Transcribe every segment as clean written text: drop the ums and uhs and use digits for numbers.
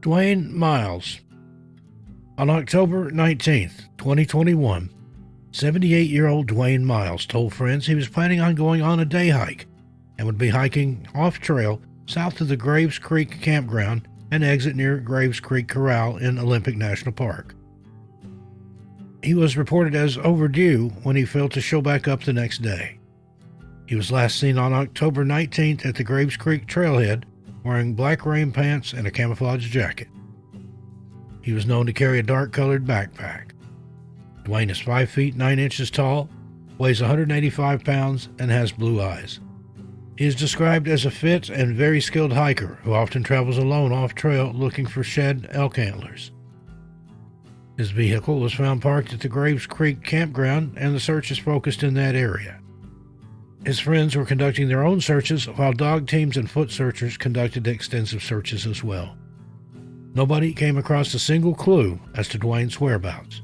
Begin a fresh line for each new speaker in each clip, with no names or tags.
Dwayne Miles. On October 19th, 2021, 78-year-old Dwayne Miles told friends he was planning on going on a day hike and would be hiking off-trail south of the Graves Creek campground and exit near Graves Creek Corral in Olympic National Park. He was reported as overdue when he failed to show back up the next day. He was last seen on October 19th at the Graves Creek trailhead wearing black rain pants and a camouflage jacket. He was known to carry a dark-colored backpack. Dwayne is 5 feet 9 inches tall, weighs 185 pounds, and has blue eyes. He is described as a fit and very skilled hiker who often travels alone off-trail looking for shed elk antlers. His vehicle was found parked at the Graves Creek campground, and the search is focused in that area. His friends were conducting their own searches, while dog teams and foot searchers conducted extensive searches as well. Nobody came across a single clue as to Dwayne's whereabouts.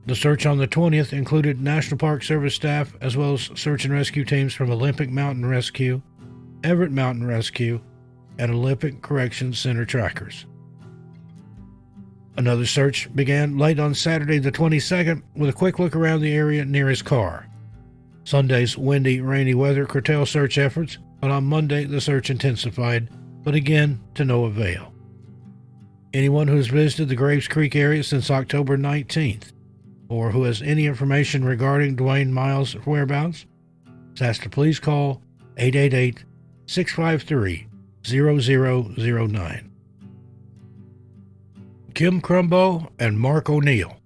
The search on the 20th included National Park Service staff as well as search and rescue teams from Olympic Mountain Rescue, Everett Mountain Rescue, and Olympic Corrections Center trackers. Another search began late on Saturday the 22nd with a quick look around the area near his car. Sunday's windy, rainy weather curtailed search efforts, but on Monday the search intensified, but again to no avail. Anyone who has visited the Graves Creek area since October 19th, or who has any information regarding Dwayne Miles' whereabouts, is asked to please call 888-653-0009. Kim Crumbo and Mark O'Neill.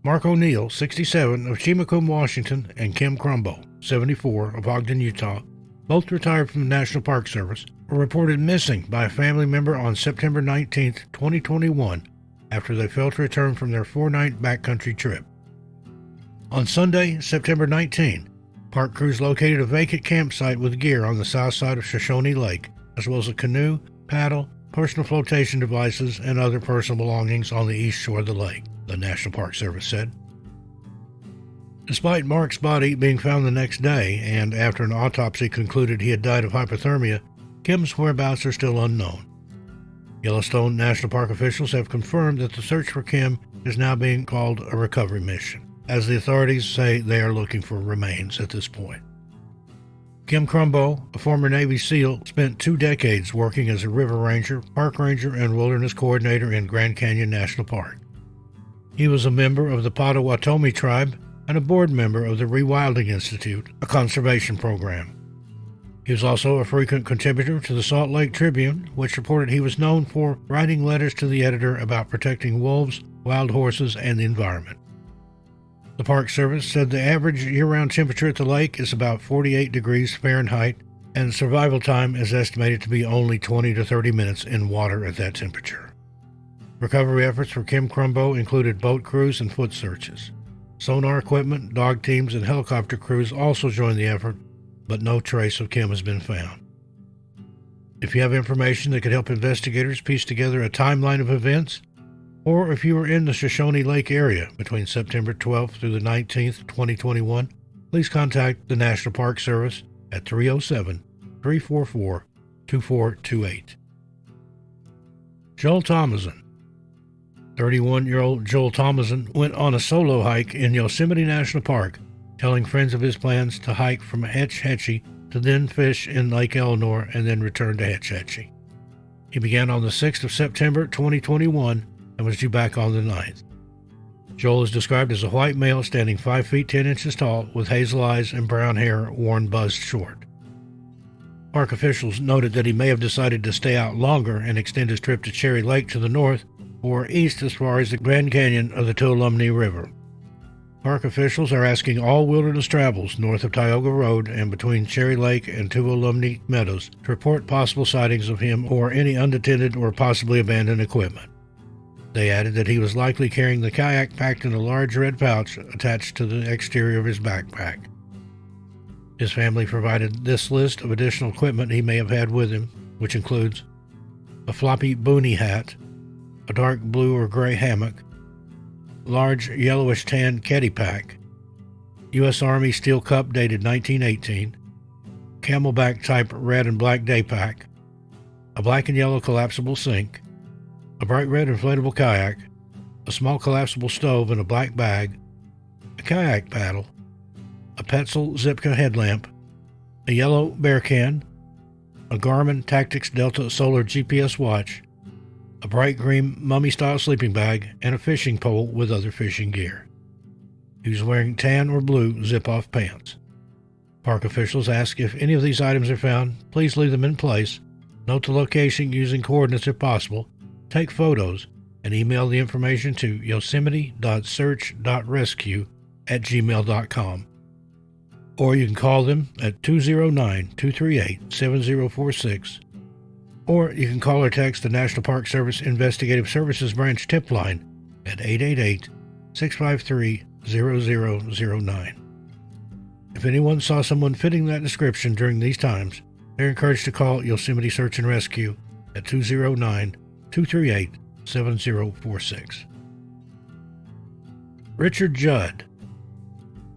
Mark O'Neill, 67, of Chimacum, Washington, and Kim Crumbo, 74, of Ogden, Utah, both retired from the National Park Service, were reported missing by a family member on September 19, 2021, after they failed to return from their 4-night backcountry trip. On Sunday, September 19, park crews located a vacant campsite with gear on the south side of Shoshone Lake, as well as a canoe, paddle, personal flotation devices, and other personal belongings on the east shore of the lake, the National Park Service said. Despite Mark's body being found the next day, and after an autopsy concluded he had died of hypothermia, Kim's whereabouts are still unknown. Yellowstone National Park officials have confirmed that the search for Kim is now being called a recovery mission, as the authorities say they are looking for remains at this point. Kim Crumbo, a former Navy SEAL, spent 2 decades working as a river ranger, park ranger, and wilderness coordinator in Grand Canyon National Park. He was a member of the Potawatomi tribe and a board member of the Rewilding Institute, a conservation program. He was also a frequent contributor to the Salt Lake Tribune, which reported he was known for writing letters to the editor about protecting wolves, wild horses, and the environment. The Park Service said the average year-round temperature at the lake is about 48 degrees Fahrenheit, and survival time is estimated to be only 20 to 30 minutes in water at that temperature. Recovery efforts for Kim Crumbo included boat crews and foot searches. Sonar equipment, dog teams, and helicopter crews also joined the effort, but no trace of Kim has been found. If you have information that could help investigators piece together a timeline of events, or if you were in the Shoshone Lake area between September 12th through the 19th, 2021, please contact the National Park Service at 307-344-2428. Joel Thomason. 31-year-old Joel Thomason went on a solo hike in Yosemite National Park, telling friends of his plans to hike from Hetch Hetchy to then fish in Lake Elsinore and then return to Hetch Hetchy. He began on the 6th of September 2021 and was due back on the 9th. Joel is described as a white male standing 5 feet 10 inches tall with hazel eyes and brown hair worn buzzed short. Park officials noted that he may have decided to stay out longer and extend his trip to Cherry Lake to the north or east as far as the Grand Canyon of the Tuolumne River. Park officials are asking all wilderness travels north of Tioga Road and between Cherry Lake and Tuolumne Meadows to report possible sightings of him or any unattended or possibly abandoned equipment. They added that he was likely carrying the kayak packed in a large red pouch attached to the exterior of his backpack. His family provided this list of additional equipment he may have had with him, which includes a floppy boonie hat, a dark blue or gray hammock, large yellowish tan keddy pack, U.S. Army steel cup dated 1918, Camelback type red and black day pack, a black and yellow collapsible sink, a bright red inflatable kayak, a small collapsible stove in a black bag, a kayak paddle, a Petzl Zipka headlamp, a yellow bear can, a Garmin Tactics Delta Solar GPS watch, a bright green mummy-style sleeping bag, and a fishing pole with other fishing gear. He was wearing tan or blue zip-off pants. Park officials ask if any of these items are found, please leave them in place, note the location using coordinates if possible, take photos, and email the information to yosemite.search.rescue@gmail.com. Or you can call them at 209-238-7046, or you can call or text the National Park Service Investigative Services Branch tip line at 888-653-0009. If anyone saw someone fitting that description during these times, they're encouraged to call Yosemite Search and Rescue at 209-238-7046. Richard Judd.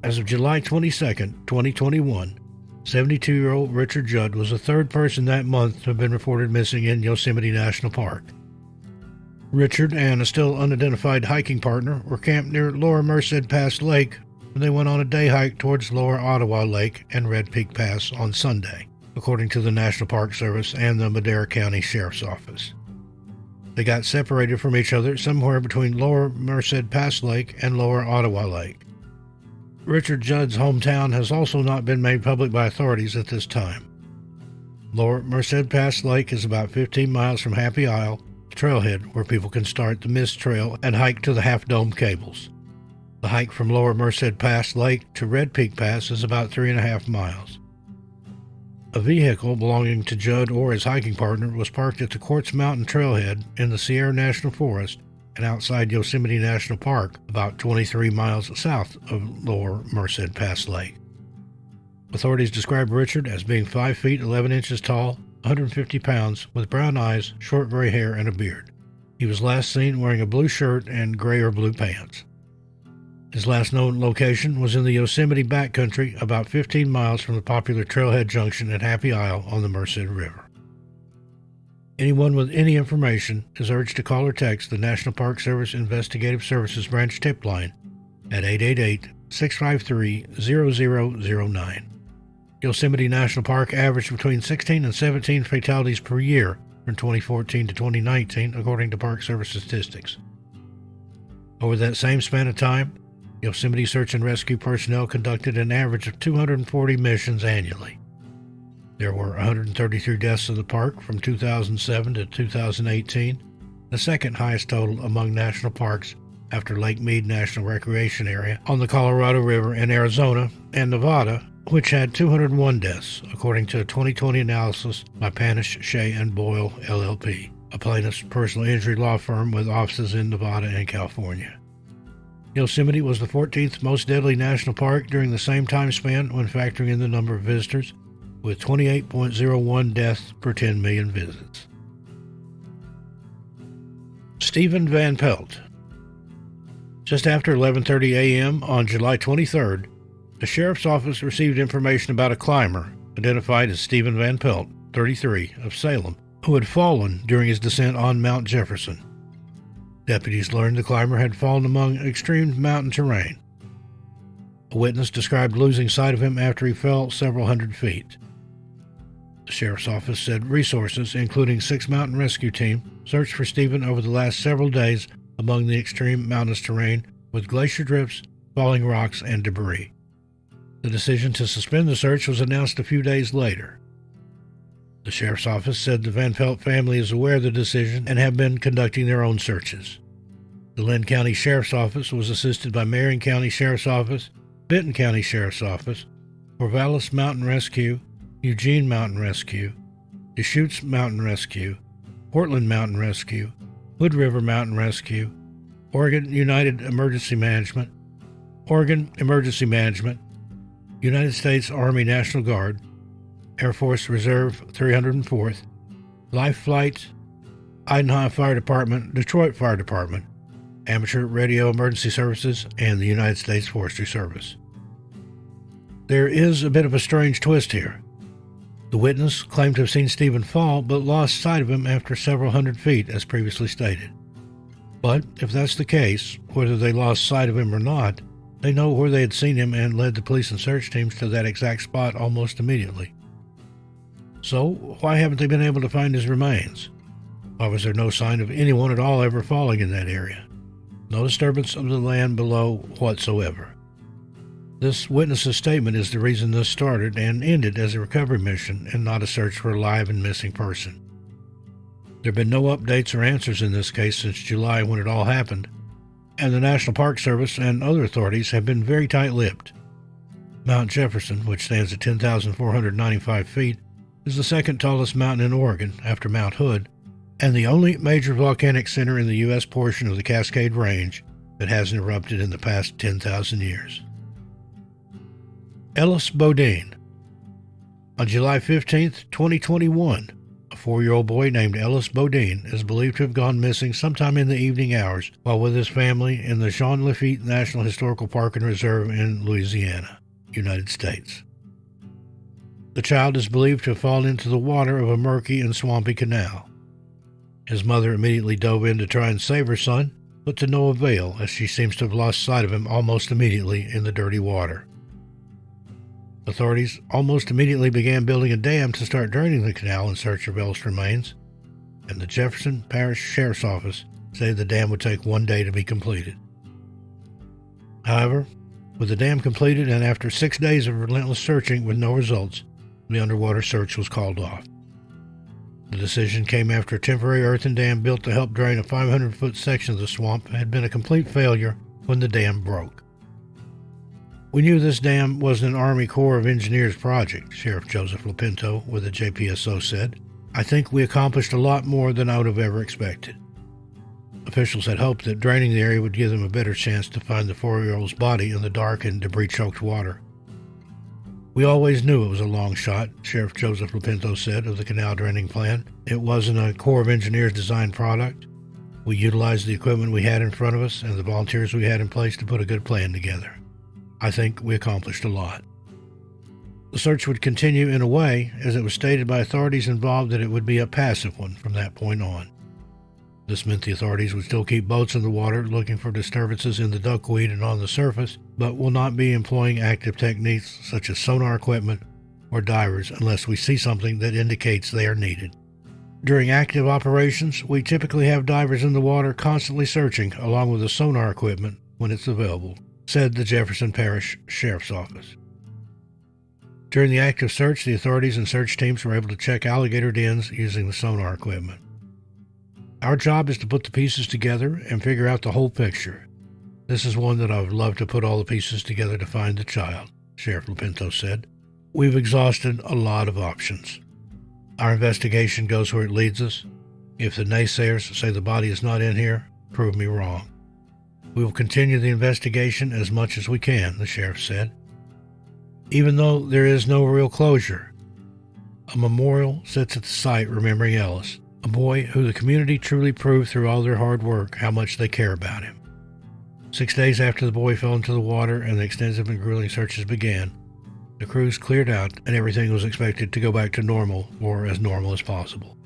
As of July 22, 2021, 72-year-old Richard Judd was the third person that month to have been reported missing in Yosemite National Park. Richard and a still unidentified hiking partner were camped near Lower Merced Pass Lake when they went on a day hike towards Lower Ottawa Lake and Red Peak Pass on Sunday, according to the National Park Service and the Madera County Sheriff's Office. They got separated from each other somewhere between Lower Merced Pass Lake and Lower Ottawa Lake. Richard Judd's hometown has also not been made public by authorities at this time. Lower Merced Pass Lake is about 15 miles from Happy Isle, the trailhead where people can start the Mist Trail and hike to the Half Dome cables. The hike from Lower Merced Pass Lake to Red Peak Pass is about 3.5 miles. A vehicle belonging to Judd or his hiking partner was parked at the Quartz Mountain Trailhead in the Sierra National Forest and outside Yosemite National Park, about 23 miles south of Lower Merced Pass Lake. Authorities described Richard as being 5 feet 11 inches tall, 150 pounds, with brown eyes, short gray hair, and a beard. He was last seen wearing a blue shirt and gray or blue pants. His last known location was in the Yosemite backcountry, about 15 miles from the popular Trailhead Junction at Happy Isle on the Merced River. Anyone with any information is urged to call or text the National Park Service Investigative Services Branch tip line at 888-653-0009. Yosemite National Park averaged between 16 and 17 fatalities per year from 2014 to 2019, according to Park Service statistics. Over that same span of time, Yosemite search and rescue personnel conducted an average of 240 missions annually. There were 133 deaths in the park from 2007 to 2018, the second highest total among national parks after Lake Mead National Recreation Area on the Colorado River in Arizona and Nevada, which had 201 deaths, according to a 2020 analysis by Panish, Shea & Boyle, LLP, a plaintiff's personal injury law firm with offices in Nevada and California. Yosemite was the 14th most deadly national park during the same time span when factoring in the number of visitors, with 28.01 deaths per 10 million visits. Stephen Van Pelt. Just after 11:30 a.m. on July 23rd, the Sheriff's Office received information about a climber, identified as Stephen Van Pelt, 33, of Salem, who had fallen during his descent on Mount Jefferson. Deputies learned the climber had fallen among extreme mountain terrain. A witness described losing sight of him after he fell several hundred feet. The Sheriff's Office said resources, including 6 mountain rescue teams, searched for Stephen over the last several days among the extreme mountainous terrain with glacier drifts, falling rocks, and debris. The decision to suspend the search was announced a few days later. The Sheriff's Office said the Van Pelt family is aware of the decision and have been conducting their own searches. The Lynn County Sheriff's Office was assisted by Marion County Sheriff's Office, Benton County Sheriff's Office, Corvallis Mountain Rescue, Eugene Mountain Rescue, Deschutes Mountain Rescue, Portland Mountain Rescue, Hood River Mountain Rescue, Oregon United Emergency Management, Oregon Emergency Management, United States Army National Guard, Air Force Reserve 304th, Life Flight, Idaho Fire Department, Detroit Fire Department, Amateur Radio Emergency Services, and the United States Forestry Service. There is a bit of a strange twist here. The witness claimed to have seen Stephen fall, but lost sight of him after several hundred feet, as previously stated. But if that's the case, whether they lost sight of him or not, they know where they had seen him and led the police and search teams to that exact spot almost immediately. So, why haven't they been able to find his remains? Why was there no sign of anyone at all ever falling in that area? No disturbance of the land below whatsoever. This witness's statement is the reason this started and ended as a recovery mission and not a search for a live and missing person. There have been no updates or answers in this case since July when it all happened, and the National Park Service and other authorities have been very tight-lipped. Mount Jefferson, which stands at 10,495 feet, is the second tallest mountain in Oregon after Mount Hood, and the only major volcanic center in the U.S. portion of the Cascade Range that hasn't erupted in the past 10,000 years. Ellis Bodine. On July 15, 2021, a 4-year-old boy named Ellis Bodine is believed to have gone missing sometime in the evening hours while with his family in the Jean Lafitte National Historical Park and Reserve in Louisiana, United States. The child is believed to have fallen into the water of a murky and swampy canal. His mother immediately dove in to try and save her son, but to no avail, as she seems to have lost sight of him almost immediately in the dirty water. Authorities almost immediately began building a dam to start draining the canal in search of Ellis' remains, and the Jefferson Parish Sheriff's Office said the dam would take 1 day to be completed. However, with the dam completed and after 6 days of relentless searching with no results, the underwater search was called off. The decision came after a temporary earthen dam built to help drain a 500-foot section of the swamp had been a complete failure when the dam broke. We knew this dam was an Army Corps of Engineers project, Sheriff Joseph Lopinto with the JPSO said. I think we accomplished a lot more than I would have ever expected. Officials had hoped that draining the area would give them a better chance to find the 4-year-old's body in the dark and debris-choked water. We always knew it was a long shot, Sheriff Joseph Lopinto said of the canal draining plan. It wasn't a Corps of Engineers designed product. We utilized the equipment we had in front of us and the volunteers we had in place to put a good plan together. I think we accomplished a lot. The search would continue in a way, as it was stated by authorities involved that it would be a passive one from that point on. This meant the authorities would still keep boats in the water looking for disturbances in the duckweed and on the surface, but will not be employing active techniques such as sonar equipment or divers unless we see something that indicates they are needed. During active operations, we typically have divers in the water constantly searching along with the sonar equipment when it's available, said the Jefferson Parish Sheriff's Office. During the active search, the authorities and search teams were able to check alligator dens using the sonar equipment. Our job is to put the pieces together and figure out the whole picture. This is one that I would love to put all the pieces together to find the child, Sheriff Lopinto said. We've exhausted a lot of options. Our investigation goes where it leads us. If the naysayers say the body is not in here, prove me wrong. We will continue the investigation as much as we can, the sheriff said. Even though there is no real closure, a memorial sits at the site remembering Ellis, a boy who the community truly proved through all their hard work how much they care about him. 6 days after the boy fell into the water and the extensive and grueling searches began, the crews cleared out and everything was expected to go back to normal, or as normal as possible.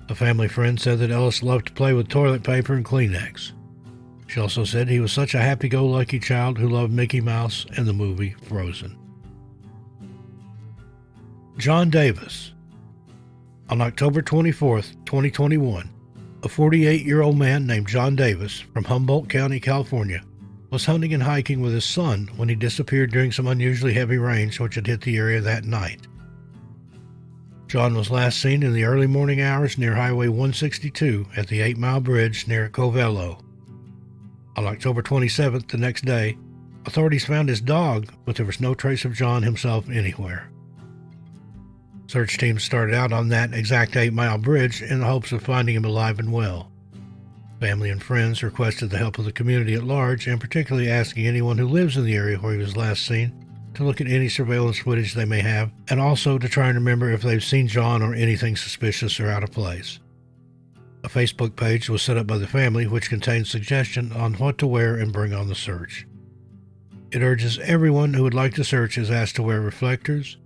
A family friend said that Ellis loved to play with toilet paper and Kleenex. She also said he was such a happy-go-lucky child who loved Mickey Mouse and the movie Frozen. John Davis. On October 24, 2021, a 48-year-old man named John Davis from Humboldt County, California, was hunting and hiking with his son when he disappeared during some unusually heavy rains which had hit the area that night. John was last seen in the early morning hours near Highway 162 at the 8-Mile Bridge near Covello. On October 27th, the next day, authorities found his dog, but there was no trace of John himself anywhere. Search teams started out on that exact 8-Mile Bridge in the hopes of finding him alive and well. Family and friends requested the help of the community at large, and particularly asking anyone who lives in the area where he was last seen to look at any surveillance footage they may have, and also to try and remember if they've seen John or anything suspicious or out of place. A Facebook page was set up by the family which contains suggestions on what to wear and bring on the search. It urges everyone who would like to search is asked to wear reflectors,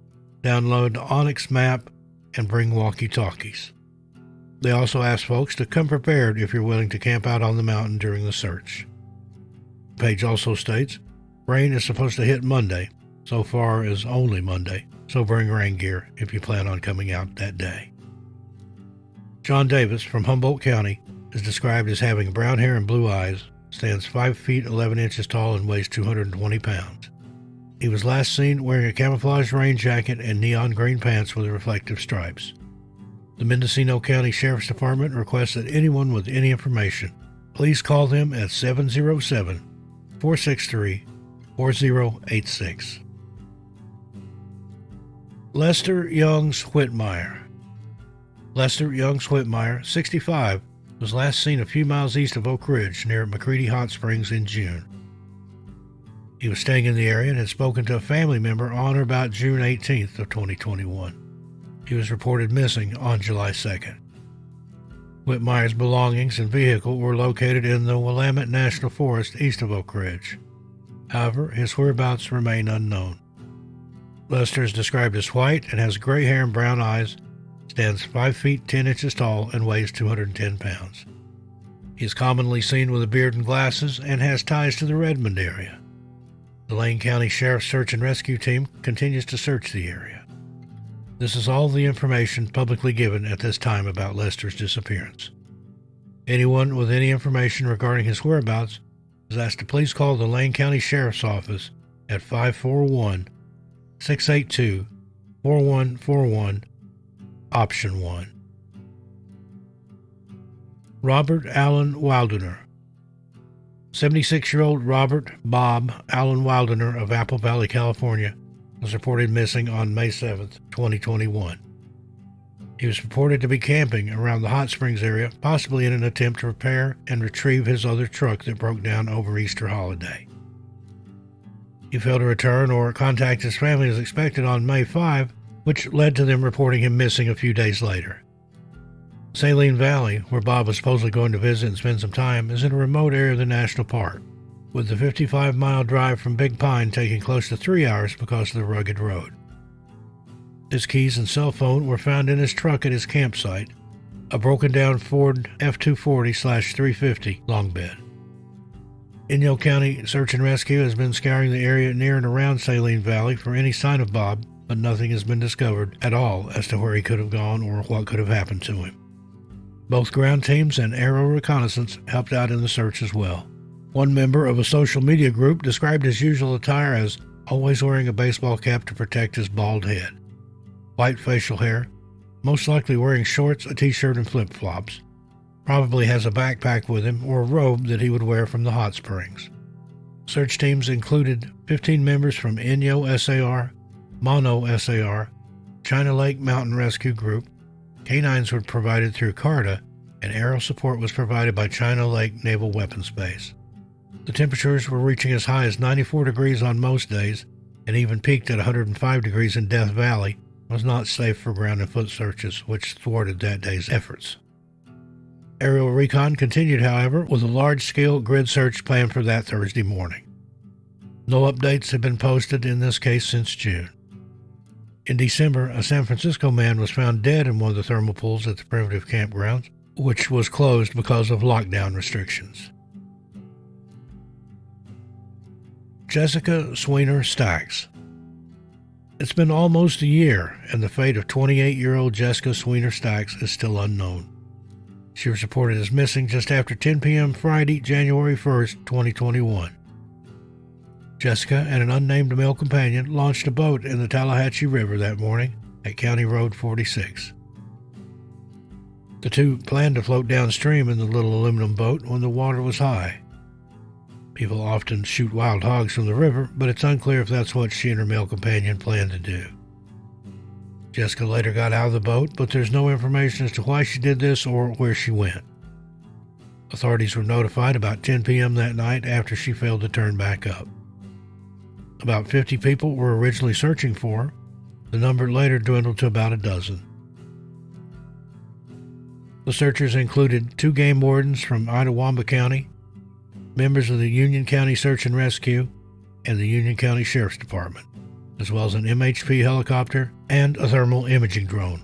download the Onyx map, and bring walkie-talkies. They also ask folks to come prepared if you're willing to camp out on the mountain during the search. The page also states, rain is supposed to hit Monday, so far as only Monday, so bring rain gear if you plan on coming out that day. John Davis from Humboldt County is described as having brown hair and blue eyes, stands 5 feet 11 inches tall and weighs 220 pounds. He was last seen wearing a camouflage rain jacket and neon green pants with reflective stripes. The Mendocino County Sheriff's Department requests that anyone with any information, please call them at 707-463-4086. Lester Youngs Whitmire. Lester Youngs Whitmire, 65, was last seen a few miles east of Oak Ridge near McCready Hot Springs in June. He was staying in the area and had spoken to a family member on or about June 18th of 2021. He was reported missing on July 2nd. Whitmire's belongings and vehicle were located in the Willamette National Forest east of Oak Ridge. However, his whereabouts remain unknown. Lester is described as white and has gray hair and brown eyes, stands 5 feet 10 inches tall, and weighs 210 pounds. He is commonly seen with a beard and glasses and has ties to the Redmond area. The Lane County Sheriff's Search and Rescue Team continues to search the area. This is all the information publicly given at this time about Lester's disappearance. Anyone with any information regarding his whereabouts is asked to please call the Lane County Sheriff's Office at 541-682-4141, option 1. Robert Allen Wildener. 76-year-old Robert Bob Allen Wildener of Apple Valley, California, was reported missing on May 7, 2021. He was reported to be camping around the Hot Springs area, possibly in an attempt to repair and retrieve his other truck that broke down over Easter holiday. He failed to return or contact his family as expected on May 5, which led to them reporting him missing a few days later. Saline Valley, where Bob was supposedly going to visit and spend some time, is in a remote area of the national park, with the 55-mile drive from Big Pine taking close to 3 hours because of the rugged road. His keys and cell phone were found in his truck at his campsite, a broken-down Ford F-240/350 long bed. Inyo County Search and Rescue has been scouring the area near and around Saline Valley for any sign of Bob, but nothing has been discovered at all as to where he could have gone or what could have happened to him. Both ground teams and aerial reconnaissance helped out in the search as well. One member of a social media group described his usual attire as always wearing a baseball cap to protect his bald head, white facial hair, most likely wearing shorts, a t-shirt, and flip-flops. Probably has a backpack with him or a robe that he would wear from the hot springs. Search teams included 15 members from Inyo SAR, Mono SAR, China Lake Mountain Rescue Group. Canines were provided through CARTA, and aerial support was provided by China Lake Naval Weapons Base. The temperatures were reaching as high as 94 degrees on most days, and even peaked at 105 degrees in Death Valley. Was not safe for ground and foot searches, which thwarted that day's efforts. Aerial recon continued, however, with a large-scale grid search planned for that Thursday morning. No updates have been posted in this case since June. In December, a San Francisco man was found dead in one of the thermal pools at the primitive campgrounds, which was closed because of lockdown restrictions. Jessica Sweener Stacks. It's been almost a year, and the fate of 28-year-old Jessica Sweener Stacks is still unknown. She was reported as missing just after 10 p.m. Friday, January 1st, 2021. Jessica and an unnamed male companion launched a boat in the Tallahatchie River that morning at County Road 46. The two planned to float downstream in the little aluminum boat when the water was high. People often shoot wild hogs from the river, but it's unclear if that's what she and her male companion planned to do. Jessica later got out of the boat, but there's no information as to why she did this or where she went. Authorities were notified about 10 p.m. that night after she failed to turn back up. About 50 people were originally searching for her. The number later dwindled to about a dozen. The searchers included 2 game wardens from Itawamba County, members of the Union County Search and Rescue, and the Union County Sheriff's Department. as well as an MHP helicopter and a thermal imaging drone.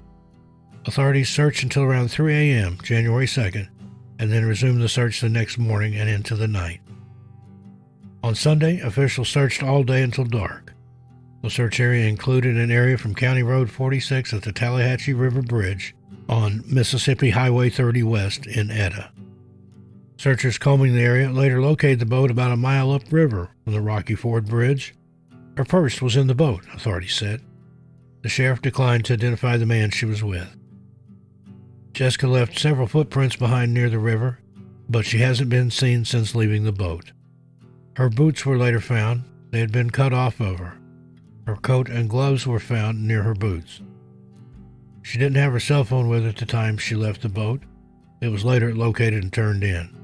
Authorities searched until around 3 a.m. January 2nd, and then resumed the search the next morning and into the night. On Sunday, officials searched all day until dark. The search area included an area from County Road 46 at the Tallahatchie River Bridge on Mississippi Highway 30 West in Etta. Searchers combing the area later located the boat about a mile upriver from the Rocky Ford Bridge. Her purse was in the boat, authorities said. The sheriff declined to identify the man she was with. Jessica left several footprints behind near the river, but she hasn't been seen since leaving the boat. Her boots were later found. They had been cut off of her. Her coat and gloves were found near her boots. She didn't have her cell phone with her at the time she left the boat. It was later located and turned in.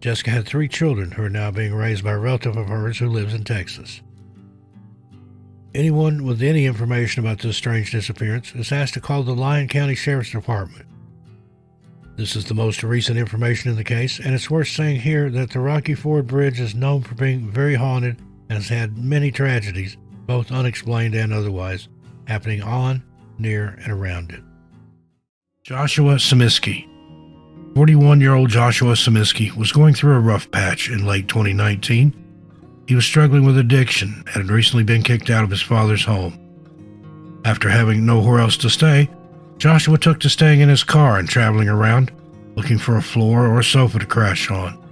Jessica had 3 children who are now being raised by a relative of hers who lives in Texas. Anyone with any information about this strange disappearance is asked to call the Lyon County Sheriff's Department. This is the most recent information in the case, and it's worth saying here that the Rocky Ford Bridge is known for being very haunted and has had many tragedies, both unexplained and otherwise, happening on, near, and around it. Joshua Smoky. 41-year-old Joshua Smoky was going through a rough patch in late 2019. He was struggling with addiction and had recently been kicked out of his father's home. After having nowhere else to stay, Joshua took to staying in his car and traveling around, looking for a floor or a sofa to crash on.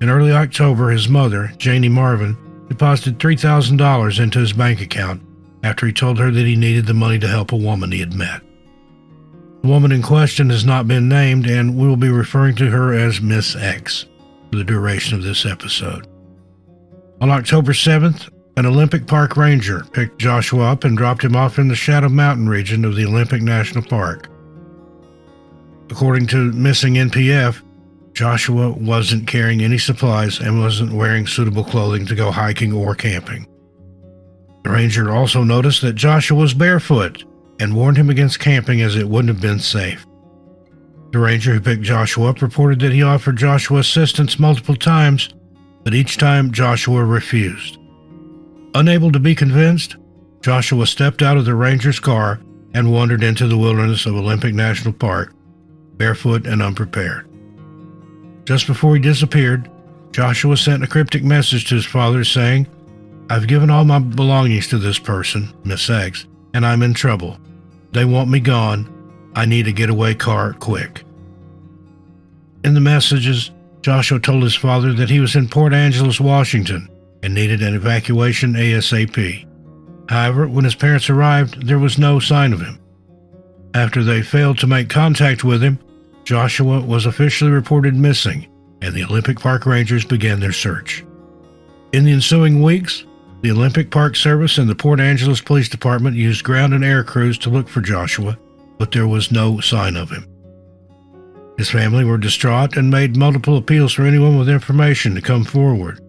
In early October, his mother, Janie Marvin, deposited $3,000 into his bank account after he told her that he needed the money to help a woman he had met. The woman in question has not been named, and we will be referring to her as Miss X for the duration of this episode. On October 7th, an Olympic Park ranger picked Joshua up and dropped him off in the Shadow Mountain region of the Olympic National Park. According to missing NPF, Joshua wasn't carrying any supplies and wasn't wearing suitable clothing to go hiking or camping. The ranger also noticed that Joshua was barefoot and warned him against camping as it wouldn't have been safe. The ranger who picked Joshua up reported that he offered Joshua assistance multiple times, but each time Joshua refused. Unable to be convinced, Joshua stepped out of the ranger's car and wandered into the wilderness of Olympic National Park, barefoot and unprepared. Just before he disappeared, Joshua sent a cryptic message to his father saying, "I've given all my belongings to this person, Miss X, and I'm in trouble. They want me gone. I need a getaway car quick." In the messages, Joshua told his father that he was in Port Angeles, Washington, and needed an evacuation ASAP. However, when his parents arrived, there was no sign of him. After they failed to make contact with him, Joshua was officially reported missing, and the Olympic Park Rangers began their search. In the ensuing weeks, the Olympic Park Service and the Port Angeles Police Department used ground and air crews to look for Joshua, but there was no sign of him. His family were distraught and made multiple appeals for anyone with information to come forward.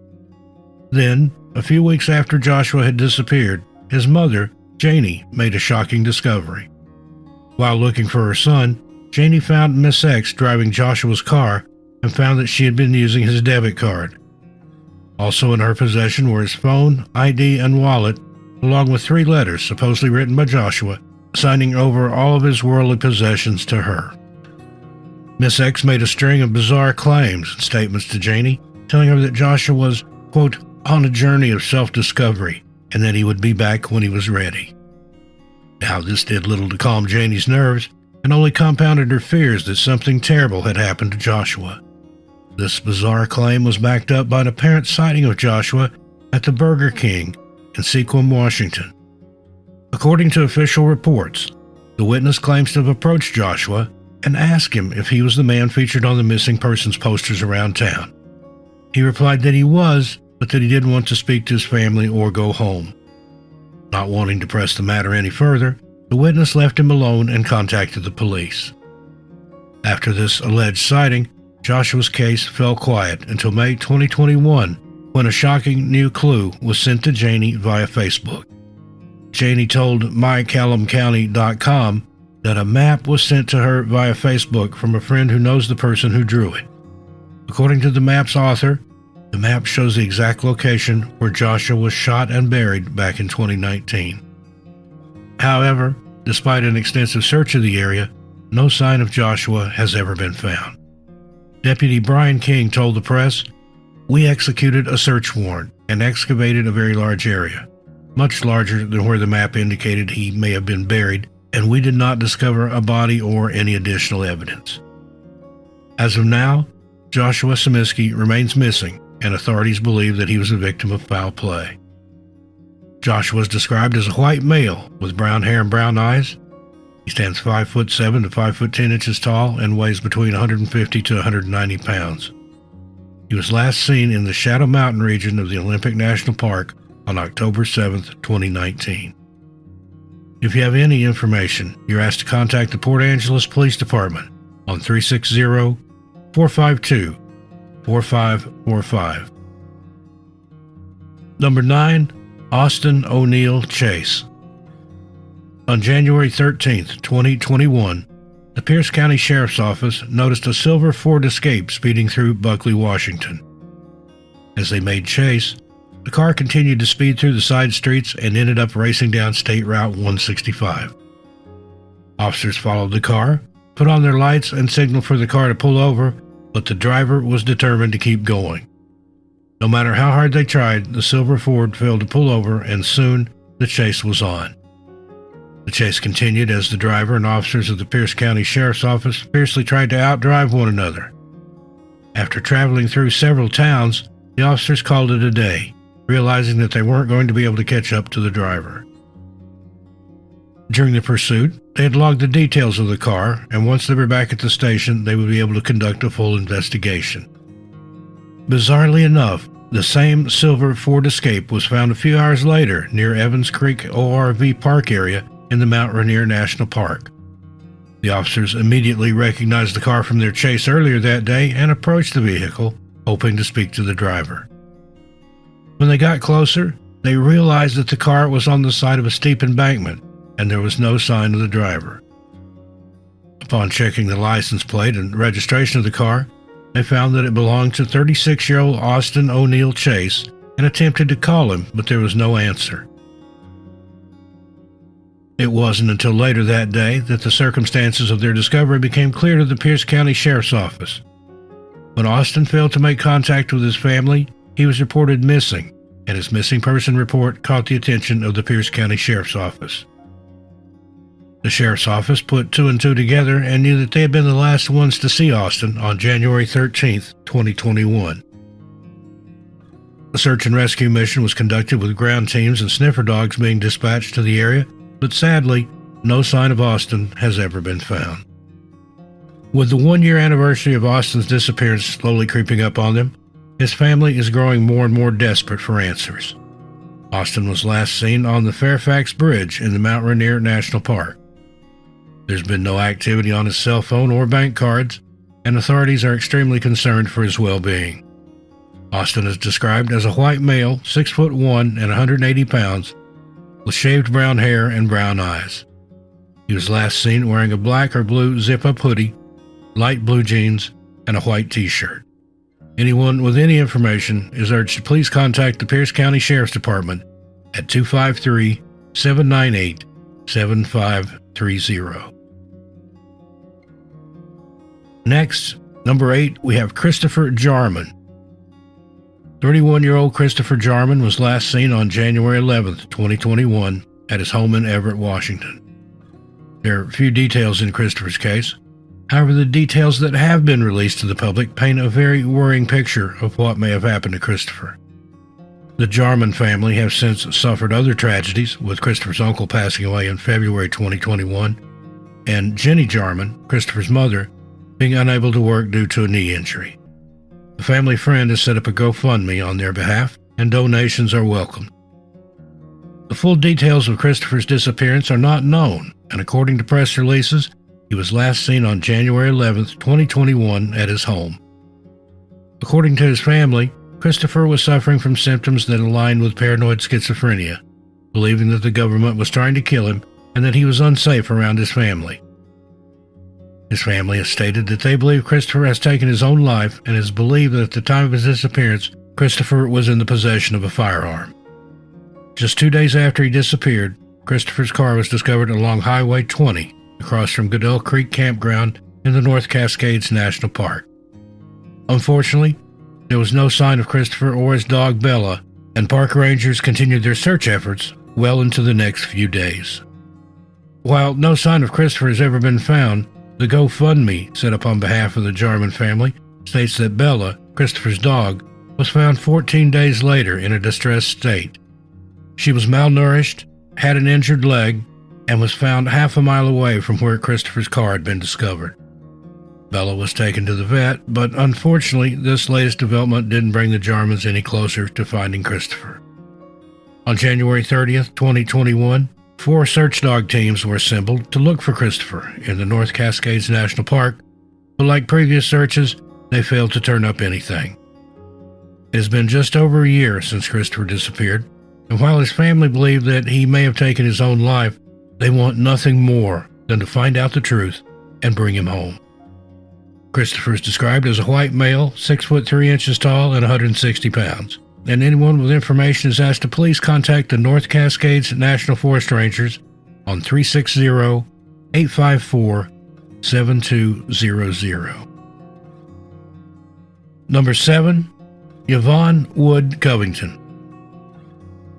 Then, a few weeks after Joshua had disappeared, his mother, Janie, made a shocking discovery. While looking for her son, Janie found Miss X driving Joshua's car and found that she had been using his debit card. Also in her possession were his phone, ID, and wallet, along with 3 letters supposedly written by Joshua, signing over all of his worldly possessions to her. Miss X made a string of bizarre claims and statements to Janie, telling her that Joshua was, quote, on a journey of self-discovery, and that he would be back when he was ready. Now, this did little to calm Janie's nerves, and only compounded her fears that something terrible had happened to Joshua. This bizarre claim was backed up by an apparent sighting of Joshua at the Burger King in Sequim, Washington. According to official reports, the witness claims to have approached Joshua and asked him if he was the man featured on the missing persons posters around town. He replied that he was, but that he didn't want to speak to his family or go home. Not wanting to press the matter any further, the witness left him alone and contacted the police. After this alleged sighting, Joshua's case fell quiet until May 2021, when a shocking new clue was sent to Janie via Facebook. Janie told mycallumcounty.com that a map was sent to her via Facebook from a friend who knows the person who drew it. According to the map's author, The map shows the exact location where Joshua was shot and buried back in 2019. However, despite an extensive search of the area, no sign of Joshua has ever been found. Deputy Brian King told the press, "We executed a search warrant and excavated a very large area, much larger than where the map indicated he may have been buried, and we did not discover a body or any additional evidence." As of now, Joshua Smoky remains missing, and authorities believe that he was a victim of foul play. Joshua is described as a white male with brown hair and brown eyes. He stands 5'7" to 5'10" tall and weighs between 150 to 190 pounds. He was last seen in the Shadow Mountain region of the Olympic National Park on October 7, 2019. If you have any information, you're asked to contact the Port Angeles Police Department on 360-452-4545. Number 9. Austin O'Neill Chase. On January 13, 2021, the Pierce County Sheriff's Office noticed a silver Ford Escape speeding through Buckley, Washington. As they made chase, the car continued to speed through the side streets and ended up racing down State Route 165. Officers followed the car, put on their lights, and signaled for the car to pull over, but the driver was determined to keep going. No matter how hard they tried, the silver Ford failed to pull over, and soon the chase was on. The chase continued as the driver and officers of the Pierce County Sheriff's Office fiercely tried to outdrive one another. After traveling through several towns, the officers called it a day, realizing that they weren't going to be able to catch up to the driver. During the pursuit, they had logged the details of the car, and once they were back at the station, they would be able to conduct a full investigation. Bizarrely enough, the same silver Ford Escape was found a few hours later near Evans Creek ORV Park area in the Mount Rainier National Park. The officers immediately recognized the car from their chase earlier that day and approached the vehicle, hoping to speak to the driver. When they got closer, they realized that the car was on the side of a steep embankment, and there was no sign of the driver. Upon checking the license plate and registration of the car, they found that it belonged to 36-year-old Austin O'Neill Chase and attempted to call him, but there was no answer. It wasn't until later that day that the circumstances of their discovery became clear to the Pierce County Sheriff's Office. When Austin failed to make contact with his family, he was reported missing, and his missing person report caught the attention of the Pierce County Sheriff's Office. The Sheriff's Office put two and two together and knew that they had been the last ones to see Austin on January 13, 2021. A search and rescue mission was conducted with ground teams and sniffer dogs being dispatched to the area, but sadly, no sign of Austin has ever been found. With the one-year anniversary of Austin's disappearance slowly creeping up on them, his family is growing more and more desperate for answers. Austin was last seen on the Fairfax Bridge in the Mount Rainier National Park. There's been no activity on his cell phone or bank cards, and authorities are extremely concerned for his well-being. Austin is described as a white male, 6'1" and 180 pounds, with shaved brown hair and brown eyes. He was last seen wearing a black or blue zip-up hoodie, light blue jeans, and a white t-shirt. Anyone with any information is urged to please contact the Pierce County Sheriff's Department at 253-798-7530. Next, number 8, we have Christopher Jarman. 31-year-old Christopher Jarman was last seen on January 11, 2021, at his home in Everett, Washington. There are few details in Christopher's case. However, the details that have been released to the public paint a very worrying picture of what may have happened to Christopher. The Jarman family have since suffered other tragedies, with Christopher's uncle passing away in February 2021, and Jenny Jarman, Christopher's mother, being unable to work due to a knee injury. A family friend has set up a GoFundMe on their behalf, and donations are welcome. The full details of Christopher's disappearance are not known, and according to press releases, he was last seen on January 11, 2021 at his home. According to his family, Christopher was suffering from symptoms that aligned with paranoid schizophrenia, believing that the government was trying to kill him and that he was unsafe around his family. His family has stated that they believe Christopher has taken his own life and is believed that at the time of his disappearance, Christopher was in the possession of a firearm. Just 2 days after he disappeared, Christopher's car was discovered along Highway 20, across from Goodell Creek Campground in the North Cascades National Park. Unfortunately, there was no sign of Christopher or his dog Bella, and park rangers continued their search efforts well into the next few days. While no sign of Christopher has ever been found, the GoFundMe set up on behalf of the Jarman family states that Bella, Christopher's dog, was found 14 days later in a distressed state. She was malnourished, had an injured leg, and was found half a mile away from where Christopher's car had been discovered. Bella was taken to the vet, but unfortunately, this latest development didn't bring the Jarmans any closer to finding Christopher. On January 30th, 2021, 4 search dog teams were assembled to look for Christopher in the North Cascades National Park, but like previous searches, they failed to turn up anything. It has been just over a year since Christopher disappeared, and while his family believe that he may have taken his own life, they want nothing more than to find out the truth and bring him home. Christopher is described as a white male, 6 foot 3 inches tall and 160 pounds. And anyone with information is asked to please contact the North Cascades National Forest Rangers on 360-854-7200. Number 7, Yvonne Wood Covington.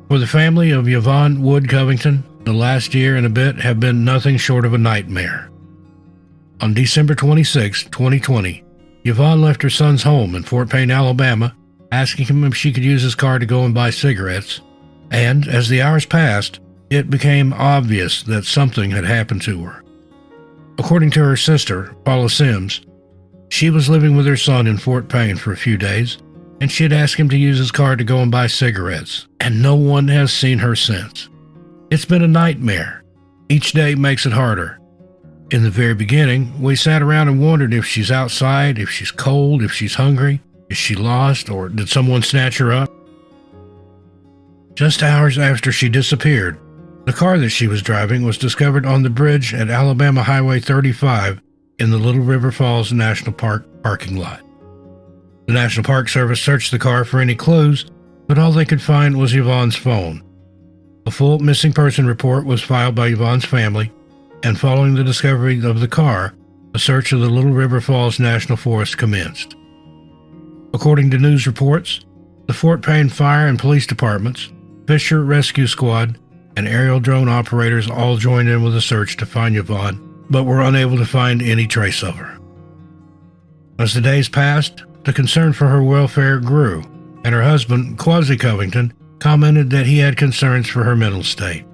For the family of Yvonne Wood Covington, the last year and a bit have been nothing short of a nightmare. On December 26, 2020, Yvonne left her son's home in Fort Payne, Alabama, asking him if she could use his car to go and buy cigarettes, and as the hours passed, it became obvious that something had happened to her. According to her sister, Paula Sims, she was living with her son in Fort Payne for a few days, and she had asked him to use his car to go and buy cigarettes, and no one has seen her since. It's been a nightmare. Each day makes it harder. In the very beginning, we sat around and wondered if she's outside, if she's cold, if she's hungry, is she lost, or did someone snatch her up? Just hours after she disappeared, the car that she was driving was discovered on the bridge at Alabama Highway 35 in the Little River Falls National Park parking lot. The National Park Service searched the car for any clues, but all they could find was Yvonne's phone. A full missing person report was filed by Yvonne's family, and following the discovery of the car, a search of the Little River Falls National Forest commenced. According to news reports, the Fort Payne Fire and Police Departments, Fisher Rescue Squad, and aerial drone operators all joined in with a search to find Yvonne, but were unable to find any trace of her. As the days passed, the concern for her welfare grew, and her husband, Quasi Covington, commented that he had concerns for her mental state.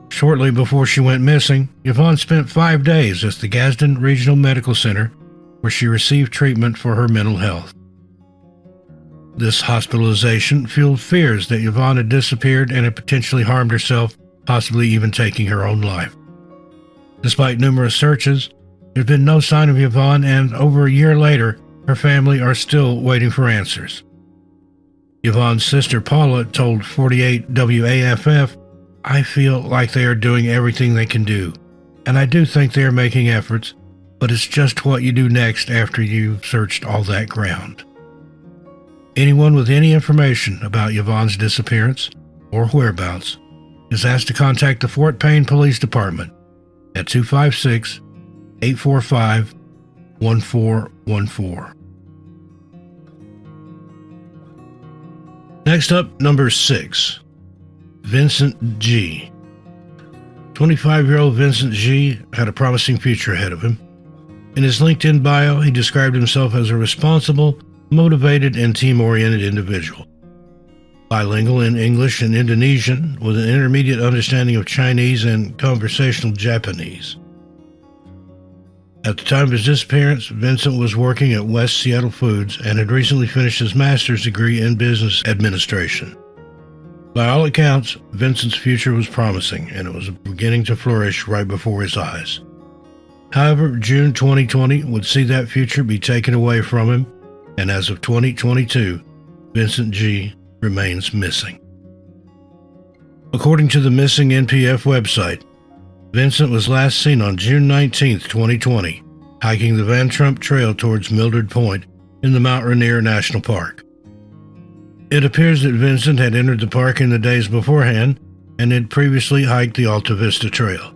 Shortly before she went missing, Yvonne spent 5 days at the Gadsden Regional Medical Center, where she received treatment for her mental health. This hospitalization fueled fears that Yvonne had disappeared and had potentially harmed herself, possibly even taking her own life. Despite numerous searches, there's been no sign of Yvonne, and over a year later, her family are still waiting for answers. Yvonne's sister Paula told 48 WAFF, "I feel like they are doing everything they can do, and I do think they are making efforts, but it's just what you do next after you've searched all that ground." Anyone with any information about Yvonne's disappearance or whereabouts is asked to contact the Fort Payne Police Department at 256-845-1414. Next up, number 6, Vincent G. 25-year-old Vincent G. had a promising future ahead of him. In his LinkedIn bio, he described himself as a responsible, motivated, and team-oriented individual. Bilingual in English and Indonesian, with an intermediate understanding of Chinese and conversational Japanese. At the time of his disappearance, Vincent was working at West Seattle Foods and had recently finished his master's degree in business administration. By all accounts, Vincent's future was promising, and it was beginning to flourish right before his eyes. However, June 2020 would see that future be taken away from him, and as of 2022, Vincent G. remains missing. According to the Missing NPF website, Vincent was last seen on June 19, 2020, hiking the Van Trump Trail towards Mildred Point in the Mount Rainier National Park. It appears that Vincent had entered the park in the days beforehand and had previously hiked the Alta Vista Trail.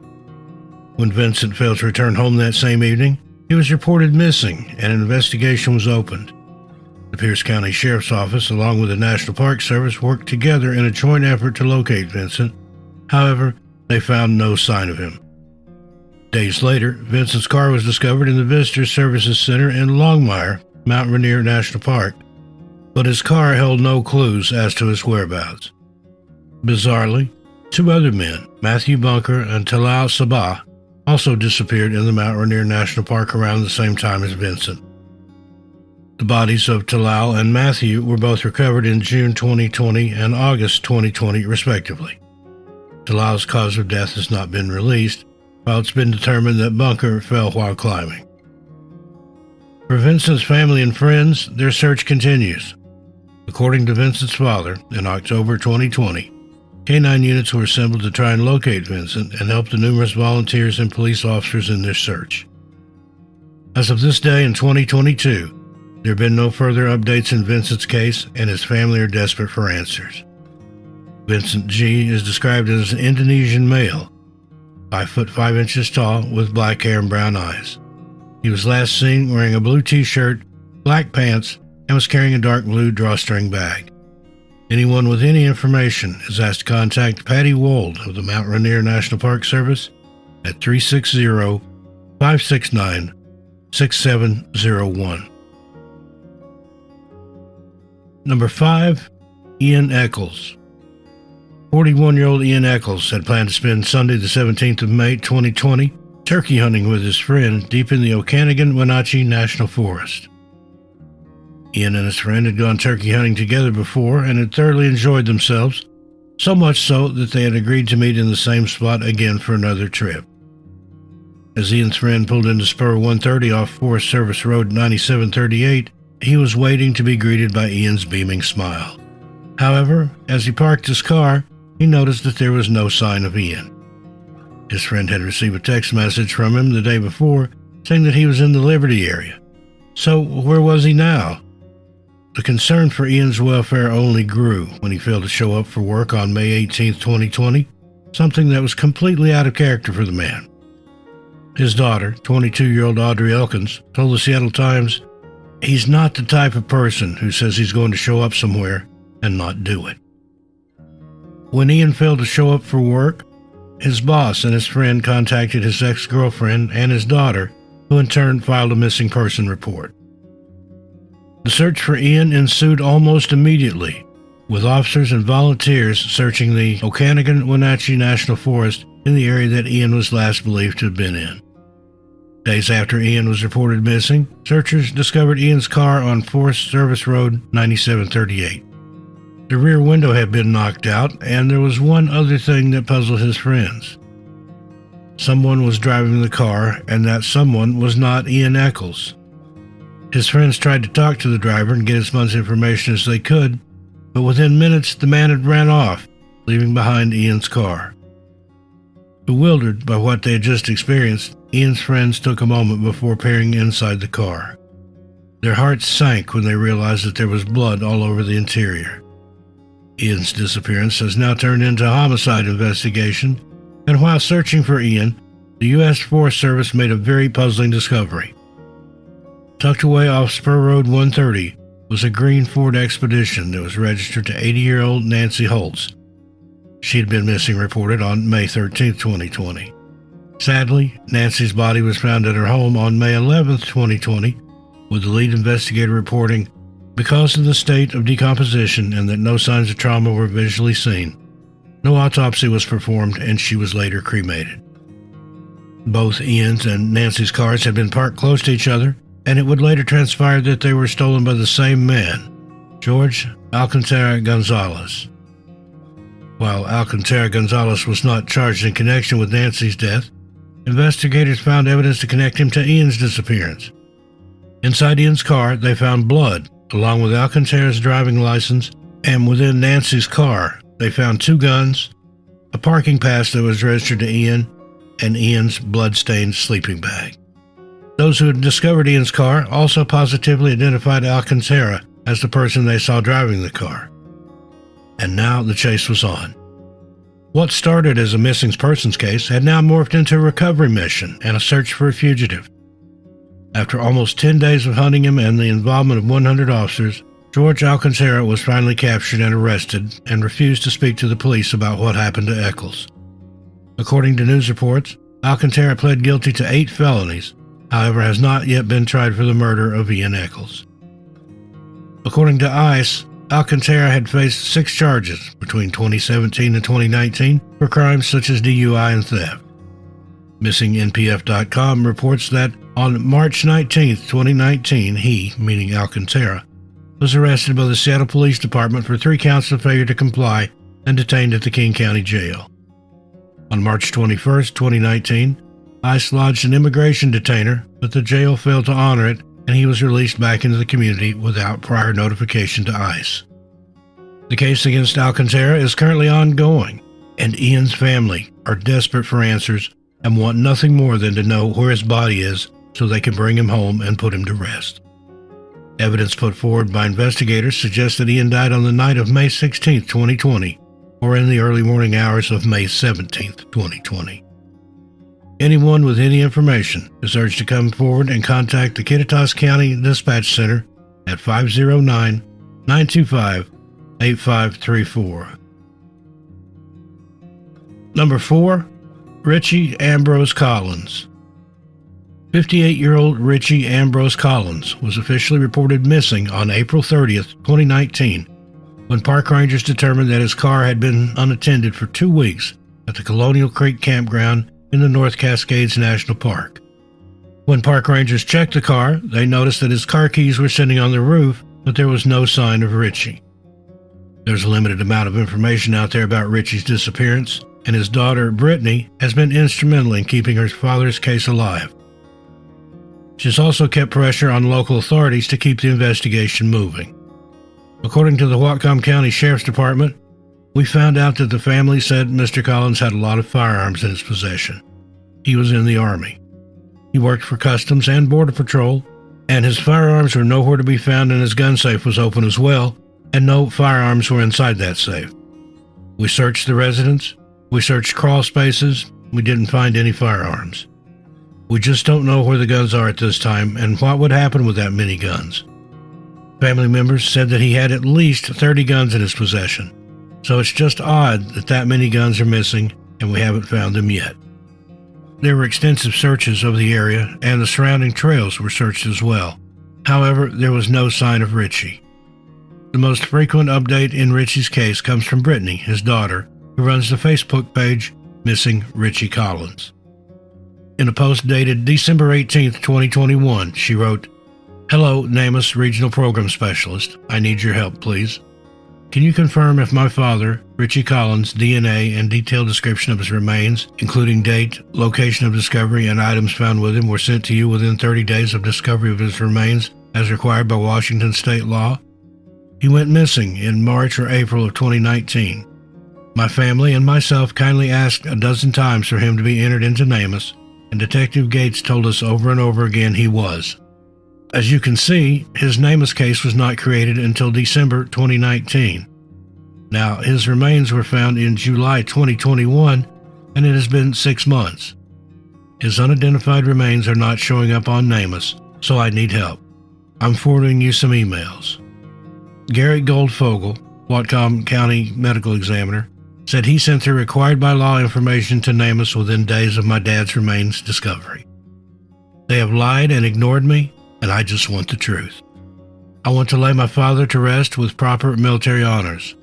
When Vincent failed to return home that same evening, he was reported missing and an investigation was opened. The Pierce County Sheriff's Office, along with the National Park Service, worked together in a joint effort to locate Vincent. However, they found no sign of him. Days later, Vincent's car was discovered in the Visitor Services Center in Longmire, Mount Rainier National Park, but his car held no clues as to his whereabouts. Bizarrely, two other men, Matthew Bunker and Talal Sabah, also disappeared in the Mount Rainier National Park around the same time as Vincent. The bodies of Talal and Matthew were both recovered in June 2020 and August 2020, respectively. Talal's cause of death has not been released, while it's been determined that Bunker fell while climbing. For Vincent's family and friends, their search continues. According to Vincent's father, in October 2020, K-9 units were assembled to try and locate Vincent and help the numerous volunteers and police officers in their search. As of this day in 2022, there have been no further updates in Vincent's case, and his family are desperate for answers. Vincent G. is described as an Indonesian male, 5 foot 5 inches tall, with black hair and brown eyes. He was last seen wearing a blue t-shirt, black pants, and was carrying a dark blue drawstring bag. Anyone with any information is asked to contact Patty Wold of the Mount Rainier National Park Service at 360-569-6701. Number 5. Ian Eccles. 41-year-old Ian Eccles had planned to spend Sunday the 17th of May 2020 turkey hunting with his friend deep in the Okanagan-Wenatchee National Forest. Ian and his friend had gone turkey hunting together before and had thoroughly enjoyed themselves, so much so that they had agreed to meet in the same spot again for another trip. As Ian's friend pulled into Spur 130 off Forest Service Road 9738, he was waiting to be greeted by Ian's beaming smile. However, as he parked his car, he noticed that there was no sign of Ian. His friend had received a text message from him the day before saying that he was in the Liberty area. So where was he now? The concern for Ian's welfare only grew when he failed to show up for work on May 18, 2020, something that was completely out of character for the man. His daughter, 22-year-old Audrey Elkins, told the Seattle Times, "He's not the type of person who says he's going to show up somewhere and not do it." When Ian failed to show up for work, his boss and his friend contacted his ex-girlfriend and his daughter, who in turn filed a missing person report. The search for Ian ensued almost immediately, with officers and volunteers searching the Okanagan-Wenatchee National Forest in the area that Ian was last believed to have been in. Days after Ian was reported missing, searchers discovered Ian's car on Forest Service Road 9738. The rear window had been knocked out, and there was one other thing that puzzled his friends. Someone was driving the car, and that someone was not Ian Eccles. His friends tried to talk to the driver and get as much information as they could, but within minutes the man had ran off, leaving behind Ian's car. Bewildered by what they had just experienced, Ian's friends took a moment before peering inside the car. Their hearts sank when they realized that there was blood all over the interior. Ian's disappearance has now turned into a homicide investigation, and while searching for Ian, the U.S. Forest Service made a very puzzling discovery. Tucked away off Spur Road 130 was a green Ford Expedition that was registered to 80-year-old Nancy Holtz. She had been missing reported on May 13, 2020. Sadly, Nancy's body was found at her home on May 11, 2020, with the lead investigator reporting, because of the state of decomposition and that no signs of trauma were visually seen, no autopsy was performed and she was later cremated. Both Ian's and Nancy's cars had been parked close to each other, and it would later transpire that they were stolen by the same man, George Alcantara Gonzalez. While Alcantara Gonzalez was not charged in connection with Nancy's death, investigators found evidence to connect him to Ian's disappearance. Inside Ian's car, they found blood, along with Alcantara's driving license, and within Nancy's car, they found 2 guns, a parking pass that was registered to Ian, and Ian's blood-stained sleeping bag. Those who had discovered Ian's car also positively identified Alcantara as the person they saw driving the car. and now the chase was on. What started as a missing persons case had now morphed into a recovery mission and a search for a fugitive. After almost 10 days of hunting him and the involvement of 100 officers, George Alcantara was finally captured and arrested and refused to speak to the police about what happened to Eccles. According to news reports, Alcantara pled guilty to 8 felonies, however has not yet been tried for the murder of Ian Eccles. According to ICE, Alcantara had faced 6 charges between 2017 and 2019 for crimes such as DUI and theft. MissingNPF.com reports that on March 19, 2019, he, meaning Alcantara, was arrested by the Seattle Police Department for 3 counts of failure to comply and detained at the King County Jail. On March 21, 2019, ICE lodged an immigration detainer, but the jail failed to honor it, and he was released back into the community without prior notification to ICE. The case against Alcantara is currently ongoing, and Ian's family are desperate for answers and want nothing more than to know where his body is so they can bring him home and put him to rest. Evidence put forward by investigators suggests that Ian died on the night of May 16, 2020, or in the early morning hours of May 17, 2020. Anyone with any information is urged to come forward and contact the Kittitas County Dispatch Center at 509-925-8534. Number 4. Richie Ambrose Collins. 58-year-old Richie Ambrose Collins was officially reported missing on April 30th, 2019, when park rangers determined that his car had been unattended for 2 weeks at the Colonial Creek Campground in the North Cascades National Park. When park rangers checked the car, they noticed that his car keys were sitting on the roof, but there was no sign of Richie. There's a limited amount of information out there about Richie's disappearance, and his daughter, Brittany, has been instrumental in keeping her father's case alive. She's also kept pressure on local authorities to keep the investigation moving. According to the Whatcom County Sheriff's Department, we found out that the family said Mr. Collins had a lot of firearms in his possession. He was in the Army. He worked for Customs and Border Patrol, and his firearms were nowhere to be found, and his gun safe was open as well, and no firearms were inside that safe. We searched the residence, we searched crawl spaces, we didn't find any firearms. We just don't know where the guns are at this time and what would happen with that many guns. Family members said that he had at least 30 guns in his possession, so it's just odd that many guns are missing and we haven't found them yet. There were extensive searches of the area and the surrounding trails were searched as well. However, there was no sign of Richie. The most frequent update in Richie's case comes from Brittany, his daughter, who runs the Facebook page Missing Richie Collins. In a post dated December 18, 2021, she wrote, "Hello, NamUs Regional Program Specialist. I need your help, please. Can you confirm if my father, Richie Collins' DNA and detailed description of his remains, including date, location of discovery, and items found with him, were sent to you within 30 days of discovery of his remains as required by Washington state law? He went missing in March or April of 2019. My family and myself kindly asked a dozen times for him to be entered into NamUs, and Detective Gates told us over and over again he was. As you can see, his NamUs case was not created until December 2019. Now, his remains were found in July 2021, and it has been 6 months. His unidentified remains are not showing up on NamUs, so I need help. I'm forwarding you some emails." Gary Goldfogel, Whatcom County Medical Examiner, said he sent the required by law information to NamUs within days of my dad's remains discovery. They have lied and ignored me, and I just want the truth. I want to lay my father to rest with proper military honors.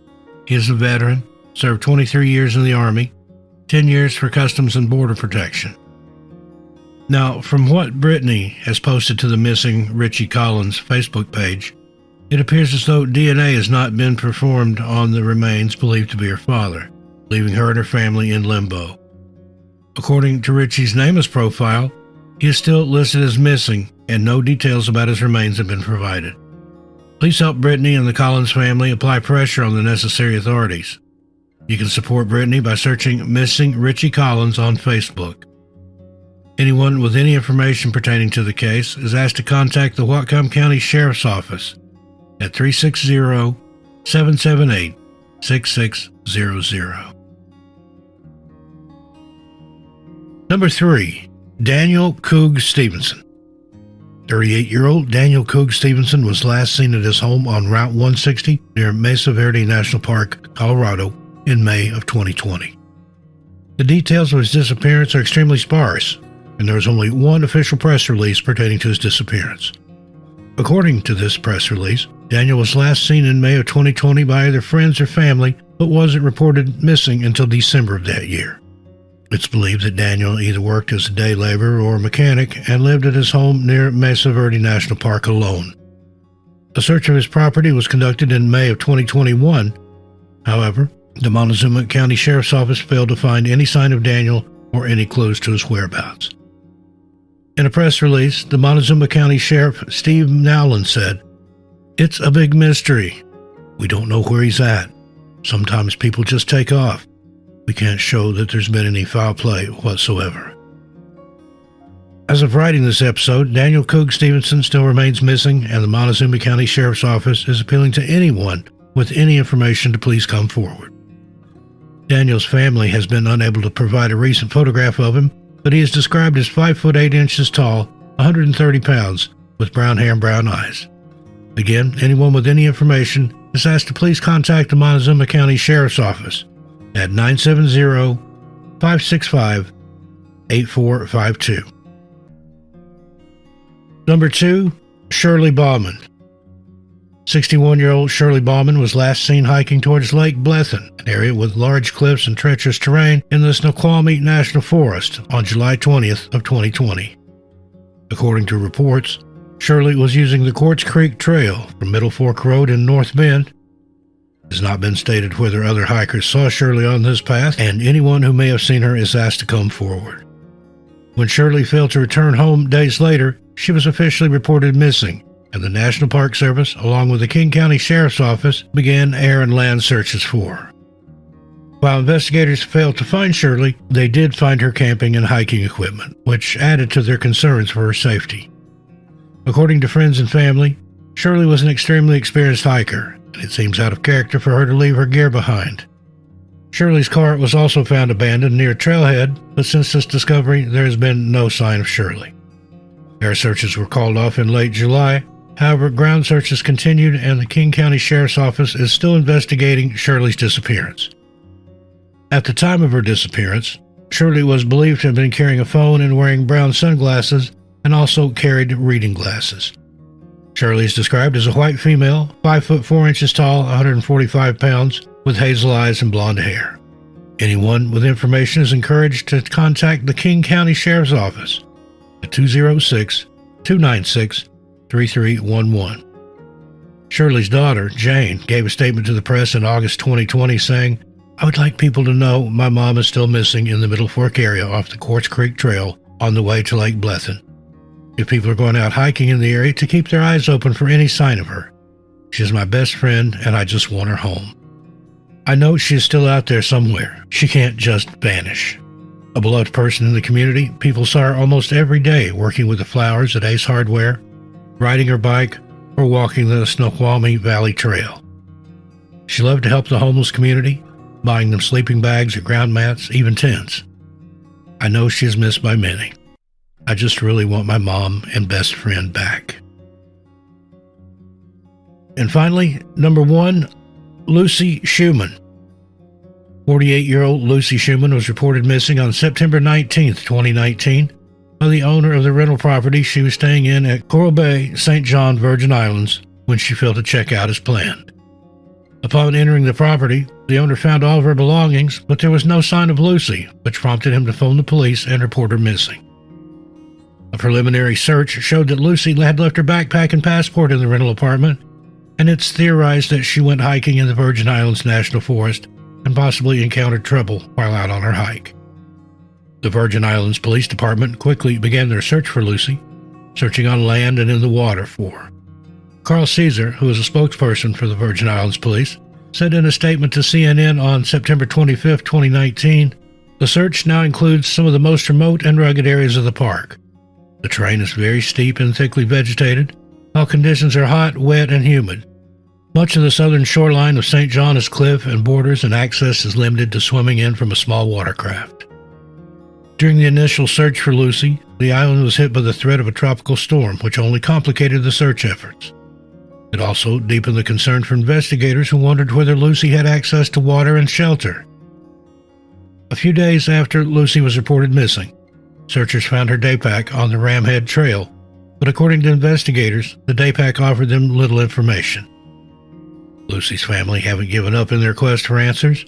He is a veteran, served 23 years in the Army, 10 years for Customs and Border Protection. Now, from what Brittany has posted to the Missing Richie Collins Facebook page, it appears as though DNA has not been performed on the remains believed to be her father, leaving her and her family in limbo. According to Richie's NamUs profile, he is still listed as missing, and no details about his remains have been provided. Please help Brittany and the Collins family apply pressure on the necessary authorities. You can support Brittany by searching Missing Richie Collins on Facebook. Anyone with any information pertaining to the case is asked to contact the Whatcom County Sheriff's Office at 360-778-6666. 6600. Number 3. Daniel Coog Stevenson. 38-year-old Daniel Coog Stevenson was last seen at his home on Route 160 near Mesa Verde National Park, Colorado, in May of 2020. The details of his disappearance are extremely sparse, and there is only one official press release pertaining to his disappearance. According to this press release, Daniel was last seen in May of 2020 by either friends or family, but wasn't reported missing until December of that year. It's believed that Daniel either worked as a day laborer or mechanic and lived at his home near Mesa Verde National Park alone. A search of his property was conducted in May of 2021. However, the Montezuma County Sheriff's Office failed to find any sign of Daniel or any clues to his whereabouts. In a press release, the Montezuma County Sheriff Steve Nowlin said, "It's a big mystery. We don't know where he's at. Sometimes people just take off. We can't show that there's been any foul play whatsoever." As of writing this episode, Daniel Coog Stevenson still remains missing, and the Montezuma County Sheriff's Office is appealing to anyone with any information to please come forward. Daniel's family has been unable to provide a recent photograph of him, but he is described as 5 foot 8 inches tall, 130 pounds, with brown hair and brown eyes. Again, anyone with any information is asked to please contact the Montezuma County Sheriff's Office at 970-565-8452. Number 2. Shirley Bauman. 61-year-old Shirley Bauman was last seen hiking towards Lake Blethen, an area with large cliffs and treacherous terrain in the Snoqualmie National Forest, on July 20th of 2020. According to reports, Shirley was using the Quartz Creek Trail from Middle Fork Road in North Bend. It has not been stated whether other hikers saw Shirley on this path, and anyone who may have seen her is asked to come forward. When Shirley failed to return home days later, she was officially reported missing, and the National Park Service, along with the King County Sheriff's Office, began air and land searches for her. While investigators failed to find Shirley, they did find her camping and hiking equipment, which added to their concerns for her safety. According to friends and family, Shirley was an extremely experienced hiker, and it seems out of character for her to leave her gear behind. Shirley's car was also found abandoned near a trailhead, but since this discovery, there has been no sign of Shirley. Air searches were called off in late July. However, ground searches continued, and the King County Sheriff's Office is still investigating Shirley's disappearance. At the time of her disappearance, Shirley was believed to have been carrying a phone and wearing brown sunglasses, and also carried reading glasses. Shirley is described as a white female, 5 foot 4 inches tall, 145 pounds, with hazel eyes and blonde hair. Anyone with information is encouraged to contact the King County Sheriff's Office at 206-296-3311. Shirley's daughter, Jane, gave a statement to the press in August 2020 saying, "I would like people to know my mom is still missing in the Middle Fork area off the Quartz Creek Trail on the way to Lake Blethen. If people are going out hiking in the area, to keep their eyes open for any sign of her. She is my best friend, and I just want her home. I know she is still out there somewhere. She can't just vanish." A beloved person in the community, people saw her almost every day working with the flowers at Ace Hardware, riding her bike, or walking the Snoqualmie Valley Trail. She loved to help the homeless community, buying them sleeping bags or ground mats, even tents. I know she is missed by many. I just really want my mom and best friend back. And finally, number 1, Lucy Schumann. 48-year-old Lucy Schumann was reported missing on September 19, 2019, by the owner of the rental property she was staying in at Coral Bay, St. John, Virgin Islands, when she failed to check out as planned. Upon entering the property, the owner found all of her belongings, but there was no sign of Lucy, which prompted him to phone the police and report her missing. A preliminary search showed that Lucy had left her backpack and passport in the rental apartment, and it's theorized that she went hiking in the Virgin Islands National Forest and possibly encountered trouble while out on her hike. The Virgin Islands Police Department quickly began their search for Lucy, searching on land and in the water for her. Carl Caesar, who is a spokesperson for the Virgin Islands Police, said in a statement to CNN on September 25, 2019, "The search now includes some of the most remote and rugged areas of the park. The terrain is very steep and thickly vegetated, while conditions are hot, wet, and humid. Much of the southern shoreline of St. John is cliff and borders, and access is limited to swimming in from a small watercraft. During the initial search for Lucy, the island was hit by the threat of a tropical storm, which only complicated the search efforts. It also deepened the concern for investigators who wondered whether Lucy had access to water and shelter. A few days after Lucy was reported missing, searchers found her daypack on the Ramhead Trail, but according to investigators, the daypack offered them little information. Lucy's family haven't given up in their quest for answers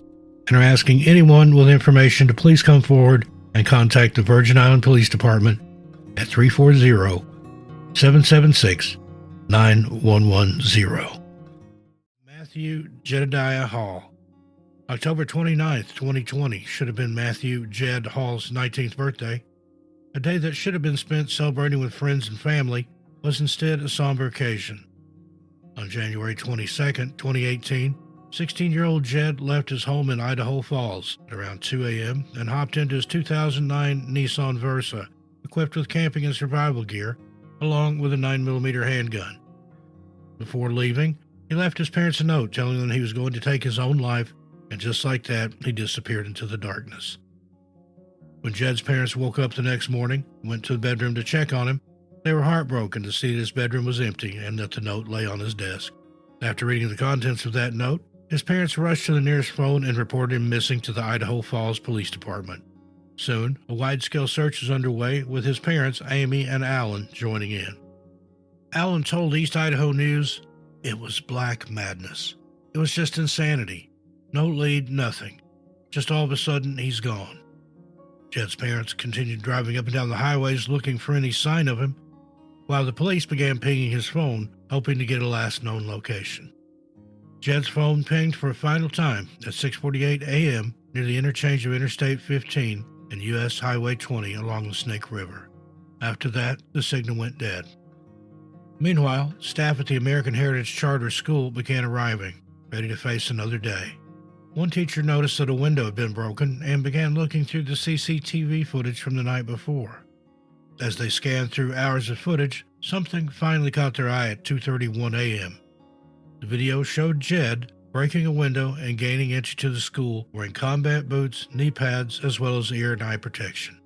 and are asking anyone with information to please come forward and contact the Virgin Island Police Department at 340-776-9110. Matthew Jedediah Hall. October 29, 2020 should have been Matthew Jed Hall's 19th birthday. A day that should have been spent celebrating with friends and family was instead a somber occasion. On January 22, 2018, 16-year-old Jed left his home in Idaho Falls at around 2 a.m. and hopped into his 2009 Nissan Versa, equipped with camping and survival gear, along with a 9mm handgun. Before leaving, he left his parents a note telling them he was going to take his own life, and just like that, he disappeared into the darkness. When Jed's parents woke up the next morning and went to the bedroom to check on him, they were heartbroken to see that his bedroom was empty and that the note lay on his desk. After reading the contents of that note, his parents rushed to the nearest phone and reported him missing to the Idaho Falls Police Department. Soon, a wide-scale search was underway, with his parents, Amy and Alan, joining in. Alan told East Idaho News, "It was black madness. It was just insanity. No lead, nothing. Just all of a sudden, he's gone." Jed's parents continued driving up and down the highways looking for any sign of him, while the police began pinging his phone, hoping to get a last known location. Jed's phone pinged for a final time at 6:48 a.m. near the interchange of Interstate 15 and U.S. Highway 20 along the Snake River. After that, the signal went dead. Meanwhile, staff at the American Heritage Charter School began arriving, ready to face another day. One teacher noticed that a window had been broken and began looking through the CCTV footage from the night before. As they scanned through hours of footage, something finally caught their eye at 2:31 a.m. The video showed Jed breaking a window and gaining entry to the school wearing combat boots, knee pads, as well as ear and eye protection.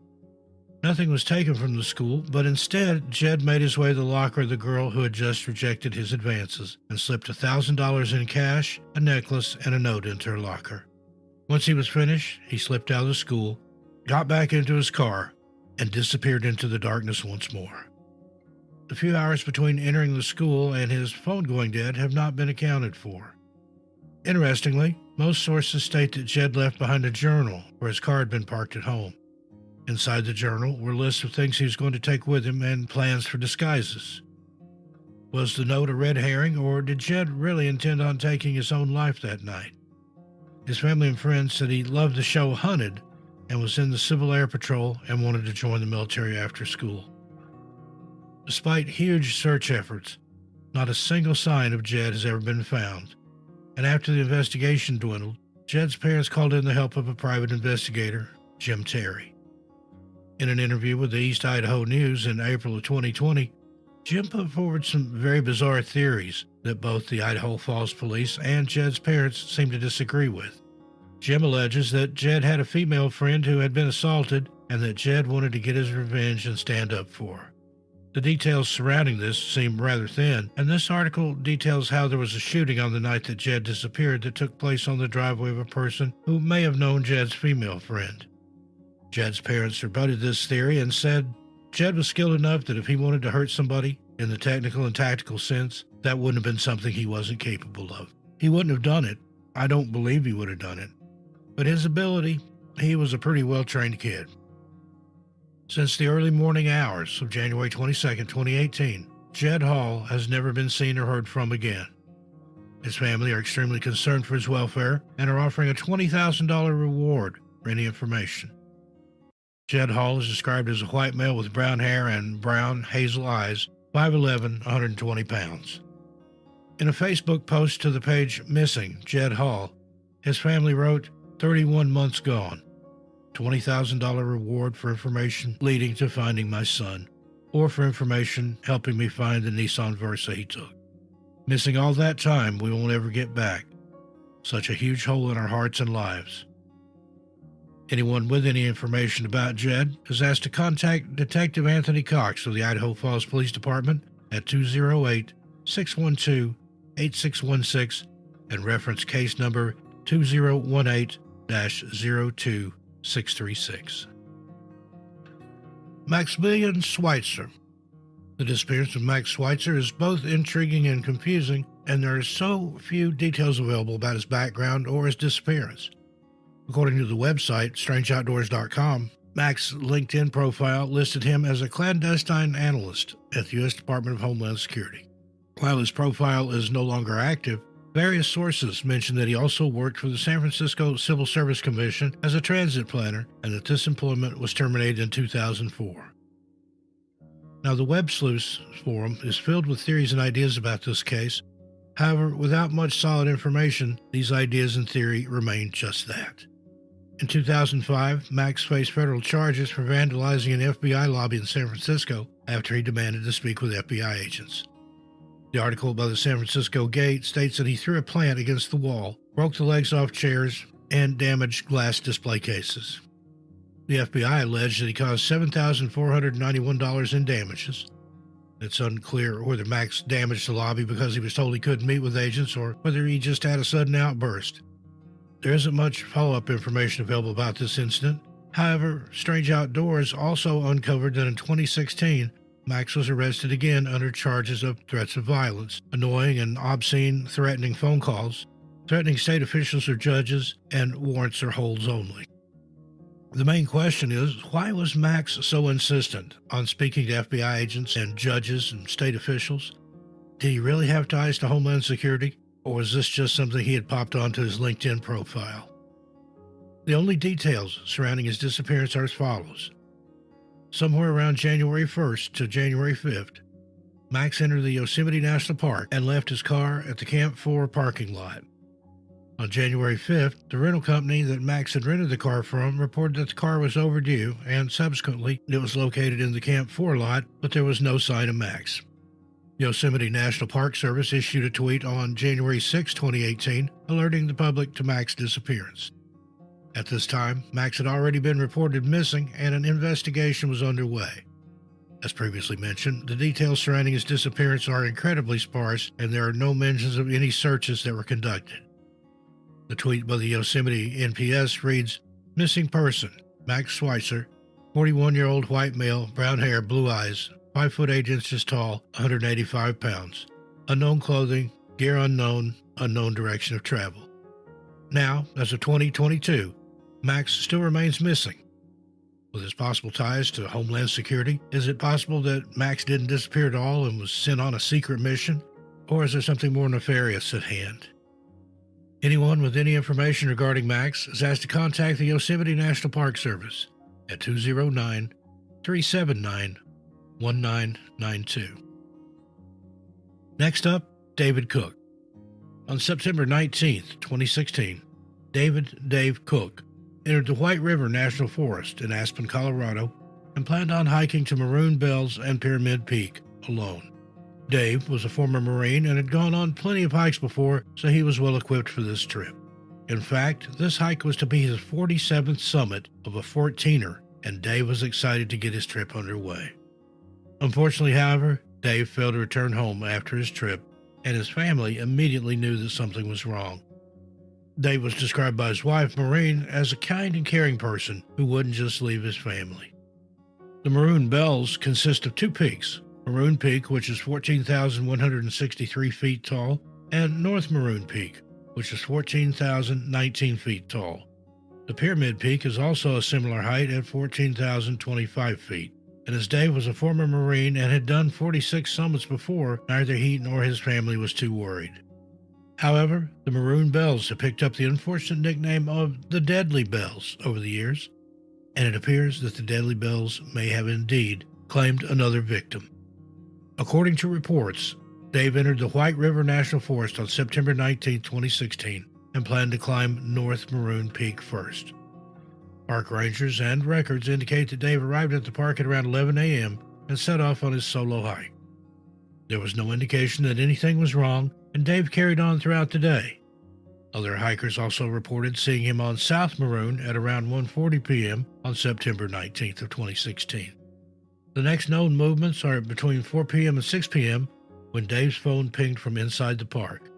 Nothing was taken from the school, but instead, Jed made his way to the locker of the girl who had just rejected his advances and slipped $1,000 in cash, a necklace, and a note into her locker. Once he was finished, he slipped out of the school, got back into his car, and disappeared into the darkness once more. The few hours between entering the school and his phone going dead have not been accounted for. Interestingly, most sources state that Jed left behind a journal where his car had been parked at home. Inside the journal were lists of things he was going to take with him and plans for disguises. Was the note a red herring, or did Jed really intend on taking his own life that night? His family and friends said he loved the show Hunted and was in the Civil Air Patrol and wanted to join the military after school. Despite huge search efforts, not a single sign of Jed has ever been found, and after the investigation dwindled, Jed's parents called in the help of a private investigator, Jim Terry. In an interview with the East Idaho News in April of 2020, Jim put forward some very bizarre theories that both the Idaho Falls Police and Jed's parents seem to disagree with. Jim alleges that Jed had a female friend who had been assaulted and that Jed wanted to get his revenge and stand up for her. The details surrounding this seem rather thin, and this article details how there was a shooting on the night that Jed disappeared that took place on the driveway of a person who may have known Jed's female friend. Jed's parents rebutted this theory and said Jed was skilled enough that if he wanted to hurt somebody, in the technical and tactical sense, that wouldn't have been something he wasn't capable of. He wouldn't have done it. I don't believe he would have done it. But his ability, he was a pretty well-trained kid. Since the early morning hours of January 22, 2018, Jed Hall has never been seen or heard from again. His family are extremely concerned for his welfare and are offering a $20,000 reward for any information. Jed Hall is described as a white male with brown hair and brown hazel eyes, 5'11", 120 pounds. In a Facebook post to the page Missing Jed Hall, his family wrote, 31 months gone. $20,000 reward for information leading to finding my son, or for information helping me find the Nissan Versa he took. Missing all that time we won't ever get back. Such a huge hole in our hearts and lives. Anyone with any information about Jed is asked to contact Detective Anthony Cox of the Idaho Falls Police Department at 208-612-8616 and reference case number 2018-02636. Maximilian Schweitzer. The disappearance of Max Schweitzer is both intriguing and confusing, and there are so few details available about his background or his disappearance. According to the website, strangeoutdoors.com, Max's LinkedIn profile listed him as a clandestine analyst at the U.S. Department of Homeland Security. While his profile is no longer active, various sources mention that he also worked for the San Francisco Civil Service Commission as a transit planner and that this employment was terminated in 2004. Now, the Web Sleuths forum is filled with theories and ideas about this case. However, without much solid information, these ideas and theory remain just that. In 2005, Max faced federal charges for vandalizing an FBI lobby in San Francisco after he demanded to speak with FBI agents. The article by the San Francisco Gate states that he threw a plant against the wall, broke the legs off chairs, and damaged glass display cases. The FBI alleged that he caused $7,491 in damages. It's unclear whether Max damaged the lobby because he was told he couldn't meet with agents or whether he just had a sudden outburst. There isn't much follow-up information available about this incident. However, Strange Outdoors also uncovered that in 2016, Max was arrested again under charges of threats of violence, annoying and obscene threatening phone calls, threatening state officials or judges, and warrants or holds only. The main question is, why was Max so insistent on speaking to FBI agents and judges and state officials? Did he really have ties to Homeland Security, or was this just something he had popped onto his LinkedIn profile? The only details surrounding his disappearance are as follows. Somewhere around January 1st to January 5th, Max entered the Yosemite National Park and left his car at the Camp 4 parking lot. On January 5th, the rental company that Max had rented the car from reported that the car was overdue, and subsequently, it was located in the Camp 4 lot, but there was no sign of Max. Yosemite National Park Service issued a tweet on January 6, 2018, alerting the public to Max's disappearance. At this time, Max had already been reported missing, and an investigation was underway. As previously mentioned, the details surrounding his disappearance are incredibly sparse, and there are no mentions of any searches that were conducted. The tweet by the Yosemite NPS reads, "Missing person, Max Schweitzer, 41-year-old white male, brown hair, blue eyes, 5 foot 8 inches tall, 185 pounds. Unknown clothing, gear unknown, unknown direction of travel." Now, as of 2022, Max still remains missing. With his possible ties to Homeland Security, is it possible that Max didn't disappear at all and was sent on a secret mission? Or is there something more nefarious at hand? Anyone with any information regarding Max is asked to contact the Yosemite National Park Service at 209-379-1992. Next up, David Cook. On September 19, 2016, Dave Cook entered the White River National Forest in Aspen, Colorado, and planned on hiking to Maroon Bells and Pyramid Peak alone. Dave was a former Marine and had gone on plenty of hikes before, so he was well equipped for this trip. In fact, this hike was to be his 47th summit of a 14er, and Dave was excited to get his trip underway. Unfortunately, however, Dave failed to return home after his trip, and his family immediately knew that something was wrong. Dave was described by his wife, Maureen, as a kind and caring person who wouldn't just leave his family. The Maroon Bells consist of 2 peaks, Maroon Peak, which is 14,163 feet tall, and North Maroon Peak, which is 14,019 feet tall. The Pyramid Peak is also a similar height at 14,025 feet, and as Dave was a former Marine and had done 46 summits before, neither he nor his family was too worried. However, the Maroon Bells have picked up the unfortunate nickname of the Deadly Bells over the years, and it appears that the Deadly Bells may have indeed claimed another victim. According to reports, Dave entered the White River National Forest on September 19, 2016, and planned to climb North Maroon Peak first. Park rangers and records indicate that Dave arrived at the park at around 11 a.m. and set off on his solo hike. There was no indication that anything was wrong, and Dave carried on throughout the day. Other hikers also reported seeing him on South Maroon at around 1:40 p.m. on September 19th of 2016. The next known movements are between 4 p.m. and 6 p.m. when Dave's phone pinged from inside the park.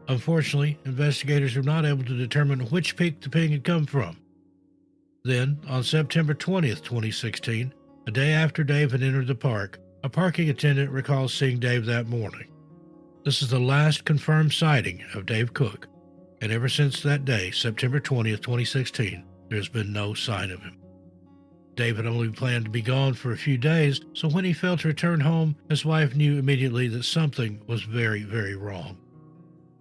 Unfortunately, investigators were not able to determine which peak the ping had come from. Then, on September 20th, 2016, a day after Dave had entered the park, a parking attendant recalls seeing Dave that morning. This is the last confirmed sighting of Dave Cook, and ever since that day, September 20th, 2016, there's been no sign of him. Dave had only planned to be gone for a few days, so when he failed to return home, his wife knew immediately that something was very, very wrong.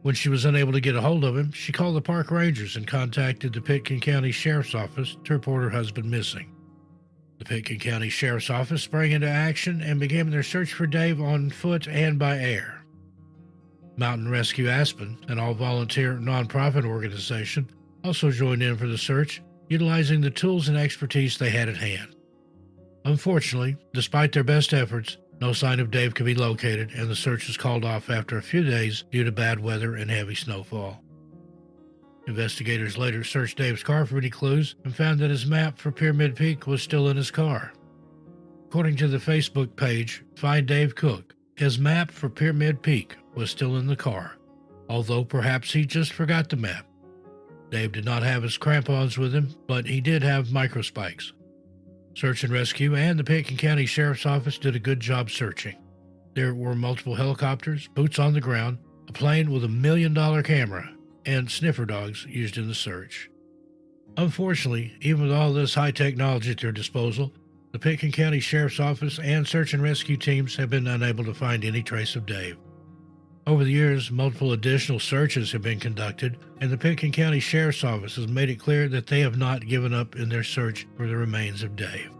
When she was unable to get a hold of him, she called the park rangers and contacted the Pitkin County Sheriff's Office to report her husband missing. The Pitkin County Sheriff's Office sprang into action and began their search for Dave on foot and by air. Mountain Rescue Aspen, an all-volunteer nonprofit organization, also joined in for the search, utilizing the tools and expertise they had at hand. Unfortunately, despite their best efforts, no sign of Dave could be located, and the search was called off after a few days due to bad weather and heavy snowfall. Investigators later searched Dave's car for any clues and found that his map for Pyramid Peak was still in his car. According to the Facebook page, Find Dave Cook, his map for Pyramid Peak was still in the car, although perhaps he just forgot the map. Dave did not have his crampons with him, but he did have microspikes. Search and Rescue and the Pitkin County Sheriff's Office did a good job searching. There were multiple helicopters, boots on the ground, a plane with $1 million camera, and sniffer dogs used in the search. Unfortunately, even with all this high technology at their disposal, the Pitkin County Sheriff's Office and search and rescue teams have been unable to find any trace of Dave. Over the years, multiple additional searches have been conducted, and the Pitkin County Sheriff's Office has made it clear that they have not given up in their search for the remains of Dave.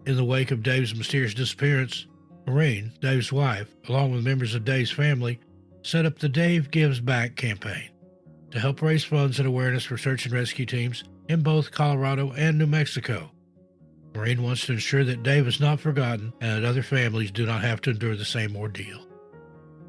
In the wake of Dave's mysterious disappearance, Maureen, Dave's wife, along with members of Dave's family, set up the Dave Gives Back campaign to help raise funds and awareness for search and rescue teams in both Colorado and New Mexico. Maureen wants to ensure that Dave is not forgotten and that other families do not have to endure the same ordeal.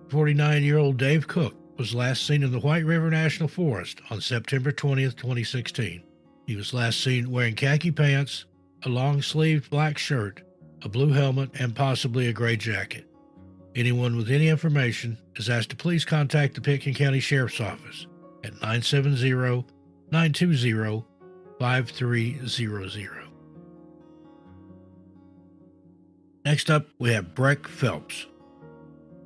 49-year-old Dave Cook was last seen in the White River National Forest on September 20th, 2016. He was last seen wearing khaki pants, a long-sleeved black shirt, a blue helmet, and possibly a gray jacket. Anyone with any information is asked to please contact the Pitkin County Sheriff's Office at 970-920-5300. Next up, we have Breck Phelps.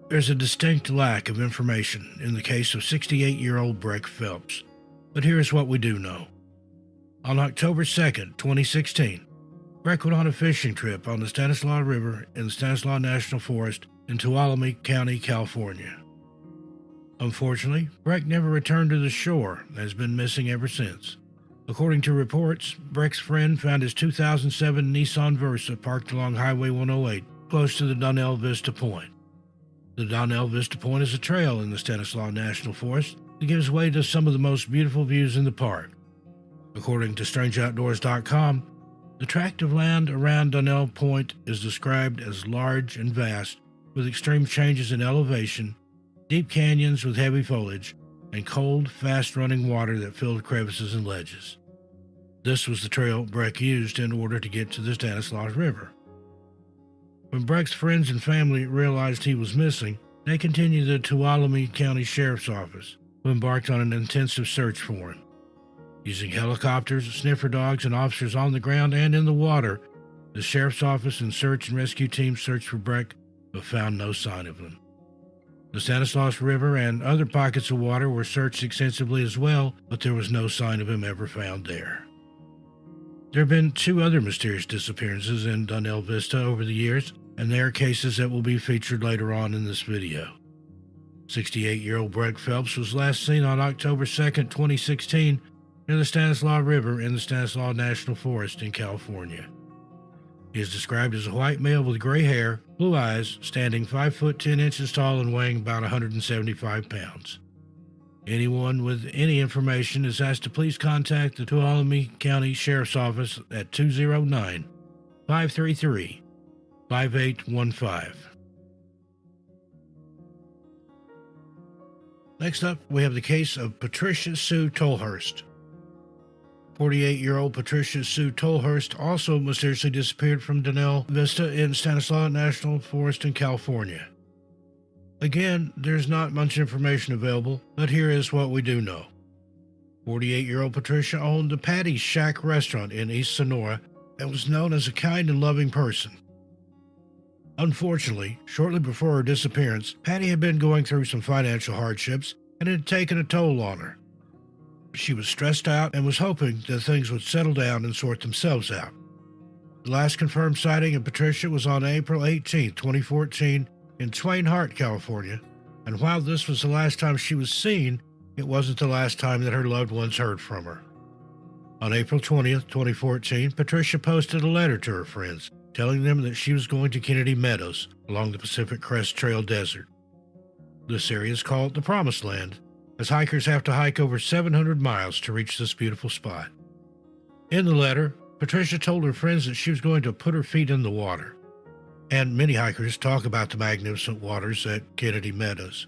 There's a distinct lack of information in the case of 68-year-old Breck Phelps, but here's what we do know. On October 2nd, 2016, Breck went on a fishing trip on the Stanislaus River in the Stanislaus National Forest in Tuolumne County, California. Unfortunately, Breck never returned to the shore and has been missing ever since. According to reports, Breck's friend found his 2007 Nissan Versa parked along Highway 108 close to the Donnell Vista Point. The Donnell Vista Point is a trail in the Stanislaus National Forest that gives way to some of the most beautiful views in the park. According to StrangeOutdoors.com, the tract of land around Donnell Point is described as large and vast, with extreme changes in elevation, deep canyons with heavy foliage, and cold, fast-running water that filled crevices and ledges. This was the trail Breck used in order to get to the Stanislaus River. When Breck's friends and family realized he was missing, they continued to the Tuolumne County Sheriff's Office, who embarked on an intensive search for him. Using helicopters, sniffer dogs, and officers on the ground and in the water, the Sheriff's Office and search and rescue teams searched for Breck, but found no sign of him. The Stanislaus River and other pockets of water were searched extensively as well, but there was no sign of him ever found there. There have been 2 other mysterious disappearances in Donnell Vista over the years, and they are cases that will be featured later on in this video. 68-year-old Breck Phelps was last seen on October 2nd, 2016, near the Stanislaus River in the Stanislaus National Forest in California. He is described as a white male with gray hair, blue eyes, standing 5 foot 10 inches tall and weighing about 175 pounds. Anyone with any information is asked to please contact the Tuolumne County Sheriff's Office at 209-533-5815. 5815. Next up, we have the case of Patricia Sue Tolhurst. 48-year-old Patricia Sue Tolhurst also mysteriously disappeared from Donnell Vista in Stanislaus National Forest in California. Again, there's not much information available, but here is what we do know. 48-year-old Patricia owned the Patty's Shack restaurant in East Sonora and was known as a kind and loving person. Unfortunately, shortly before her disappearance, Patty had been going through some financial hardships and it had taken a toll on her. She was stressed out and was hoping that things would settle down and sort themselves out. The last confirmed sighting of Patricia was on April 18, 2014, in Twain Harte, California, and while this was the last time she was seen, it wasn't the last time that her loved ones heard from her. On April 20th, 2014, Patricia posted a letter to her friends, telling them that she was going to Kennedy Meadows along the Pacific Crest Trail Desert. This area is called the Promised Land, as hikers have to hike over 700 miles to reach this beautiful spot. In the letter, Patricia told her friends that she was going to put her feet in the water, and many hikers talk about the magnificent waters at Kennedy Meadows.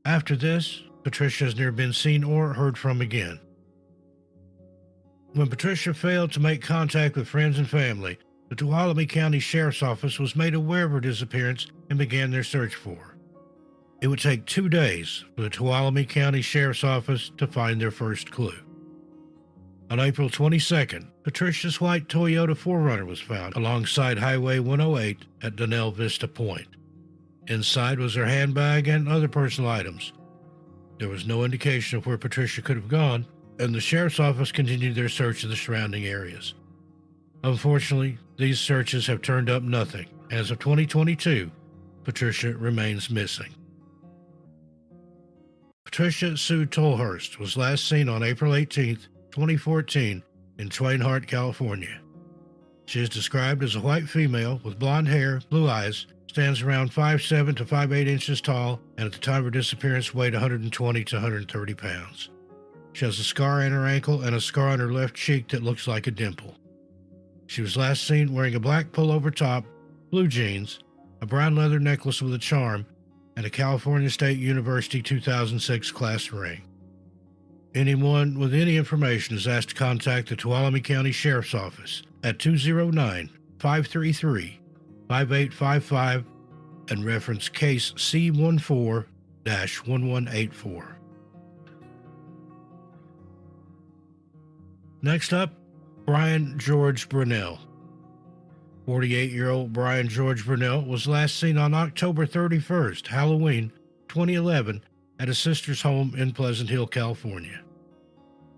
After this, Patricia has never been seen or heard from again. When Patricia failed to make contact with friends and family, the Tuolumne County Sheriff's Office was made aware of her disappearance and began their search for her. It would take 2 days for the Tuolumne County Sheriff's Office to find their first clue. On April 22nd, Patricia's white Toyota 4Runner was found alongside Highway 108 at Donnell Vista Point. Inside was her handbag and other personal items. There was no indication of where Patricia could have gone, and the Sheriff's Office continued their search of the surrounding areas. Unfortunately, these searches have turned up nothing. As of 2022, Patricia remains missing. Patricia Sue Tolhurst was last seen on April 18, 2014, in Twain Harte, California. She is described as a white female with blonde hair, blue eyes, stands around 5'7" to 5'8" inches tall, and at the time of her disappearance weighed 120 to 130 pounds. She has a scar on her ankle and a scar on her left cheek that looks like a dimple. She was last seen wearing a black pullover top, blue jeans, a brown leather necklace with a charm, and a California State University 2006 class ring. Anyone with any information is asked to contact the Tuolumne County Sheriff's Office at 209-533-5855 and reference case C14-1184. Next up, Brian George Brunell. 48-year-old Brian George Brunell was last seen on October 31st, Halloween 2011, at his sister's home in Pleasant Hill, California.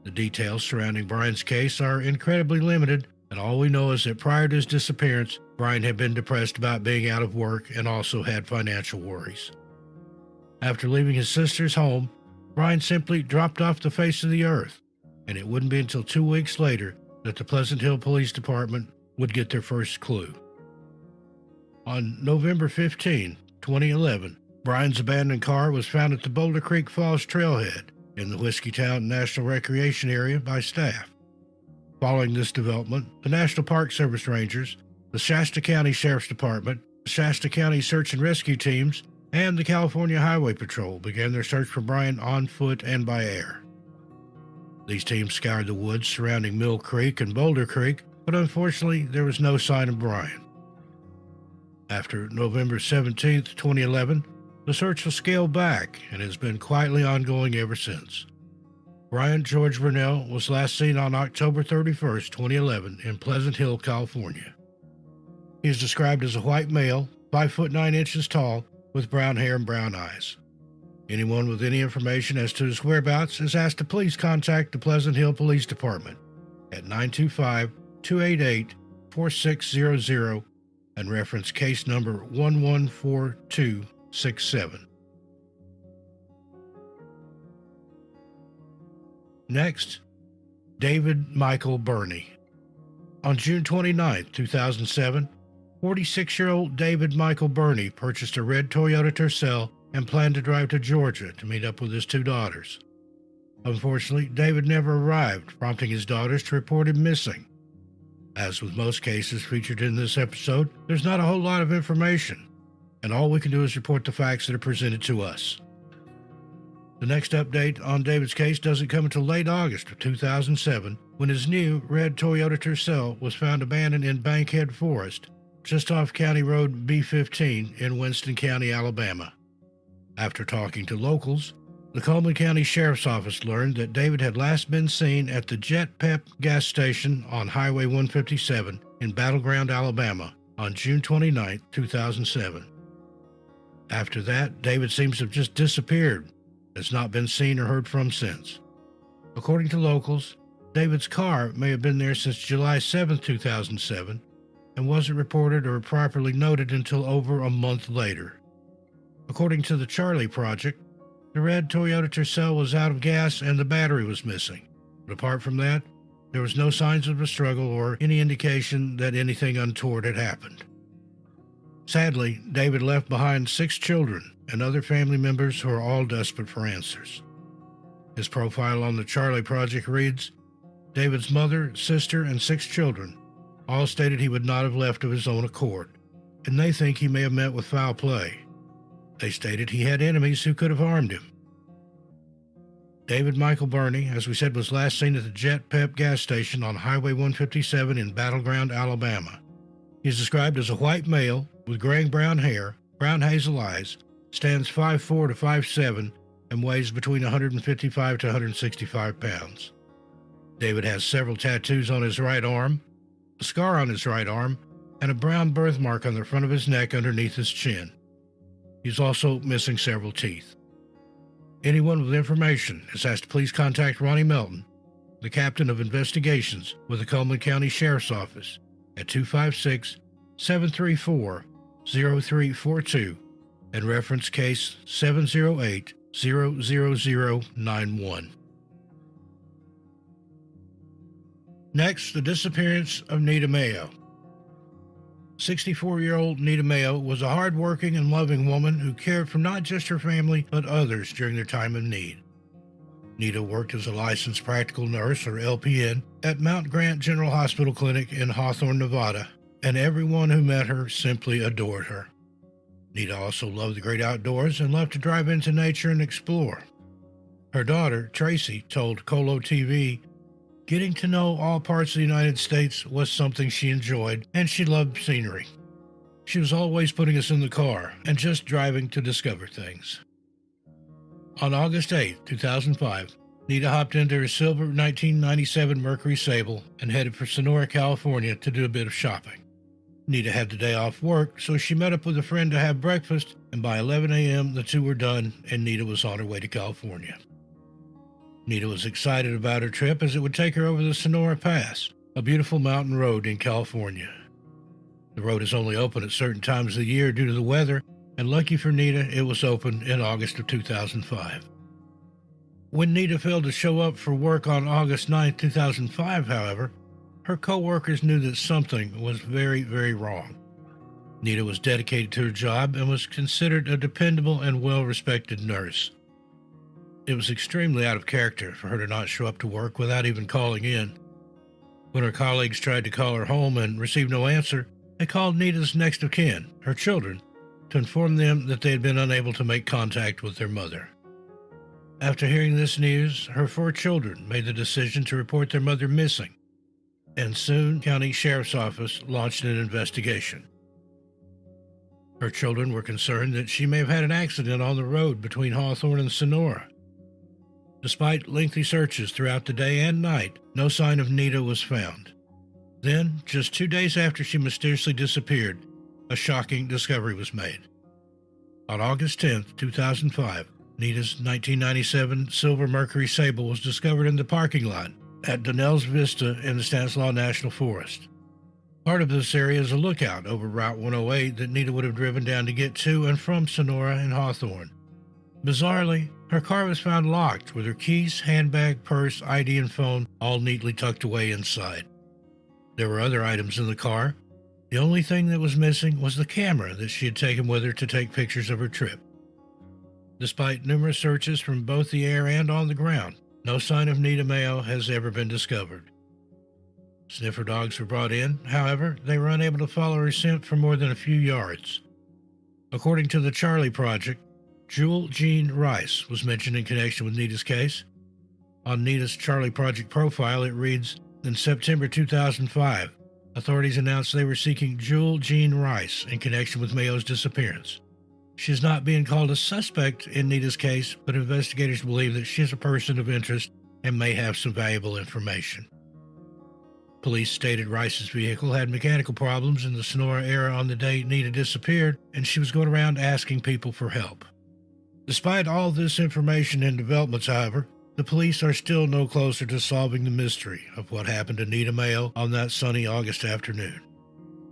The details surrounding Brian's case are incredibly limited, and all we know is that prior to his disappearance, Brian had been depressed about being out of work and also had financial worries. After leaving his sister's home, Brian simply dropped off the face of the earth, and it wouldn't be until 2 weeks later that the Pleasant Hill Police Department would get their first clue. On November 15, 2011, Brian's abandoned car was found at the Boulder Creek Falls trailhead in the Whiskeytown National Recreation Area by staff. Following this development, the National Park Service Rangers, the Shasta County Sheriff's Department, the Shasta County Search and Rescue Teams, and the California Highway Patrol began their search for Brian on foot and by air. These teams scoured the woods surrounding Mill Creek and Boulder Creek, but unfortunately there was no sign of Brian. After November 17, 2011, the search was scaled back and has been quietly ongoing ever since. Brian George Brunell was last seen on October 31, 2011, in Pleasant Hill, California. He is described as a white male, 5'9" inches tall, with brown hair and brown eyes. Anyone with any information as to his whereabouts is asked to please contact the Pleasant Hill Police Department at 925-288-4600 and reference case number 114267. Next, David Michael Burney. On June 29, 2007, 46-year-old David Michael Burney purchased a red Toyota Tercel and planned to drive to Georgia to meet up with his 2 daughters. Unfortunately, David never arrived, prompting his daughters to report him missing. As with most cases featured in this episode, there's not a whole lot of information, and all we can do is report the facts that are presented to us. The next update on David's case doesn't come until late August of 2007, when his new red Toyota Tercel was found abandoned in Bankhead Forest, just off County Road B15 in Winston County, Alabama. After talking to locals, the Coleman County Sheriff's Office learned that David had last been seen at the Jet Pep gas station on Highway 157 in Battleground, Alabama, on June 29, 2007. After that, David seems to have just disappeared. Has not been seen or heard from since. According to locals, David's car may have been there since July 7, 2007, and wasn't reported or properly noted until over a month later. According to the Charlie Project, the red Toyota Tercel was out of gas and the battery was missing. But apart from that, there was no signs of a struggle or any indication that anything untoward had happened. Sadly, David left behind 6 children and other family members who are all desperate for answers. His profile on the Charlie Project reads, David's mother, sister, and 6 children all stated he would not have left of his own accord, and they think he may have met with foul play. They stated he had enemies who could have harmed him. David Michael Burney, as we said, was last seen at the Jet Pep gas station on Highway 157 in Battleground, Alabama. He is described as a white male with gray-brown hair, brown hazel eyes, stands 5'4" to 5'7", and weighs between 155 to 165 pounds. David has several tattoos on his right arm, a scar on his right arm, and a brown birthmark on the front of his neck underneath his chin. He's also missing several teeth. Anyone with information is asked to please contact Ronnie Melton, the captain of investigations with the Coleman County Sheriff's Office, at 256-734-0342 and reference case 708-00091. Next, the disappearance of Nita Mayo. 64-year-old Nita Mayo was a hard-working and loving woman who cared for not just her family but others during their time of need. Nita worked as a licensed practical nurse, or LPN, at Mount Grant General Hospital Clinic in Hawthorne, Nevada, and everyone who met her simply adored her. Nita also loved the great outdoors and loved to drive into nature and explore. Her daughter, Tracy, told Colo TV, getting to know all parts of the United States was something she enjoyed, and she loved scenery. She was always putting us in the car and just driving to discover things. On August 8, 2005, Nita hopped into her silver 1997 Mercury Sable and headed for Sonora, California to do a bit of shopping. Nita had the day off work, so she met up with a friend to have breakfast, and by 11 a.m. the two were done and Nita was on her way to California. Nita was excited about her trip as it would take her over the Sonora Pass, a beautiful mountain road in California. The road is only open at certain times of the year due to the weather, and lucky for Nita, it was open in August of 2005. When Nita failed to show up for work on August 9, 2005, however, her co-workers knew that something was very, very wrong. Nita was dedicated to her job and was considered a dependable and well-respected nurse. It was extremely out of character for her to not show up to work without even calling in. When her colleagues tried to call her home and received no answer, they called Nita's next of kin, her children, to inform them that they had been unable to make contact with their mother. After hearing this news, her 4 children made the decision to report their mother missing, and soon County Sheriff's Office launched an investigation. Her children were concerned that she may have had an accident on the road between Hawthorne and Sonora. Despite lengthy searches throughout the day and night, no sign of Nita was found. Then, just 2 days after she mysteriously disappeared, a shocking discovery was made. On August 10, 2005, Nita's 1997 silver Mercury Sable was discovered in the parking lot at Donnell's Vista in the Stanislaus National Forest. Part of this area is a lookout over Route 108 that Nita would have driven down to get to and from Sonora and Hawthorne. Bizarrely, her car was found locked with her keys, handbag, purse, ID, and phone all neatly tucked away inside. There were other items in the car. The only thing that was missing was the camera that she had taken with her to take pictures of her trip. Despite numerous searches from both the air and on the ground, no sign of Nita Mayo has ever been discovered. Sniffer dogs were brought in, however, they were unable to follow her scent for more than a few yards. According to the Charlie Project, Jewel Jean Rice was mentioned in connection with Nita's case. On Nita's Charlie Project profile, it reads, in September 2005, authorities announced they were seeking Jewel Jean Rice in connection with Mayo's disappearance. She is not being called a suspect in Nita's case, but investigators believe that she is a person of interest and may have some valuable information. Police stated Rice's vehicle had mechanical problems in the Sonora area on the day Nita disappeared, and she was going around asking people for help. Despite all this information and developments, however, the police are still no closer to solving the mystery of what happened to Nita Mayo on that sunny August afternoon.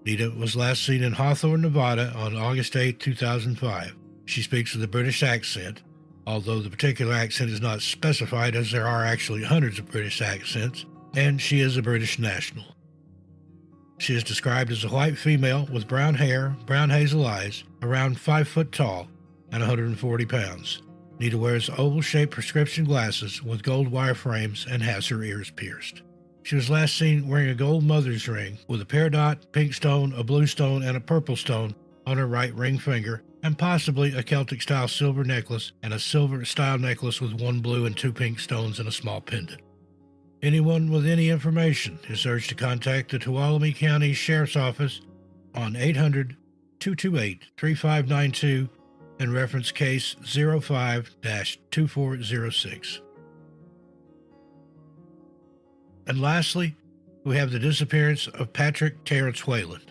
Nita was last seen in Hawthorne, Nevada on August 8, 2005. She speaks with a British accent, although the particular accent is not specified, as there are actually hundreds of British accents, and she is a British national. She is described as a white female with brown hair, brown hazel eyes, around 5 foot tall, and 140 pounds. Nita wears oval-shaped prescription glasses with gold wire frames and has her ears pierced. She was last seen wearing a gold mother's ring with a peridot, pink stone, a blue stone, and a purple stone on her right ring finger, and possibly a Celtic-style silver necklace and a silver-style necklace with 1 blue and 2 pink stones and a small pendant. Anyone with any information is urged to contact the Tuolumne County Sheriff's Office on 800-228-3592 and reference case 05-2406. And lastly, we have the disappearance of Patrick Terrence Whalen.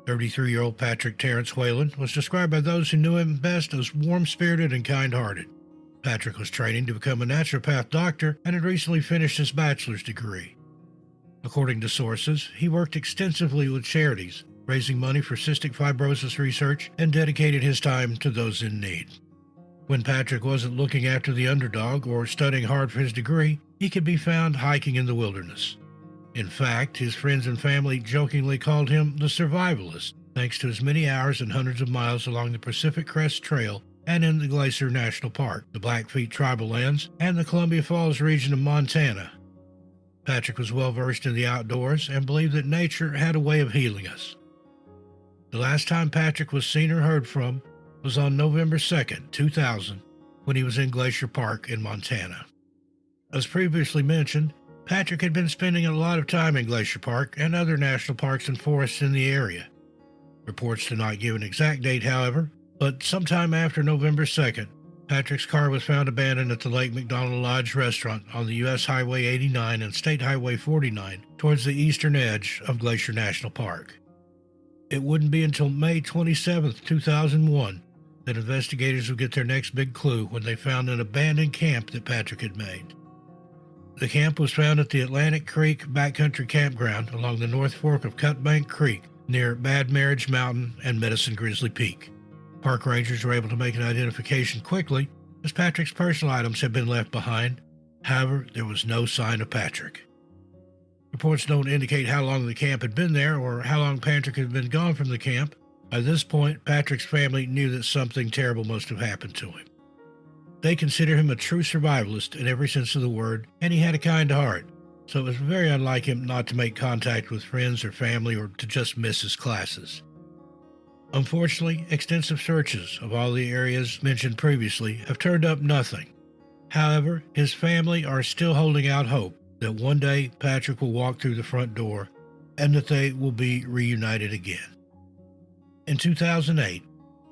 33-year-old Patrick Terrence Whalen was described by those who knew him best as warm-spirited and kind-hearted. Patrick was training to become a naturopath doctor and had recently finished his bachelor's degree. According to sources, he worked extensively with charities, raising money for cystic fibrosis research, and dedicated his time to those in need. When Patrick wasn't looking after the underdog or studying hard for his degree, he could be found hiking in the wilderness. In fact, his friends and family jokingly called him the survivalist, thanks to his many hours and hundreds of miles along the Pacific Crest Trail and in the Glacier National Park, the Blackfeet Tribal Lands, and the Columbia Falls region of Montana. Patrick was well versed in the outdoors and believed that nature had a way of healing us. The last time Patrick was seen or heard from was on November 2, 2000, when he was in Glacier Park in Montana. As previously mentioned, Patrick had been spending a lot of time in Glacier Park and other national parks and forests in the area. Reports do not give an exact date, however, but sometime after November 2nd, Patrick's car was found abandoned at the Lake McDonald Lodge restaurant on the U.S. Highway 89 and State Highway 49 towards the eastern edge of Glacier National Park. It wouldn't be until May 27, 2001, that investigators would get their next big clue when they found an abandoned camp that Patrick had made. The camp was found at the Atlantic Creek Backcountry Campground along the North Fork of Cutbank Creek near Bad Marriage Mountain and Medicine Grizzly Peak. Park rangers were able to make an identification quickly, as Patrick's personal items had been left behind. However, there was no sign of Patrick. Reports don't indicate how long the camp had been there or how long Patrick had been gone from the camp. By this point, Patrick's family knew that something terrible must have happened to him. They consider him a true survivalist in every sense of the word, and he had a kind heart, so it was very unlike him not to make contact with friends or family or to just miss his classes. Unfortunately, extensive searches of all the areas mentioned previously have turned up nothing. However, his family are still holding out hope that one day Patrick will walk through the front door and that they will be reunited again. In 2008,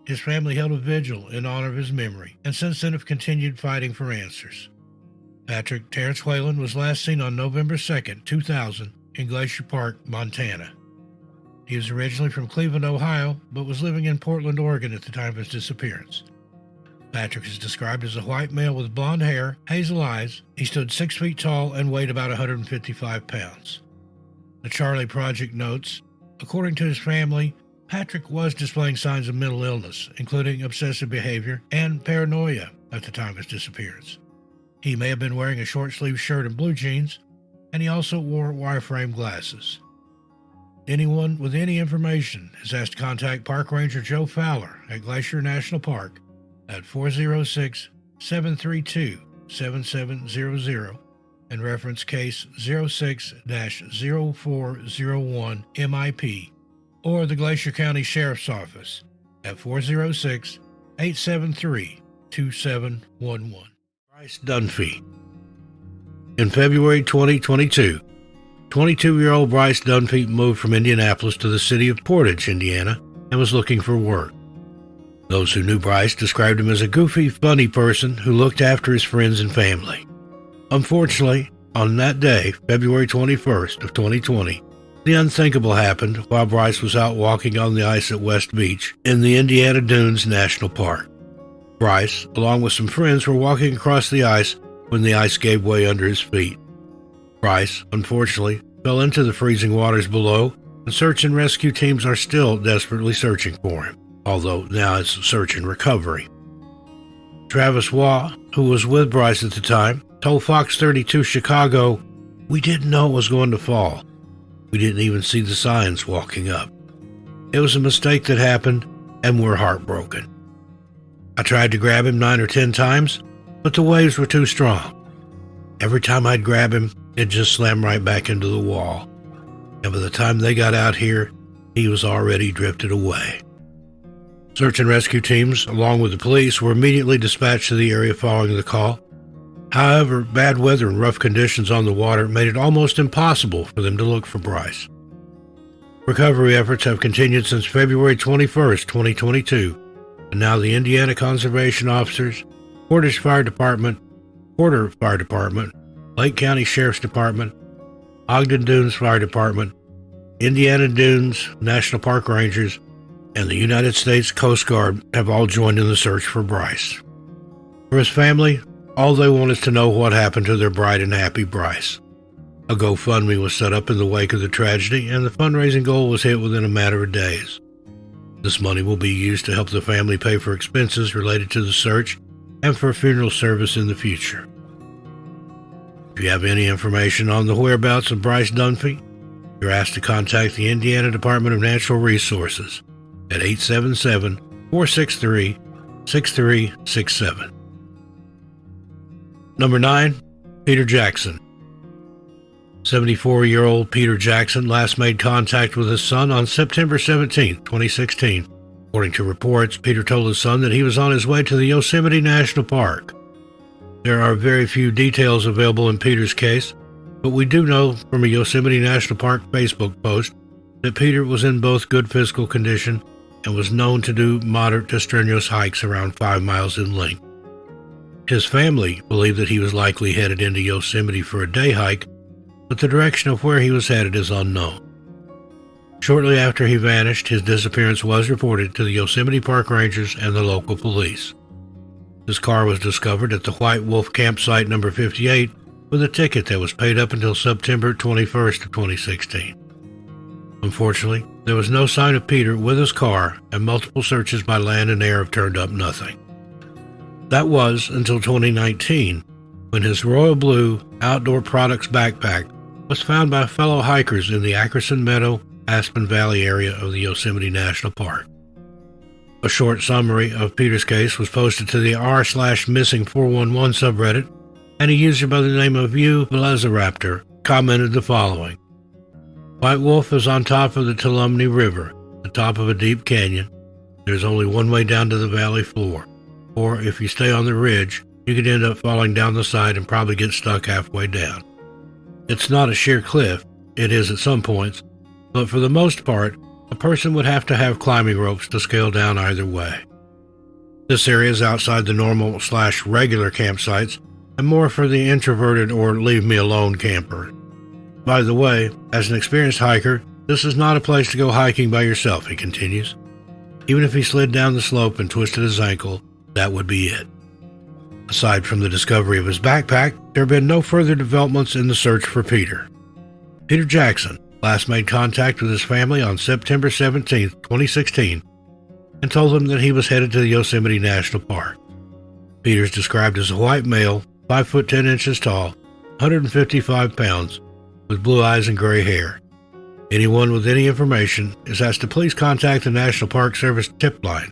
his family held a vigil in honor of his memory, and since then have continued fighting for answers. Patrick Terrence Whalen was last seen on November 2, 2000, in Glacier Park, Montana. He was originally from Cleveland, Ohio, but was living in Portland, Oregon at the time of his disappearance. Patrick is described as a white male with blonde hair, hazel eyes. He stood 6 feet tall and weighed about 155 pounds. The Charlie Project notes, according to his family, Patrick was displaying signs of mental illness, including obsessive behavior and paranoia at the time of his disappearance. He may have been wearing a short-sleeved shirt and blue jeans, and he also wore wireframe glasses. Anyone with any information is asked to contact Park Ranger Joe Fowler at Glacier National Park at 406-732-7700 and reference case 06-0401 MIP, or the Glacier County Sheriff's Office at 406 873-2711. Bryce Dunphy. In February 2022, 22-year-old Bryce Dunphy moved from Indianapolis to the city of Portage, Indiana, and was looking for work. Those who knew Bryce described him as a goofy, funny person who looked after his friends and family. Unfortunately, on that day, February 21st of 2020, the unthinkable happened while Bryce was out walking on the ice at West Beach in the Indiana Dunes National Park. Bryce, along with some friends, were walking across the ice when the ice gave way under his feet. Bryce, unfortunately, fell into the freezing waters below, and search and rescue teams are still desperately searching for him, although now it's search and recovery. Travis Waugh, who was with Bryce at the time, told Fox 32 Chicago, "We didn't know it was going to fall. We didn't even see the signs walking up. It was a mistake that happened, and we're heartbroken. I tried to grab him 9 or 10 times, but the waves were too strong. Every time I'd grab him, it just slammed right back into the wall. And by the time they got out here, he was already drifted away." Search and rescue teams, along with the police, were immediately dispatched to the area following the call. However, bad weather and rough conditions on the water made it almost impossible for them to look for Bryce. Recovery efforts have continued since February 21st, 2022, and now the Indiana Conservation Officers, Portage Fire Department, Porter Fire Department, Lake County Sheriff's Department, Ogden Dunes Fire Department, Indiana Dunes National Park Rangers, and the United States Coast Guard have all joined in the search for Bryce. For his family, all they want is to know what happened to their bright and happy Bryce. A GoFundMe was set up in the wake of the tragedy, and the fundraising goal was hit within a matter of days. This money will be used to help the family pay for expenses related to the search and for a funeral service in the future. If you have any information on the whereabouts of Bryce Dunphy, you're asked to contact the Indiana Department of Natural Resources at 877-463-6367. Number 9, Peter Jackson. 74-year-old Peter Jackson last made contact with his son on September 17, 2016. According to reports, Peter told his son that he was on his way to the Yosemite National Park. There are very few details available in Peter's case, but we do know from a Yosemite National Park Facebook post that Peter was in both good physical condition and was known to do moderate to strenuous hikes around 5 miles in length. His family believed that he was likely headed into Yosemite for a day hike, but the direction of where he was headed is unknown. Shortly after he vanished, his disappearance was reported to the Yosemite Park Rangers and the local police. His car was discovered at the White Wolf campsite number 58 with a ticket that was paid up until September 21st of 2016. Unfortunately, there was no sign of Peter with his car, and multiple searches by land and air have turned up nothing. That was until 2019, when his royal blue outdoor products backpack was found by fellow hikers in the Ackerson Meadow, Aspen Valley area of the Yosemite National Park. A short summary of Peter's case was posted to the r/missing411 subreddit, and a user by the name of Velociraptor commented the following: "White Wolf is on top of the Tuolumne River, the top of a deep canyon. There's only one way down to the valley floor, or if you stay on the ridge, you could end up falling down the side and probably get stuck halfway down. It's not a sheer cliff, it is at some points, but for the most part, a person would have to have climbing ropes to scale down either way. This area is outside the normal/regular campsites and more for the introverted or leave-me-alone camper. By the way, as an experienced hiker, this is not a place to go hiking by yourself," he continues. Even if he slid down the slope and twisted his ankle, that would be it. Aside from the discovery of his backpack, there have been no further developments in the search for Peter. Peter Jackson last made contact with his family on September 17, 2016, and told them that he was headed to the Yosemite National Park. Peter is described as a white male, 5 foot 10 inches tall, 155 pounds, with blue eyes and gray hair. Anyone with any information is asked to please contact the National Park Service tip line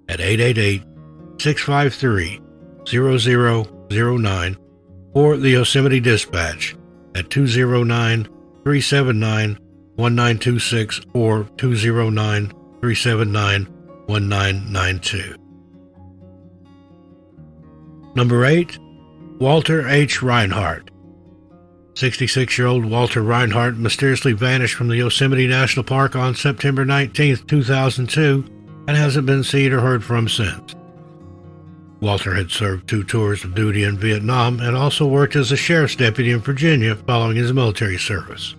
at 888-653-0009 or the Yosemite Dispatch at 209-379-1926 or 209-379-1992. Number 8. Walter H. Reinhardt. 66-year-old Walter Reinhardt mysteriously vanished from the Yosemite National Park on September 19, 2002, and hasn't been seen or heard from since. Walter had served 2 tours of duty in Vietnam and also worked as a sheriff's deputy in Virginia following his military service.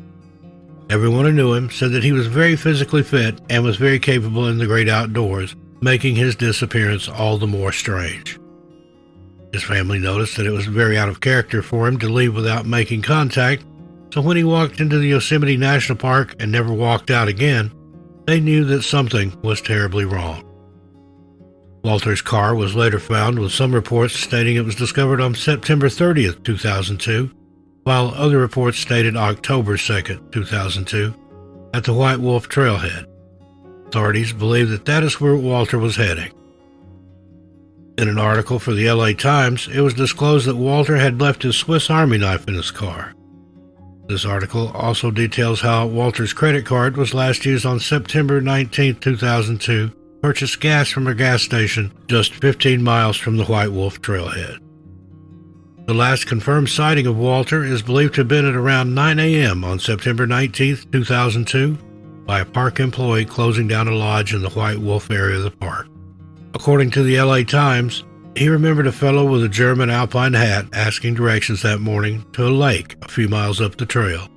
Everyone who knew him said that he was very physically fit and was very capable in the great outdoors, making his disappearance all the more strange. His family noticed that it was very out of character for him to leave without making contact, so when he walked into the Yosemite National Park and never walked out again, they knew that something was terribly wrong. Walter's car was later found, with some reports stating it was discovered on September 30, 2002, while other reports stated October 2, 2002, at the White Wolf Trailhead. Authorities believe that that is where Walter was heading. In an article for the LA Times, it was disclosed that Walter had left his Swiss Army knife in his car. This article also details how Walter's credit card was last used on September 19, 2002, to purchase gas from a gas station just 15 miles from the White Wolf Trailhead. The last confirmed sighting of Walter is believed to have been at around 9 a.m. on September 19, 2002, by a park employee closing down a lodge in the White Wolf area of the park. According to the LA Times, he remembered a fellow with a German alpine hat asking directions that morning to a lake a few miles up the trail.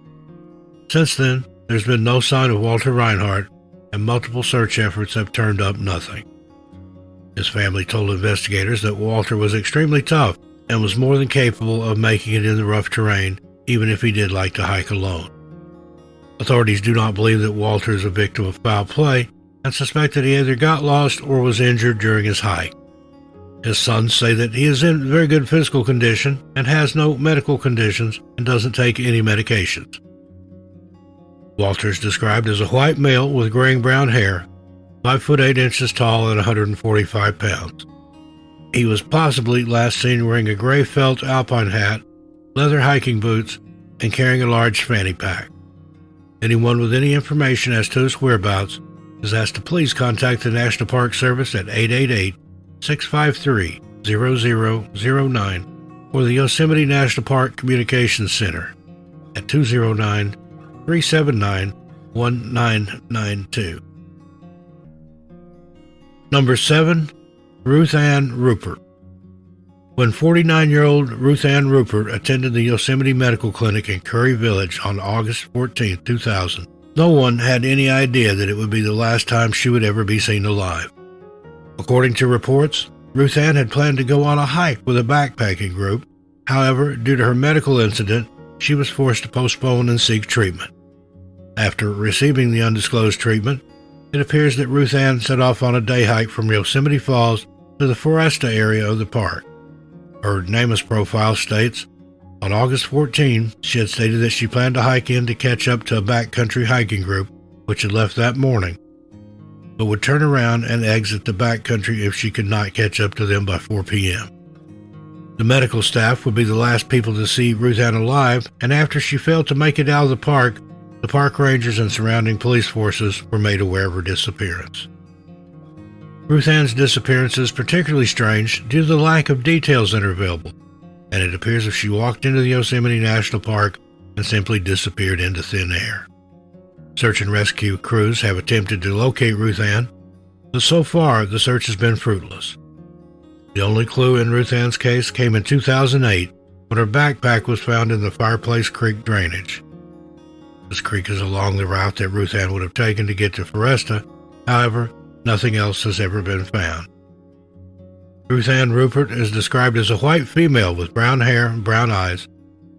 Since then, there's been no sign of Walter Reinhardt, and multiple search efforts have turned up nothing. His family told investigators that Walter was extremely tough and was more than capable of making it in the rough terrain, even if he did like to hike alone. Authorities do not believe that Walter is a victim of foul play and suspect that he either got lost or was injured during his hike. His sons say that he is in very good physical condition and has no medical conditions and doesn't take any medications. Walter is described as a white male with graying brown hair, 5 foot 8 inches tall and 145 pounds. He was possibly last seen wearing a gray felt alpine hat, leather hiking boots, and carrying a large fanny pack. Anyone with any information as to his whereabouts is asked to please contact the National Park Service at 888-653-0009 or the Yosemite National Park Communications Center at 209-379-1992. Number 7. Ruth Ann Rupert. When 49-year-old Ruth Ann Rupert attended the Yosemite Medical Clinic in Curry Village on August 14, 2000, no one had any idea that it would be the last time she would ever be seen alive. According to reports, Ruth Ann had planned to go on a hike with a backpacking group. However, due to her medical incident, she was forced to postpone and seek treatment. After receiving the undisclosed treatment, it appears that Ruth Ann set off on a day hike from Yosemite Falls to the Foresta area of the park. Her NamUs profile states, on August 14, she had stated that she planned to hike in to catch up to a backcountry hiking group, which had left that morning, but would turn around and exit the backcountry if she could not catch up to them by 4 p.m. The medical staff would be the last people to see Ruth Ann alive, and after she failed to make it out of the park rangers and surrounding police forces were made aware of her disappearance. Ruth Ann's disappearance is particularly strange due to the lack of details that are available, and it appears as if she walked into the Yosemite National Park and simply disappeared into thin air. Search and rescue crews have attempted to locate Ruth Ann, but so far the search has been fruitless. The only clue in Ruth Ann's case came in 2008 when her backpack was found in the Fireplace Creek drainage. This creek is along the route that Ruth Ann would have taken to get to Foresta. However, nothing else has ever been found. Ruth Ann Rupert is described as a white female with brown hair and brown eyes,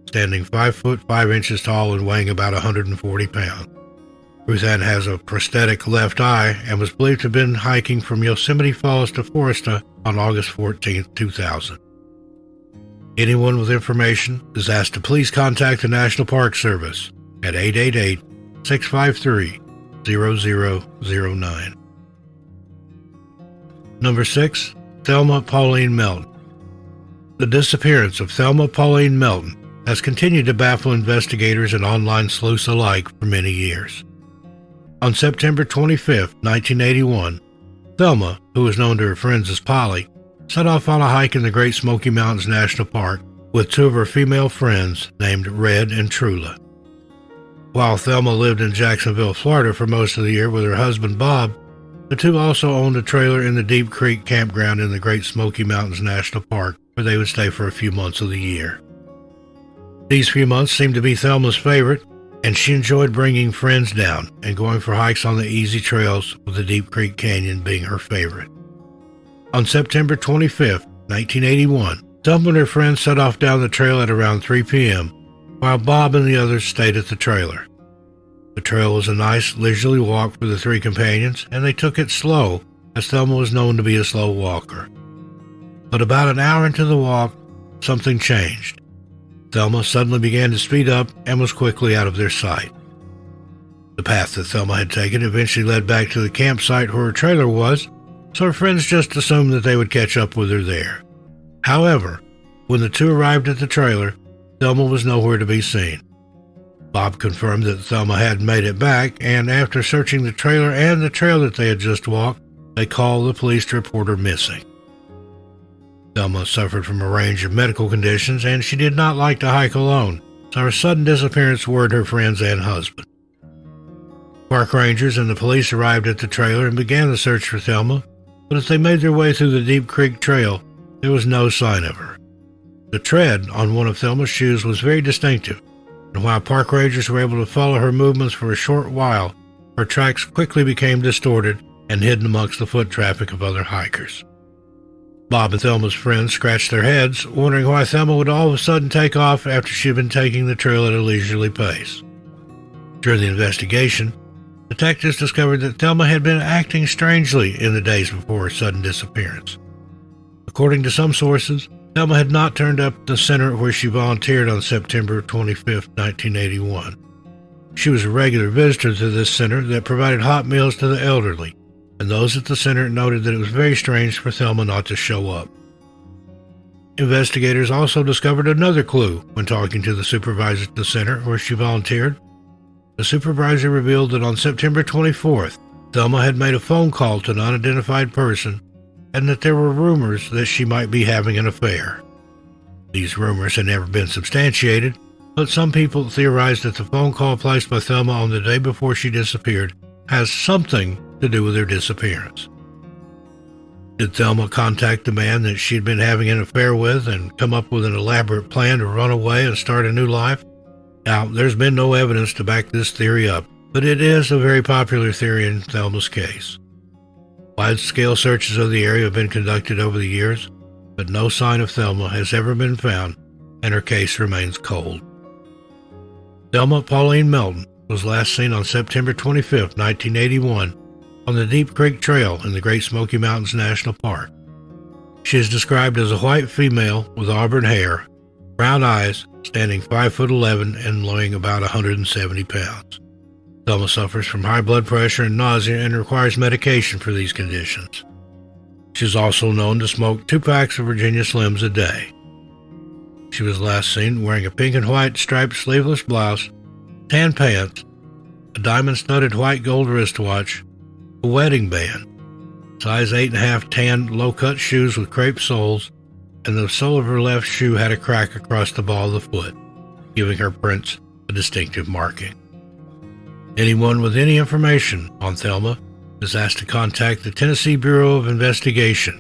standing 5 foot 5 inches tall and weighing about 140 pounds. Ruth Ann has a prosthetic left eye and was believed to have been hiking from Yosemite Falls to Foresta on August 14, 2000. Anyone with information is asked to please contact the National Park Service at 888-653-0009. Number 6. Thelma Pauline Melton. The disappearance of Thelma Pauline Melton has continued to baffle investigators and online sleuths alike for many years. On September 25, 1981, Thelma, who was known to her friends as Polly, set off on a hike in the Great Smoky Mountains National Park with two of her female friends named Red and Trula. While Thelma lived in Jacksonville, Florida for most of the year with her husband Bob, the two also owned a trailer in the Deep Creek campground in the Great Smoky Mountains National Park, where they would stay for a few months of the year. These few months seemed to be Thelma's favorite, and she enjoyed bringing friends down and going for hikes on the easy trails, with the Deep Creek Canyon being her favorite. On September 25, 1981, Thelma and her friends set off down the trail at around 3 p.m., while Bob and the others stayed at the trailer. The trail was a nice, leisurely walk for the three companions, and they took it slow, as Thelma was known to be a slow walker. But about an hour into the walk, something changed. Thelma suddenly began to speed up and was quickly out of their sight. The path that Thelma had taken eventually led back to the campsite where her trailer was, so her friends just assumed that they would catch up with her there. However, when the two arrived at the trailer, Thelma was nowhere to be seen. Bob confirmed that Thelma hadn't made it back, and after searching the trailer and the trail that they had just walked, they called the police to report her missing. Thelma suffered from a range of medical conditions, and she did not like to hike alone, so her sudden disappearance worried her friends and husband. Park rangers and the police arrived at the trailer and began the search for Thelma, but as they made their way through the Deep Creek Trail, there was no sign of her. The tread on one of Thelma's shoes was very distinctive, and while park rangers were able to follow her movements for a short while, her tracks quickly became distorted and hidden amongst the foot traffic of other hikers. Bob and Thelma's friends scratched their heads, wondering why Thelma would all of a sudden take off after she had been taking the trail at a leisurely pace. During the investigation, detectives discovered that Thelma had been acting strangely in the days before her sudden disappearance. According to some sources, Thelma had not turned up at the center where she volunteered on September 25, 1981. She was a regular visitor to this center that provided hot meals to the elderly, and those at the center noted that it was very strange for Thelma not to show up. Investigators also discovered another clue when talking to the supervisor at the center where she volunteered. The supervisor revealed that on September 24th, Thelma had made a phone call to an unidentified person and that there were rumors that she might be having an affair. These rumors had never been substantiated, but some people theorized that the phone call placed by Thelma on the day before she disappeared has something to do with her disappearance. Did Thelma contact the man that she'd been having an affair with and come up with an elaborate plan to run away and start a new life? Now, there's been no evidence to back this theory up, but it is a very popular theory in Thelma's case. Wide-scale searches of the area have been conducted over the years, but no sign of Thelma has ever been found, and her case remains cold. Thelma Pauline Melton was last seen on September 25, 1981, on the Deep Creek Trail in the Great Smoky Mountains National Park. She is described as a white female with auburn hair, brown eyes, standing 5'11" and weighing about 170 pounds. Thelma suffers from high blood pressure and nausea and requires medication for these conditions. She is also known to smoke 2 packs of Virginia Slims a day. She was last seen wearing a pink and white striped sleeveless blouse, tan pants, a diamond-studded white gold wristwatch, a wedding band, size 8.5 tan low-cut shoes with crepe soles, and the sole of her left shoe had a crack across the ball of the foot, giving her prints a distinctive marking. Anyone with any information on Thelma is asked to contact the Tennessee Bureau of Investigation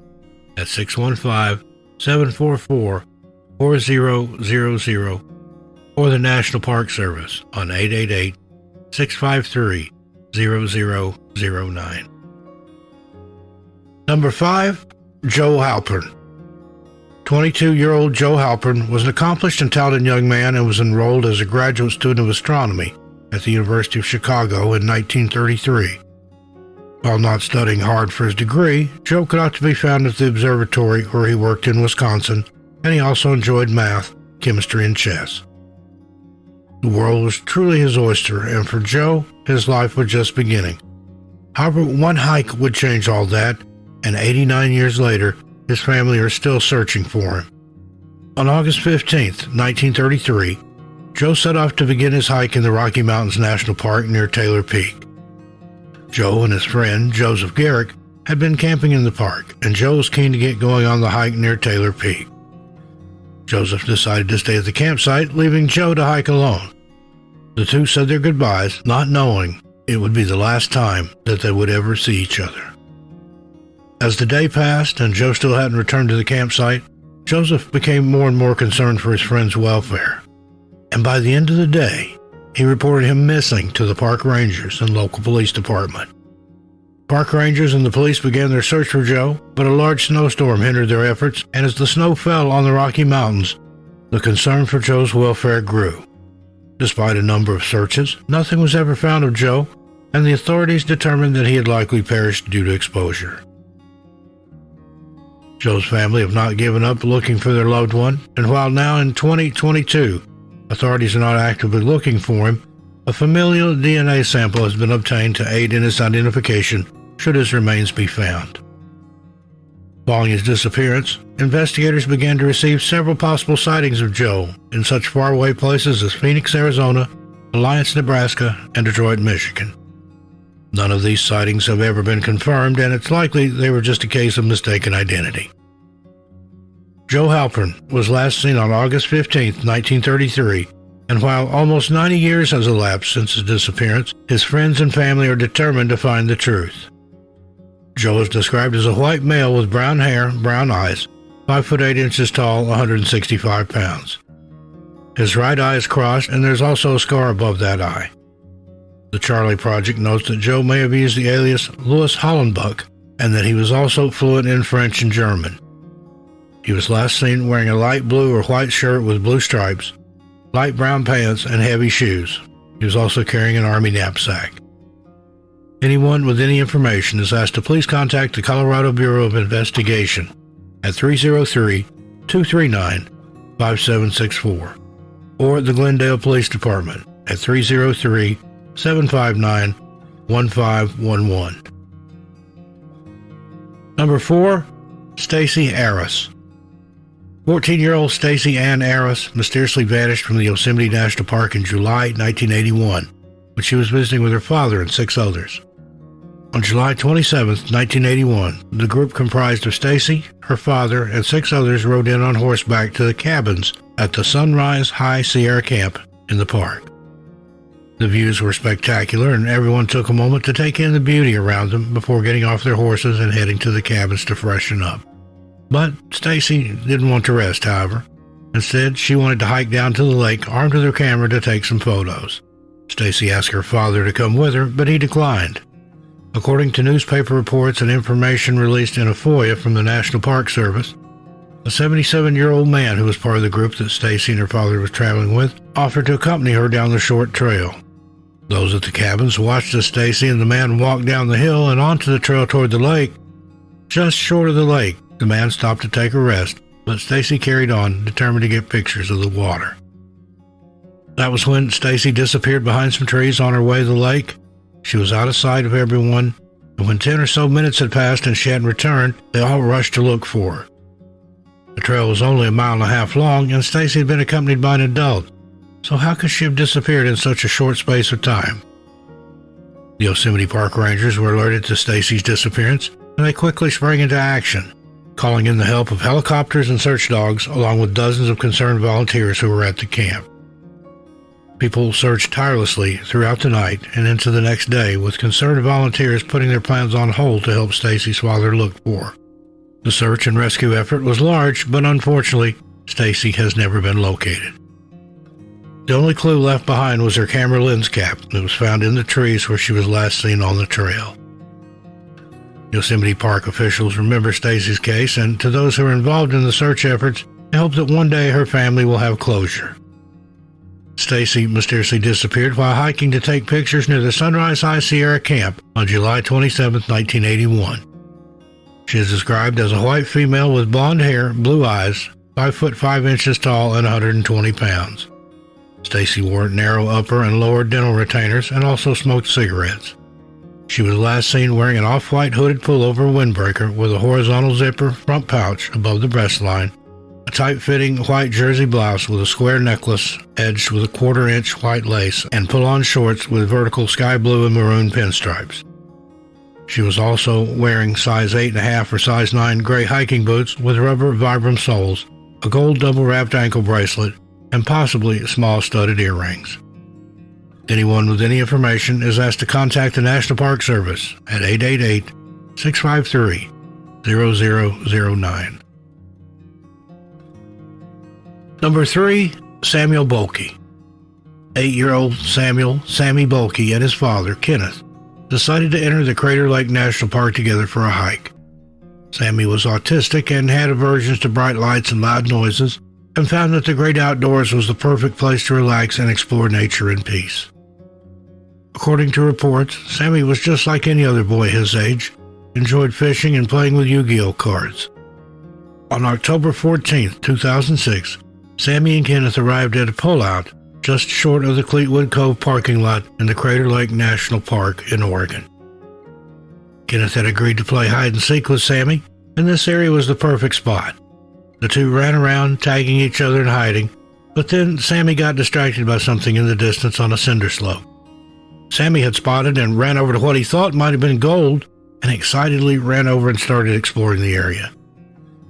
at 615-744-4000 or the National Park Service on 888-653-0009. Number 5. Joe Halpern. 22-year-old Joe Halpern was an accomplished and talented young man and was enrolled as a graduate student of astronomy at the University of Chicago in 1933. While not studying hard for his degree, Joe could not be found at the observatory where he worked in Wisconsin, and he also enjoyed math, chemistry, and chess. The world was truly his oyster, and for Joe, his life was just beginning. However, one hike would change all that, and 89 years later, his family are still searching for him. On August 15, 1933, Joe set off to begin his hike in the Rocky Mountains National Park near Taylor Peak. Joe and his friend, Joseph Garrick, had been camping in the park, and Joe was keen to get going on the hike near Taylor Peak. Joseph decided to stay at the campsite, leaving Joe to hike alone. The two said their goodbyes, not knowing it would be the last time that they would ever see each other. As the day passed and Joe still hadn't returned to the campsite, Joseph became more and more concerned for his friend's welfare. And by the end of the day, he reported him missing to the park rangers and local police department. Park rangers and the police began their search for Joe, but a large snowstorm hindered their efforts, and as the snow fell on the Rocky Mountains, the concern for Joe's welfare grew. Despite a number of searches, nothing was ever found of Joe, and the authorities determined that he had likely perished due to exposure. Joe's family have not given up looking for their loved one, and while now in 2022, authorities are not actively looking for him, a familial DNA sample has been obtained to aid in his identification should his remains be found. Following his disappearance, investigators began to receive several possible sightings of Joe in such faraway places as Phoenix, Arizona, Alliance, Nebraska, and Detroit, Michigan. None of these sightings have ever been confirmed, and it's likely they were just a case of mistaken identity. Joe Halpern was last seen on August 15, 1933, and while almost 90 years has elapsed since his disappearance, his friends and family are determined to find the truth. Joe is described as a white male with brown hair, brown eyes, 5 foot 8 inches tall, 165 pounds. His right eye is crossed, and there's also a scar above that eye. The Charlie Project notes that Joe may have used the alias Louis Hollenbuck, and that he was also fluent in French and German. He was last seen wearing a light blue or white shirt with blue stripes, light brown pants, and heavy shoes. He was also carrying an army knapsack. Anyone with any information is asked to please contact the Colorado Bureau of Investigation at 303-239-5764 or the Glendale Police Department at 303-759-1511. Number 4, Stacy Arras. 14-year-old Stacy Ann Arras mysteriously vanished from the Yosemite National Park in July 1981 when she was visiting with her father and 6 others. On July 27, 1981, the group comprised of Stacy, her father, and 6 others rode in on horseback to the cabins at the Sunrise High Sierra Camp in the park. The views were spectacular, and everyone took a moment to take in the beauty around them before getting off their horses and heading to the cabins to freshen up. But Stacy didn't want to rest, however. Instead, she wanted to hike down to the lake armed with her camera to take some photos. Stacy asked her father to come with her, but he declined. According to newspaper reports and information released in a FOIA from the National Park Service, a 77-year-old man who was part of the group that Stacy and her father was traveling with offered to accompany her down the short trail. Those at the cabins watched as Stacy and the man walked down the hill and onto the trail toward the lake. Just short of the lake, the man stopped to take a rest, but Stacy carried on, determined to get pictures of the water. That was when Stacy disappeared behind some trees on her way to the lake. She was out of sight of everyone, and when 10 or so minutes had passed and she hadn't returned, they all rushed to look for her. The trail was only 1.5 miles long, and Stacy had been accompanied by an adult, so how could she have disappeared in such a short space of time? The Yosemite Park Rangers were alerted to Stacy's disappearance, and they quickly sprang into action, calling in the help of helicopters and search dogs, along with dozens of concerned volunteers who were at the camp. People searched tirelessly throughout the night and into the next day, with concerned volunteers putting their plans on hold to help Stacy's father look for her. The search and rescue effort was large, but unfortunately, Stacy has never been located. The only clue left behind was her camera lens cap that was found in the trees where she was last seen on the trail. Yosemite Park officials remember Stacy's case, and to those who are involved in the search efforts, they hope that one day her family will have closure. Stacy mysteriously disappeared while hiking to take pictures near the Sunrise High Sierra Camp on July 27, 1981. She is described as a white female with blonde hair, blue eyes, 5 foot 5 inches tall, and 120 pounds. Stacy wore narrow upper and lower dental retainers and also smoked cigarettes. She was last seen wearing an off-white hooded pullover windbreaker with a horizontal zipper front pouch above the breast line, a tight-fitting white jersey blouse with a square necklace edged with a 1/4-inch white lace, and pull-on shorts with vertical sky blue and maroon pinstripes. She was also wearing size 8.5 or size 9 gray hiking boots with rubber Vibram soles, a gold double-wrapped ankle bracelet, and possibly small studded earrings. Anyone with any information is asked to contact the National Park Service at 888-653-0009. Number 3, Samuel Bulkey. 8-year-old Sammy Bulkey and his father, Kenneth, decided to enter the Crater Lake National Park together for a hike. Sammy was autistic and had aversions to bright lights and loud noises, and found that the great outdoors was the perfect place to relax and explore nature in peace. According to reports, Sammy was just like any other boy his age, enjoyed fishing and playing with Yu-Gi-Oh cards. On October 14, 2006, Sammy and Kenneth arrived at a pullout just short of the Cleetwood Cove parking lot in the Crater Lake National Park in Oregon. Kenneth had agreed to play hide-and-seek with Sammy, and this area was the perfect spot. The two ran around, tagging each other and hiding, but then Sammy got distracted by something in the distance on a cinder slope. Sammy had spotted and ran over to what he thought might have been gold, and excitedly ran over and started exploring the area.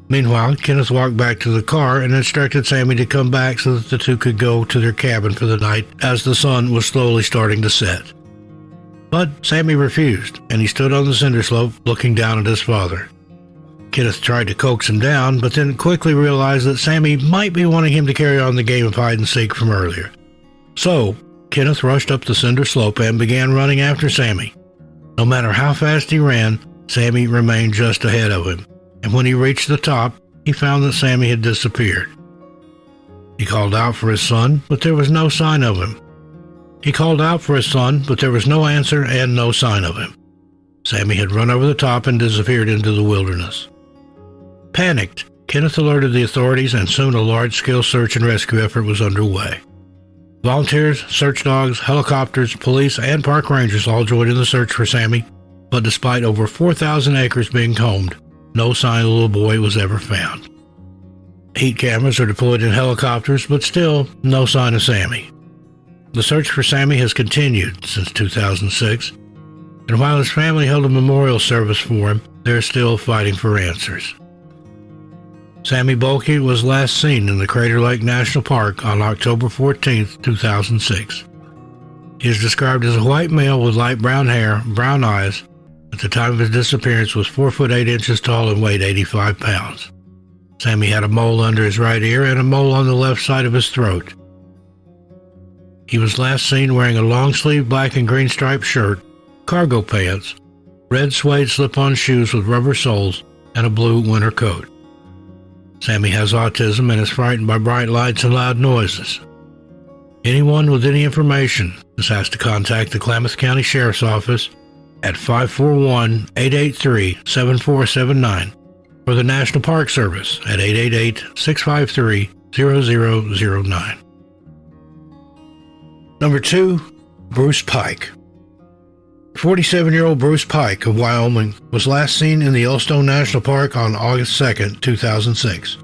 Meanwhile, Kenneth walked back to the car and instructed Sammy to come back so that the two could go to their cabin for the night as the sun was slowly starting to set. But Sammy refused, and he stood on the cinder slope looking down at his father. Kenneth tried to coax him down, but then quickly realized that Sammy might be wanting him to carry on the game of hide-and-seek from earlier. So, Kenneth rushed up the cinder slope and began running after Sammy. No matter how fast he ran, Sammy remained just ahead of him. And when he reached the top, he found that Sammy had disappeared. He called out for his son, but there was no sign of him. He called out for his son, but there was no answer and no sign of him. Sammy had run over the top and disappeared into the wilderness. Panicked, Kenneth alerted the authorities, and soon a large-scale search and rescue effort was underway. Volunteers, search dogs, helicopters, police, and park rangers all joined in the search for Sammy, but despite over 4,000 acres being combed, no sign of the little boy was ever found. Heat cameras are deployed in helicopters, but still no sign of Sammy. The search for Sammy has continued since 2006, and while his family held a memorial service for him, they're still fighting for answers. Sammy Bulkey was last seen in the Crater Lake National Park on October 14, 2006. He is described as a white male with light brown hair, brown eyes. At the time of his disappearance was 4 foot 8 inches tall and weighed 85 pounds. Sammy had a mole under his right ear and a mole on the left side of his throat. He was last seen wearing a long-sleeved black and green striped shirt, cargo pants, red suede slip-on shoes with rubber soles, and a blue winter coat. Sammy has autism and is frightened by bright lights and loud noises. Anyone with any information is asked to contact the Klamath County Sheriff's Office at 541-883-7479 or the National Park Service at 888-653-0009. Number 2, Bruce Pike. 47-year-old Bruce Pike of Wyoming was last seen in the Yellowstone National Park on August 2, 2006.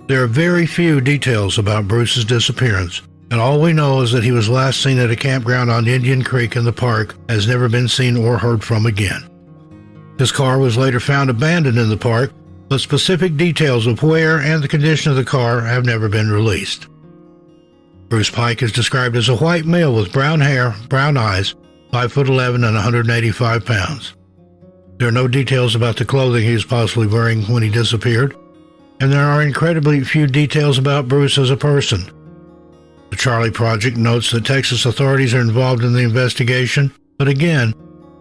There are very few details about Bruce's disappearance, and all we know is that he was last seen at a campground on Indian Creek in the park and has never been seen or heard from again. His car was later found abandoned in the park, but specific details of where and the condition of the car have never been released. Bruce Pike is described as a white male with brown hair, brown eyes, 5'11" and 185 pounds. There are no details about the clothing he was possibly wearing when he disappeared, and there are incredibly few details about Bruce as a person. The Charlie Project notes that Texas authorities are involved in the investigation, but again,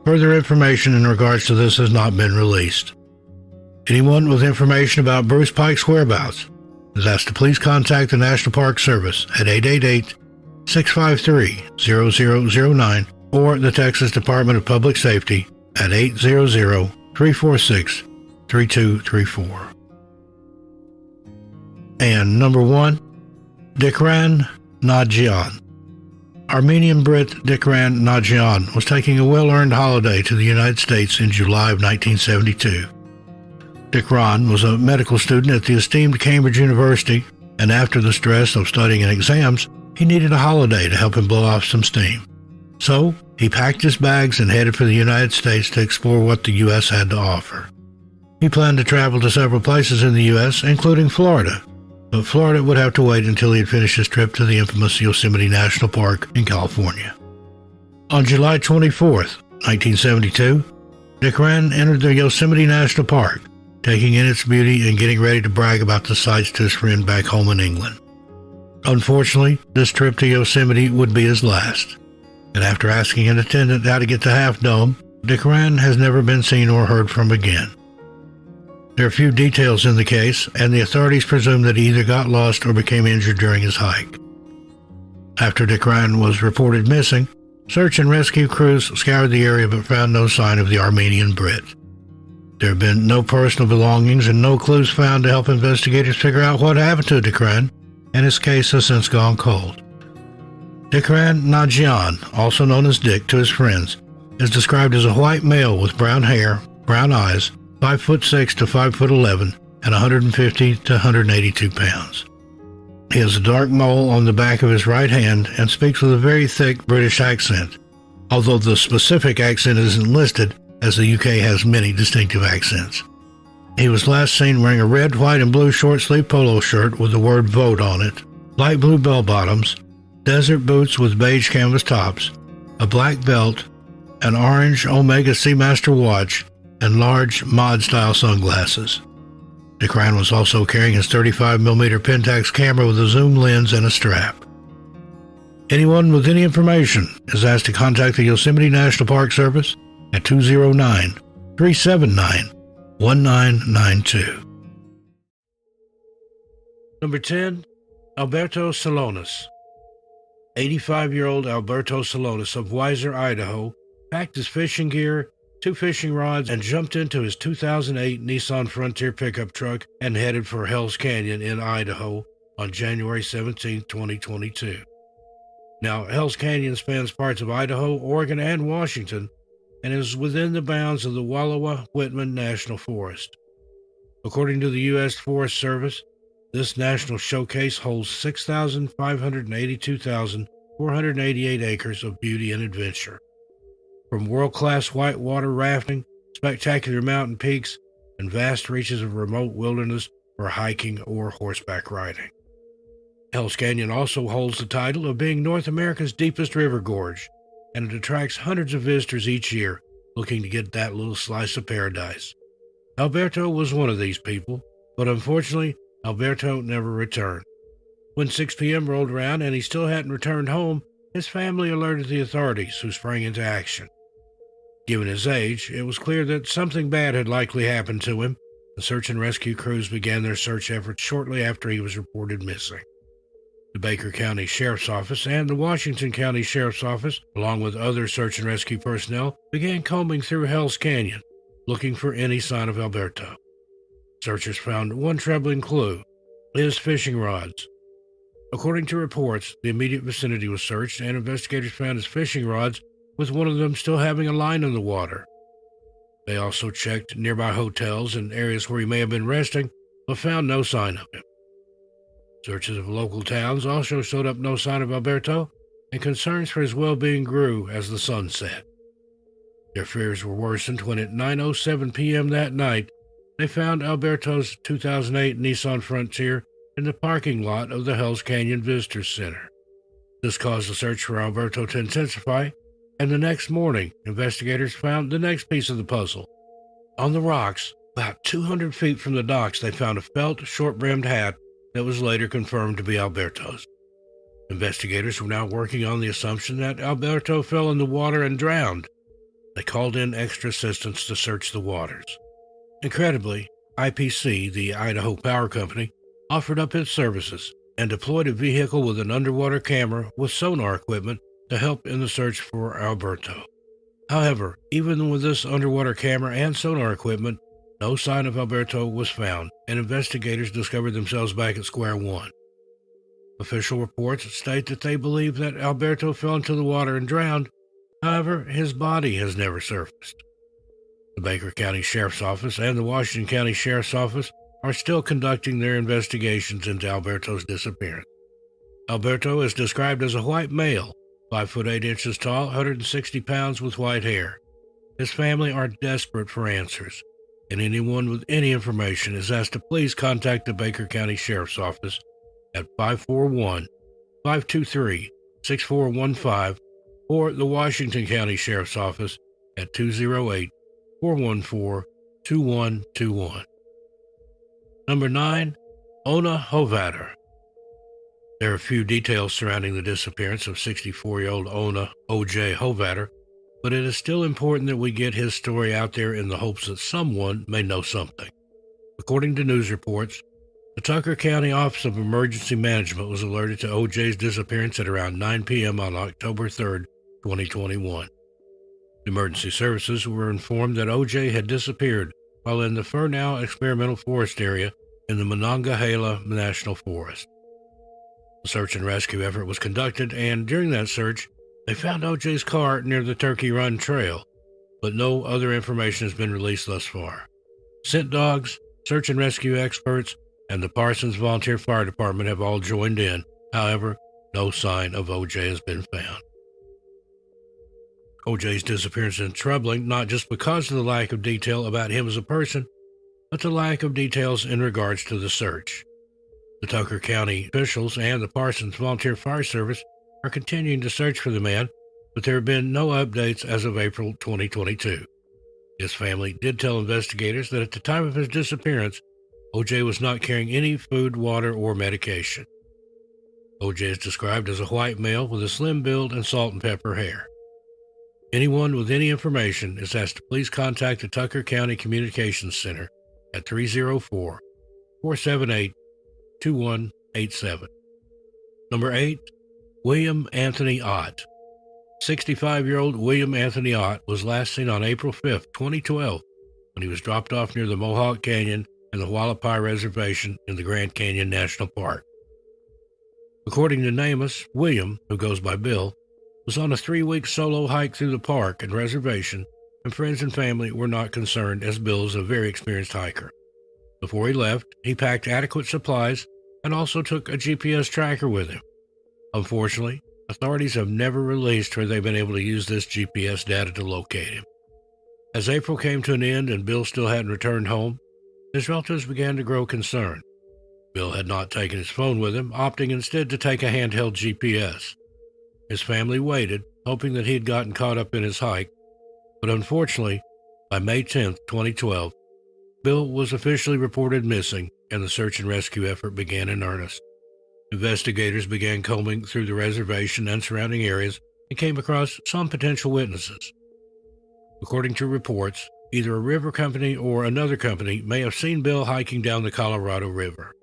further information in regards to this has not been released. Anyone with information about Bruce Pike's whereabouts is asked to please contact the National Park Service at 888-653-0009 or the Texas Department of Public Safety at 800-346-3234. And number 1, Dikran Nadjian. Armenian Brit Dikran Nadjian was taking a well-earned holiday to the United States in July of 1972. Dikran was a medical student at the esteemed Cambridge University, and after the stress of studying and exams, he needed a holiday to help him blow off some steam. So, he packed his bags and headed for the United States to explore what the U.S. had to offer. He planned to travel to several places in the U.S., including Florida, but Florida would have to wait until he had finished his trip to the infamous Yosemite National Park in California. On July 24, 1972, Dick Wren entered the Yosemite National Park, taking in its beauty and getting ready to brag about the sights to his friend back home in England. Unfortunately, this trip to Yosemite would be his last, and after asking an attendant how to get to Half Dome, Dick Wren has never been seen or heard from again. There are few details in the case, and the authorities presume that he either got lost or became injured during his hike. After Dick Wren was reported missing, search and rescue crews scoured the area but found no sign of the Armenian Brit. There have been no personal belongings and no clues found to help investigators figure out what happened to Dick Wren, and his case has since gone cold. Dick Wren Najian, also known as Dick to his friends, is described as a white male with brown hair, brown eyes, 5'6" to 5'11", and 150 to 182 pounds. He has a dark mole on the back of his right hand and speaks with a very thick British accent, although the specific accent isn't listed, as the UK has many distinctive accents. He was last seen wearing a red, white, and blue short-sleeved polo shirt with the word VOTE on it, light blue bell-bottoms, desert boots with beige canvas tops, a black belt, an orange Omega Seamaster watch, and large mod-style sunglasses. Dick Wren was also carrying his 35mm Pentax camera with a zoom lens and a strap. Anyone with any information is asked to contact the Yosemite National Park Service at 209-379-1992. Number 10. Alberto Salonis. 85-year-old Alberto Salonis of Weiser, Idaho, packed his fishing gear, 2 fishing rods, and jumped into his 2008 Nissan Frontier pickup truck and headed for Hell's Canyon in Idaho on January 17, 2022. Now, Hell's Canyon spans parts of Idaho, Oregon, and Washington, and is within the bounds of the Wallowa-Whitman National Forest. According to the U.S. Forest Service, this national showcase holds 6,582,488 acres of beauty and adventure. From world-class whitewater rafting, spectacular mountain peaks, and vast reaches of remote wilderness for hiking or horseback riding. Hell's Canyon also holds the title of being North America's deepest river gorge, and it attracts hundreds of visitors each year looking to get that little slice of paradise. Alberto was one of these people, but unfortunately, Alberto never returned. When 6 p.m. rolled around and he still hadn't returned home, his family alerted the authorities, who sprang into action. Given his age, it was clear that something bad had likely happened to him. The search and rescue crews began their search efforts shortly after he was reported missing. The Baker County Sheriff's Office and the Washington County Sheriff's Office, along with other search and rescue personnel, began combing through Hell's Canyon, looking for any sign of Alberto. Searchers found one troubling clue: his fishing rods. According to reports, the immediate vicinity was searched, and investigators found his fishing rods, with one of them still having a line in the water. They also checked nearby hotels and areas where he may have been resting, but found no sign of him. Searches of local towns also showed up no sign of Alberto, and concerns for his well-being grew as the sun set. Their fears were worsened when at 9:07 p.m. that night, they found Alberto's 2008 Nissan Frontier in the parking lot of the Hell's Canyon Visitor Center. This caused the search for Alberto to intensify, and the next morning, investigators found the next piece of the puzzle. On the rocks, about 200 feet from the docks, they found a felt, short-brimmed hat that was later confirmed to be Alberto's. Investigators were now working on the assumption that Alberto fell in the water and drowned. They called in extra assistance to search the waters. Incredibly, IPC, the Idaho Power Company, offered up its services and deployed a vehicle with an underwater camera with sonar equipment to help in the search for Alberto. However, even with this underwater camera and sonar equipment, no sign of Alberto was found, and investigators discovered themselves back at square one. Official reports state that they believe that Alberto fell into the water and drowned. However, his body has never surfaced. The Baker County Sheriff's Office and the Washington County Sheriff's Office are still conducting their investigations into Alberto's disappearance. Alberto is described as a white male 5 foot 8 inches tall, 160 pounds with white hair. His family are desperate for answers, and anyone with any information is asked to please contact the Baker County Sheriff's Office at 541-523-6415 or the Washington County Sheriff's Office at 208-414-2121. Number 9. Ona Hovatter. There are few details surrounding the disappearance of 64-year-old Ona O.J. Hovatter, but it is still important that we get his story out there in the hopes that someone may know something. According to news reports, the Tucker County Office of Emergency Management was alerted to O.J.'s disappearance at around 9 p.m. on October 3, 2021. Emergency services were informed that O.J. had disappeared while in the Furnow Experimental Forest area in the Monongahela National Forest. A search and rescue effort was conducted, and during that search, they found O.J.'s car near the Turkey Run Trail, but no other information has been released thus far. Scent dogs, search and rescue experts, and the Parsons Volunteer Fire Department have all joined in. However, no sign of O.J. has been found. O.J.'s disappearance is troubling, not just because of the lack of detail about him as a person, but the lack of details in regards to the search. The Tucker County officials and the Parsons Volunteer Fire Service are continuing to search for the man, but there have been no updates as of April 2022. His family did tell investigators that at the time of his disappearance, O.J. was not carrying any food, water, or medication. O.J. is described as a white male with a slim build and salt and pepper hair. Anyone with any information is asked to please contact the Tucker County Communications Center at 304-478-2187. Number 8. William Anthony Ott. 65-year-old William Anthony Ott was last seen on April 5, 2012, when he was dropped off near the Mohawk Canyon and the Hualapai Reservation in the Grand Canyon National Park. According to NamUs, William, who goes by Bill, was on a 3-week solo hike through the park and reservation, and friends and family were not concerned as Bill is a very experienced hiker. Before he left, he packed adequate supplies and also took a GPS tracker with him. Unfortunately, authorities have never released where they've been able to use this GPS data to locate him. As April came to an end and Bill still hadn't returned home, his relatives began to grow concerned. Bill had not taken his phone with him, opting instead to take a handheld GPS. His family waited, hoping that he had gotten caught up in his hike, but unfortunately, by May 10, 2012, Bill was officially reported missing and the search and rescue effort began in earnest. Investigators began combing through the reservation and surrounding areas and came across some potential witnesses. According to reports, either a river company or another company may have seen Bill hiking down the Colorado River.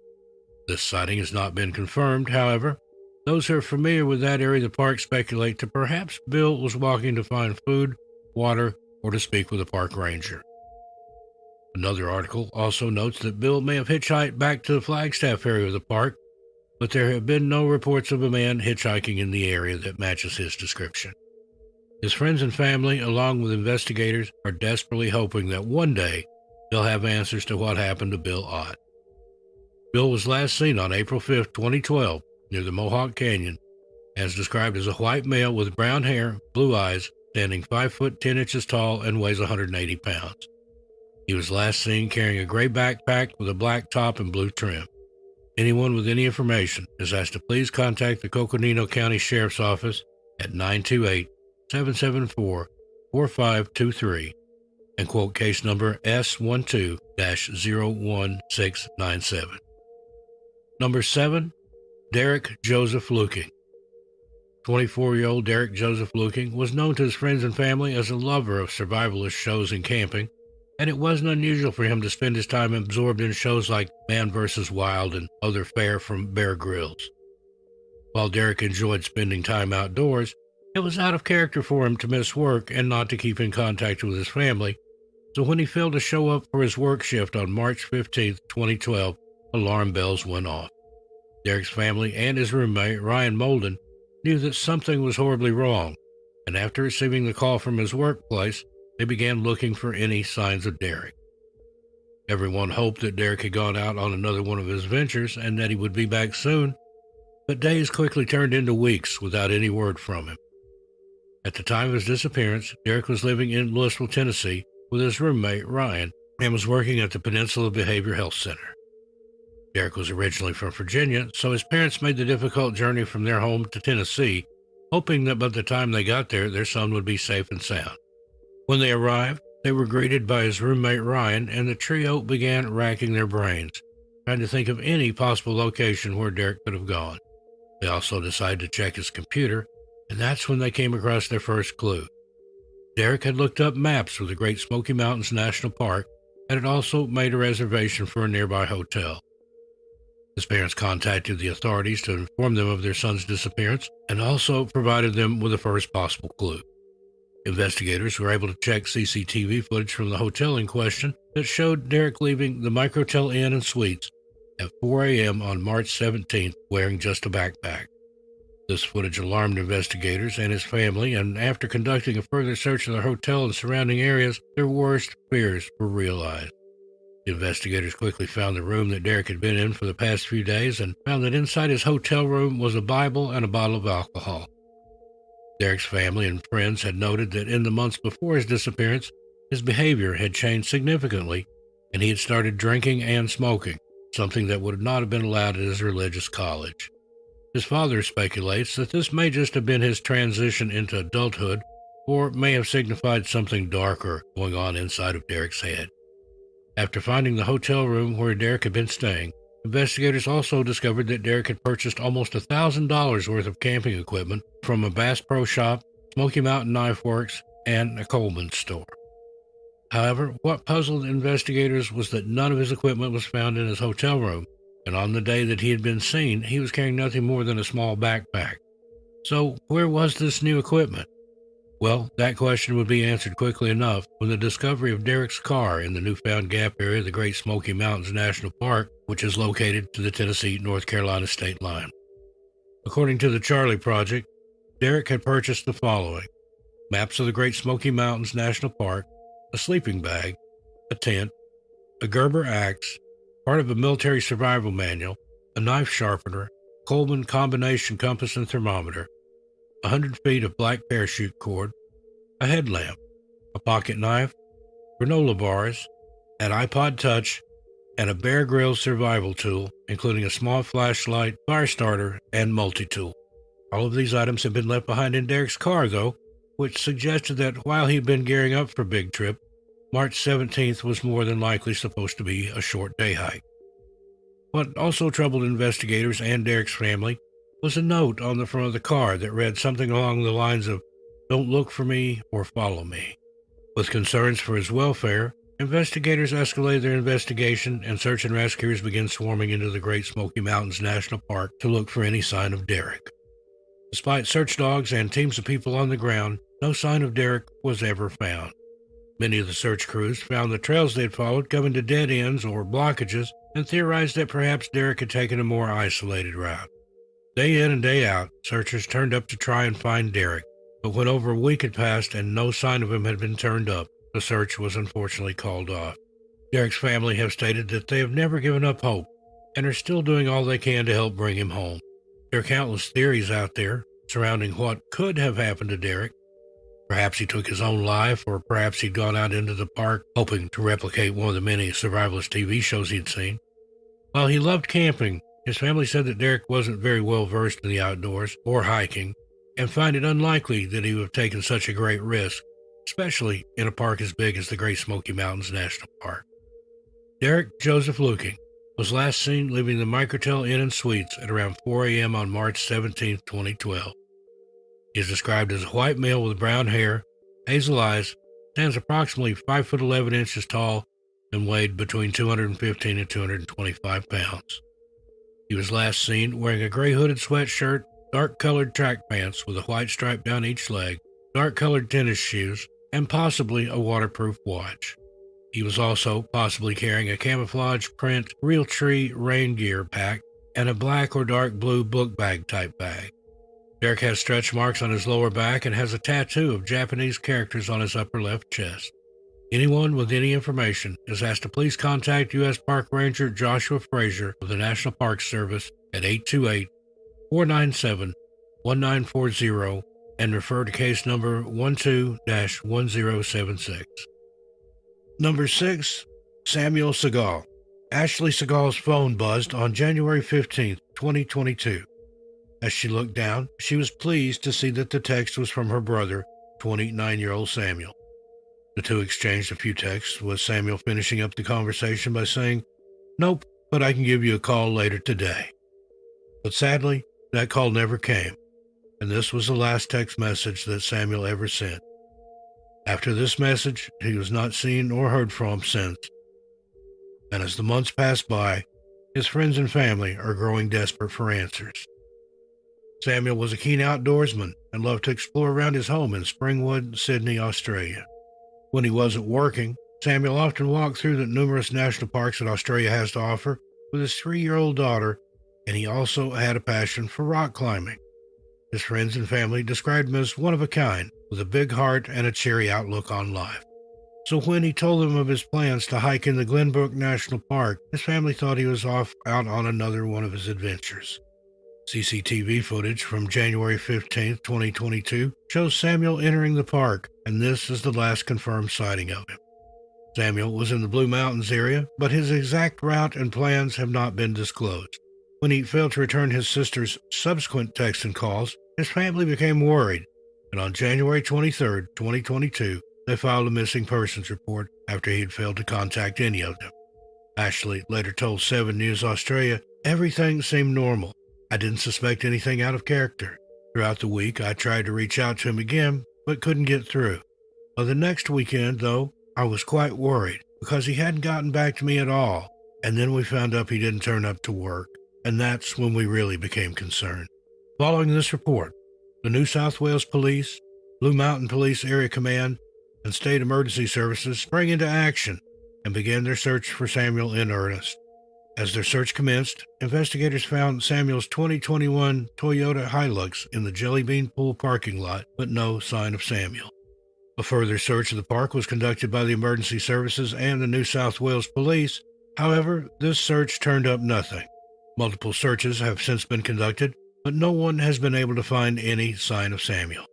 This sighting has not been confirmed, however. Those who are familiar with that area of the park speculate that perhaps Bill was walking to find food, water, or to speak with a park ranger. Another article also notes that Bill may have hitchhiked back to the Flagstaff area of the park, but there have been no reports of a man hitchhiking in the area that matches his description. His friends and family, along with investigators, are desperately hoping that one day they'll have answers to what happened to Bill Ott. Bill was last seen on April 5, 2012, near the Mohawk Canyon, as described as a white male with brown hair, blue eyes, standing 5 foot 10 inches tall and weighs 180 pounds. He was last seen carrying a gray backpack with a black top and blue trim. Anyone with any information is asked to please contact the Coconino County Sheriff's Office at 928-774-4523 and quote case number S12-01697. Number 7. Derek Joseph Luking. 24-year-old Derek Joseph Luking was known to his friends and family as a lover of survivalist shows and camping, and it wasn't unusual for him to spend his time absorbed in shows like Man vs. Wild and other fare from Bear Grylls. While Derek enjoyed spending time outdoors, it was out of character for him to miss work and not to keep in contact with his family, so when he failed to show up for his work shift on March 15, 2012, alarm bells went off. Derek's family and his roommate, Ryan Molden, knew that something was horribly wrong, and after receiving the call from his workplace, they began looking for any signs of Derek. Everyone hoped that Derek had gone out on another one of his ventures and that he would be back soon, but days quickly turned into weeks without any word from him. At the time of his disappearance, Derek was living in Louisville, Tennessee, with his roommate, Ryan, and was working at the Peninsula Behavioral Health Center. Derek was originally from Virginia, so his parents made the difficult journey from their home to Tennessee, hoping that by the time they got there, their son would be safe and sound. When they arrived, they were greeted by his roommate, Ryan, and the trio began racking their brains, trying to think of any possible location where Derek could have gone. They also decided to check his computer, and that's when they came across their first clue. Derek had looked up maps of the Great Smoky Mountains National Park and had also made a reservation for a nearby hotel. His parents contacted the authorities to inform them of their son's disappearance and also provided them with the first possible clue. Investigators were able to check CCTV footage from the hotel in question that showed Derek leaving the Microtel Inn and Suites at 4 a.m. on March 17th wearing just a backpack. This footage alarmed investigators and his family, and after conducting a further search of the hotel and surrounding areas, their worst fears were realized. The investigators quickly found the room that Derek had been in for the past few days and found that inside his hotel room was a Bible and a bottle of alcohol. Derek's family and friends had noted that in the months before his disappearance, his behavior had changed significantly, and he had started drinking and smoking, something that would not have been allowed at his religious college. His father speculates that this may just have been his transition into adulthood, or may have signified something darker going on inside of Derek's head. After finding the hotel room where Derek had been staying, investigators also discovered that Derek had purchased almost $1,000 worth of camping equipment from a Bass Pro Shop, Smoky Mountain Knife Works, and a Coleman store. However, what puzzled investigators was that none of his equipment was found in his hotel room, and on the day that he had been seen, he was carrying nothing more than a small backpack. So, where was this new equipment? Well, that question would be answered quickly enough when the discovery of Derek's car in the newfound gap area of the Great Smoky Mountains National Park, which is located to the Tennessee-North Carolina state line. According to the Charlie Project, Derek had purchased the following: maps of the Great Smoky Mountains National Park, a sleeping bag, a tent, a Gerber axe, part of a military survival manual, a knife sharpener, Coleman combination compass and thermometer, 100 feet of black parachute cord, a headlamp, a pocket knife, granola bars, an iPod Touch, and a Bear Grylls survival tool, including a small flashlight, fire starter, and multi-tool. All of these items had been left behind in Derek's car, though, which suggested that while he'd been gearing up for a big trip, March 17th was more than likely supposed to be a short day hike. What also troubled investigators and Derek's family was a note on the front of the car that read something along the lines of, "Don't look for me or follow me." With concerns for his welfare, investigators escalated their investigation, and search and rescuers began swarming into the Great Smoky Mountains National Park to look for any sign of Derek. Despite search dogs and teams of people on the ground, no sign of Derek was ever found. Many of the search crews found the trails they had followed coming to dead ends or blockages, and theorized that perhaps Derek had taken a more isolated route. Day in and day out, searchers turned up to try and find Derek, but when over a week had passed and no sign of him had been turned up, the search was unfortunately called off. Derek's family have stated that they have never given up hope and are still doing all they can to help bring him home. There are countless theories out there surrounding what could have happened to Derek. Perhaps he took his own life, or perhaps he'd gone out into the park hoping to replicate one of the many survivalist TV shows he'd seen. While he loved camping, his family said that Derek wasn't very well versed in the outdoors or hiking, and find it unlikely that he would have taken such a great risk, especially in a park as big as the Great Smoky Mountains National Park. Derek Joseph Luking was last seen leaving the Microtel Inn and Suites at around 4 a.m. on March 17, 2012. He is described as a white male with brown hair, hazel eyes, stands approximately 5'11" tall, and weighed between 215 and 225 pounds. He was last seen wearing a gray hooded sweatshirt, dark-colored track pants with a white stripe down each leg, dark-colored tennis shoes, and possibly a waterproof watch. He was also possibly carrying a camouflage print Realtree rain gear pack and a black or dark blue book bag type bag. Derek has stretch marks on his lower back and has a tattoo of Japanese characters on his upper left chest. Anyone with any information is asked to please contact U.S. Park Ranger Joshua Frazier of the National Park Service at 828-497-1940 and refer to case number 12-1076. Number 6. Samuel Segal. Ashley Segal's phone buzzed on January 15, 2022. As she looked down, she was pleased to see that the text was from her brother, 29-year-old Samuel. The two exchanged a few texts, with Samuel finishing up the conversation by saying, "Nope, but I can give you a call later today." But sadly, that call never came, and this was the last text message that Samuel ever sent. After this message, he was not seen or heard from since. And as the months pass by, his friends and family are growing desperate for answers. Samuel was a keen outdoorsman and loved to explore around his home in Springwood, Sydney, Australia. When he wasn't working, Samuel often walked through the numerous national parks that Australia has to offer with his 3-year-old daughter, and he also had a passion for rock climbing. His friends and family described him as one of a kind, with a big heart and a cheery outlook on life. So when he told them of his plans to hike in the Glenbrook National Park, his family thought he was off out on another one of his adventures. CCTV footage from January 15, 2022 shows Samuel entering the park, and this is the last confirmed sighting of him. Samuel was in the Blue Mountains area, but his exact route and plans have not been disclosed. When he failed to return his sister's subsequent texts and calls, his family became worried, and on January 23, 2022, they filed a missing persons report after he had failed to contact any of them. Ashley later told 7 News Australia, "Everything seemed normal. I didn't suspect anything out of character. Throughout the week, I tried to reach out to him again, but couldn't get through. By the next weekend, though, I was quite worried because he hadn't gotten back to me at all, and then we found out he didn't turn up to work, and that's when we really became concerned." Following this report, the New South Wales Police, Blue Mountain Police Area Command, and State Emergency Services sprang into action and began their search for Samuel in earnest. As their search commenced, investigators found Samuel's 2021 Toyota Hilux in the Jelly Bean Pool parking lot, but no sign of Samuel. A further search of the park was conducted by the Emergency Services and the New South Wales Police. However, this search turned up nothing. Multiple searches have since been conducted, but no one has been able to find any sign of Samuel.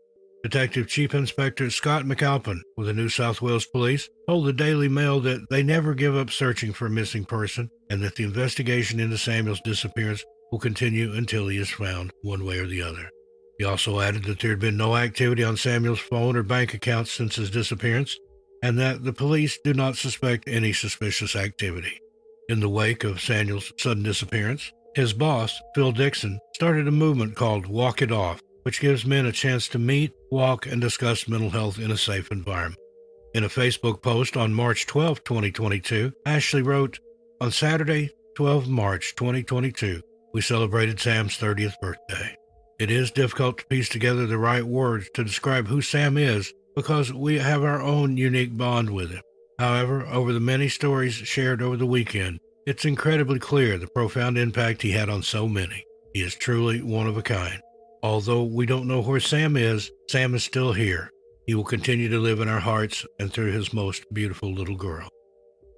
Detective Chief Inspector Scott McAlpin with the New South Wales Police told the Daily Mail that they never give up searching for a missing person and that the investigation into Samuel's disappearance will continue until he is found, one way or the other. He also added that there had been no activity on Samuel's phone or bank accounts since his disappearance, and that the police do not suspect any suspicious activity. In the wake of Samuel's sudden disappearance, his boss, Phil Dixon, started a movement called Walk It Off, which gives men a chance to meet, walk, and discuss mental health in a safe environment. In a Facebook post on March 12, 2022, Ashley wrote, "On Saturday, 12 March 2022, we celebrated Sam's 30th birthday. It is difficult to piece together the right words to describe who Sam is because we have our own unique bond with him. However, over the many stories shared over the weekend, it's incredibly clear the profound impact he had on so many. He is truly one of a kind. Although we don't know where Sam is still here. He will continue to live in our hearts and through his most beautiful little girl."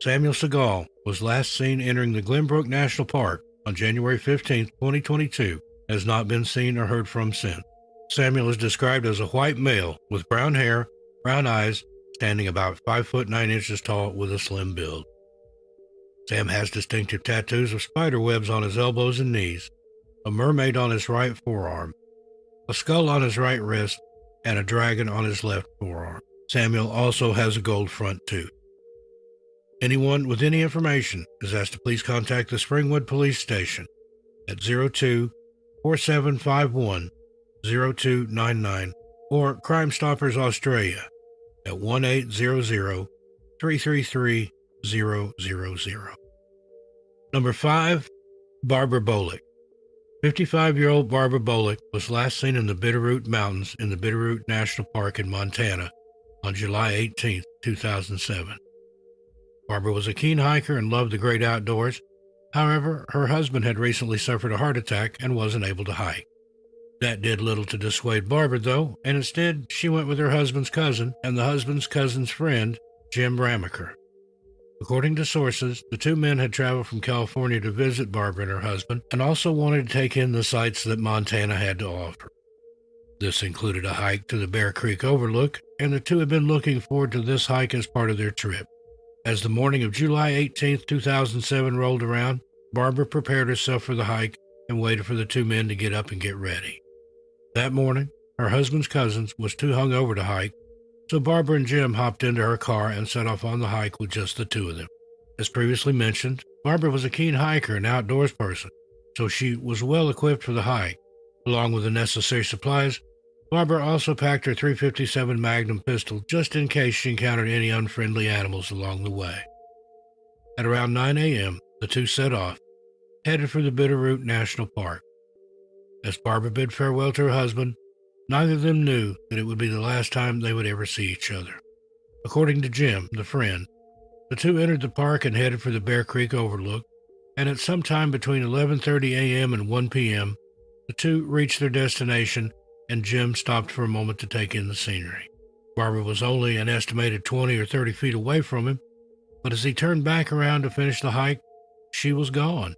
Samuel Segal was last seen entering the Glenbrook National Park on January 15, 2022, and has not been seen or heard from since. Samuel is described as a white male with brown hair, brown eyes, standing about 5 foot 9 inches tall with a slim build. Sam has distinctive tattoos of spider webs on his elbows and knees, a mermaid on his right forearm, a skull on his right wrist, and a dragon on his left forearm. Samuel also has a gold front tooth. Anyone with any information is asked to please contact the Springwood Police Station at 02-4751-0299 or Crime Stoppers Australia at 1-800-333-000. Number 5, Barbara Bolick. 55-year-old Barbara Bolick was last seen in the Bitterroot Mountains in the Bitterroot National Park in Montana on July 18, 2007. Barbara was a keen hiker and loved the great outdoors. However, her husband had recently suffered a heart attack and wasn't able to hike. That did little to dissuade Barbara, though, and instead she went with her husband's cousin and the husband's cousin's friend, Jim Ramaker. According to sources, the two men had traveled from California to visit Barbara and her husband and also wanted to take in the sights that Montana had to offer. This included a hike to the Bear Creek Overlook, and the two had been looking forward to this hike as part of their trip. As the morning of July 18, 2007 rolled around, Barbara prepared herself for the hike and waited for the two men to get up and get ready. That morning, her husband's cousin was too hungover to hike, so Barbara and Jim hopped into her car and set off on the hike with just the two of them. As previously mentioned, Barbara was a keen hiker and outdoors person, so she was well equipped for the hike. Along with the necessary supplies, Barbara also packed her .357 Magnum pistol just in case she encountered any unfriendly animals along the way. At around 9 a.m., the two set off, headed for the Bitterroot National Park. As Barbara bid farewell to her husband, neither of them knew that it would be the last time they would ever see each other. According to Jim, the friend, the two entered the park and headed for the Bear Creek Overlook, and at some time between 11:30 a.m. and 1 p.m., the two reached their destination, and Jim stopped for a moment to take in the scenery. Barbara was only an estimated 20 or 30 feet away from him, but as he turned back around to finish the hike, she was gone.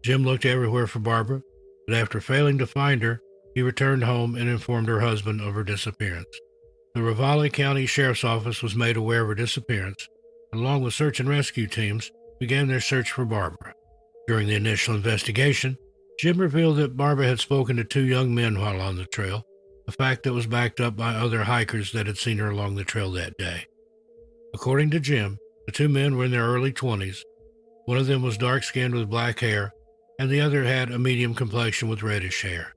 Jim looked everywhere for Barbara, but after failing to find her, he returned home and informed her husband of her disappearance. The Ravalli County Sheriff's Office was made aware of her disappearance, and along with search and rescue teams, began their search for Barbara. During the initial investigation, Jim revealed that Barbara had spoken to two young men while on the trail, a fact that was backed up by other hikers that had seen her along the trail that day. According to Jim, the two men were in their early 20s. One of them was dark-skinned with black hair, and the other had a medium complexion with reddish hair.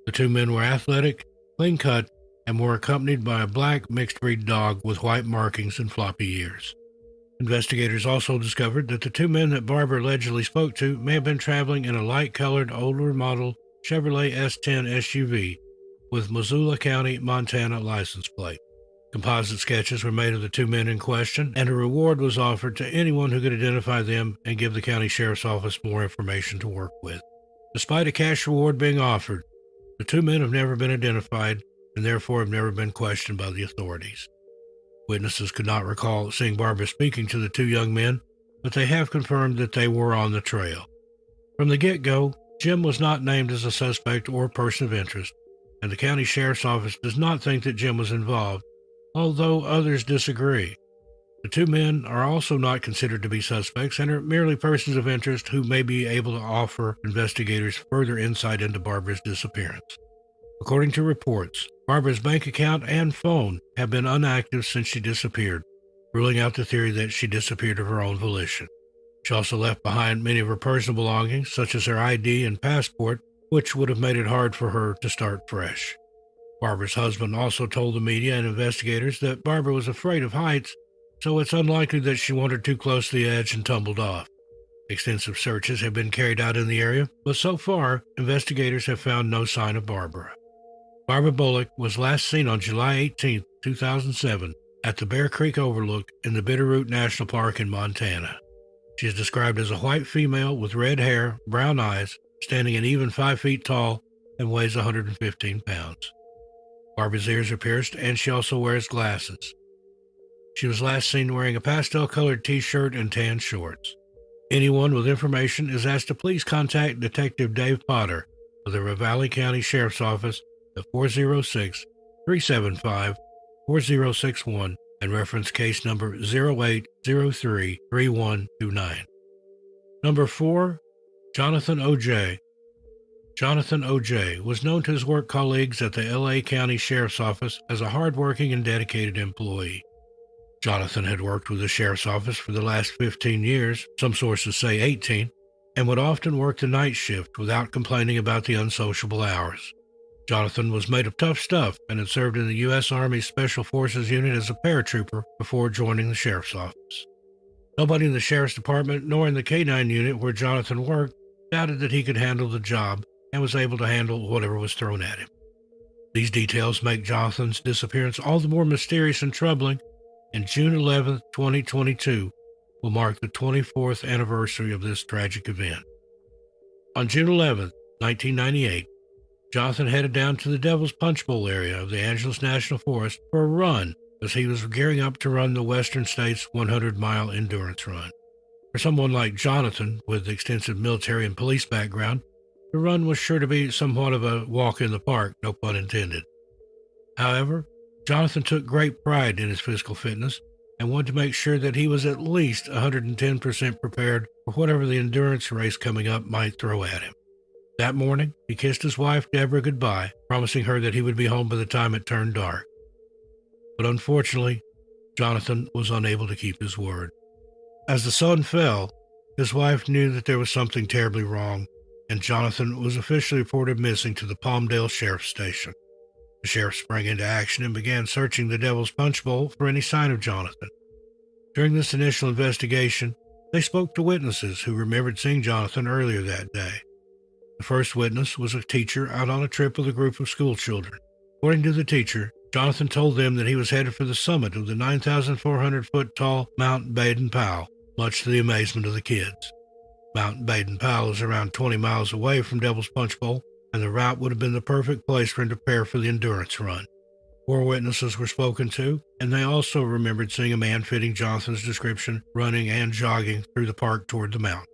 The two men were athletic, clean-cut, and were accompanied by a black mixed-breed dog with white markings and floppy ears. Investigators also discovered that the two men that Barbara allegedly spoke to may have been traveling in a light-colored, older model Chevrolet S10 SUV with Missoula County, Montana license plate. Composite sketches were made of the two men in question, and a reward was offered to anyone who could identify them and give the county sheriff's office more information to work with. Despite a cash reward being offered, the two men have never been identified and therefore have never been questioned by the authorities. Witnesses could not recall seeing Barbara speaking to the two young men, but they have confirmed that they were on the trail. From the get-go, Jim was not named as a suspect or person of interest, and the county sheriff's office does not think that Jim was involved, although others disagree. The two men are also not considered to be suspects and are merely persons of interest who may be able to offer investigators further insight into Barbara's disappearance. According to reports, Barbara's bank account and phone have been inactive since she disappeared, ruling out the theory that she disappeared of her own volition. She also left behind many of her personal belongings, such as her ID and passport, which would have made it hard for her to start fresh. Barbara's husband also told the media and investigators that Barbara was afraid of heights, so it's unlikely that she wandered too close to the edge and tumbled off. Extensive searches have been carried out in the area, but so far, investigators have found no sign of Barbara. Barbara Bullock was last seen on July 18, 2007, at the Bear Creek Overlook in the Bitterroot National Park in Montana. She is described as a white female with red hair, brown eyes, standing an even 5 feet tall, and weighs 115 pounds. Barbara's ears are pierced, and she also wears glasses. She was last seen wearing a pastel-colored t-shirt and tan shorts. Anyone with information is asked to please contact Detective Dave Potter of the Ravalli County Sheriff's Office at 406-375-4061 and reference case number 08033129. Number 4, Jonathan O.J. Jonathan O.J. was known to his work colleagues at the L.A. County Sheriff's Office as a hardworking and dedicated employee. Jonathan had worked with the Sheriff's Office for the last 15 years, some sources say 18, and would often work the night shift without complaining about the unsociable hours. Jonathan was made of tough stuff and had served in the U.S. Army Special Forces unit as a paratrooper before joining the Sheriff's Office. Nobody in the Sheriff's Department nor in the K-9 unit where Jonathan worked doubted that he could handle the job and was able to handle whatever was thrown at him. These details make Jonathan's disappearance all the more mysterious and troubling, and June 11, 2022 will mark the 24th anniversary of this tragic event. On June 11, 1998, Jonathan headed down to the Devil's Punch Bowl area of the Angeles National Forest for a run as he was gearing up to run the Western States 100-mile endurance run. For someone like Jonathan, with extensive military and police background, The run was sure to be somewhat of a walk in the park, no pun intended. However, Jonathan took great pride in his physical fitness and wanted to make sure that he was at least 110% prepared for whatever the endurance race coming up might throw at him. That morning, he kissed his wife, Deborah, goodbye, promising her that he would be home by the time it turned dark. But unfortunately, Jonathan was unable to keep his word. As the sun fell, his wife knew that there was something terribly wrong, and Jonathan was officially reported missing to the Palmdale Sheriff's Station. The sheriff sprang into action and began searching the Devil's Punch Bowl for any sign of Jonathan. During this initial investigation, they spoke to witnesses who remembered seeing Jonathan earlier that day. The first witness was a teacher out on a trip with a group of school children. According to the teacher, Jonathan told them that he was headed for the summit of the 9,400-foot tall Mount Baden-Powell, much to the amazement of the kids. Mount Baden-Powell is around 20 miles away from Devil's Punch Bowl, and the route would have been the perfect place for him to prepare for the endurance run. 4 witnesses were spoken to, and they also remembered seeing a man fitting Jonathan's description running and jogging through the park toward the mountain.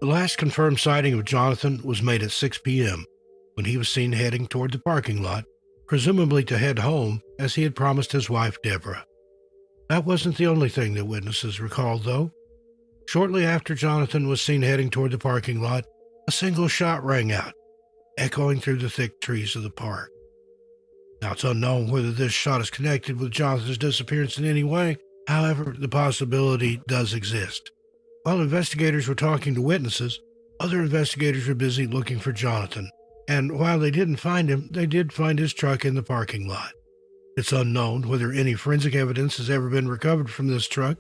The last confirmed sighting of Jonathan was made at 6 p.m., when he was seen heading toward the parking lot, presumably to head home, as he had promised his wife, Deborah. That wasn't the only thing that witnesses recalled, though. Shortly after Jonathan was seen heading toward the parking lot, a single shot rang out, echoing through the thick trees of the park. Now, it's unknown whether this shot is connected with Jonathan's disappearance in any way. However, the possibility does exist. While investigators were talking to witnesses, other investigators were busy looking for Jonathan, and while they didn't find him, they did find his truck in the parking lot. It's unknown whether any forensic evidence has ever been recovered from this truck.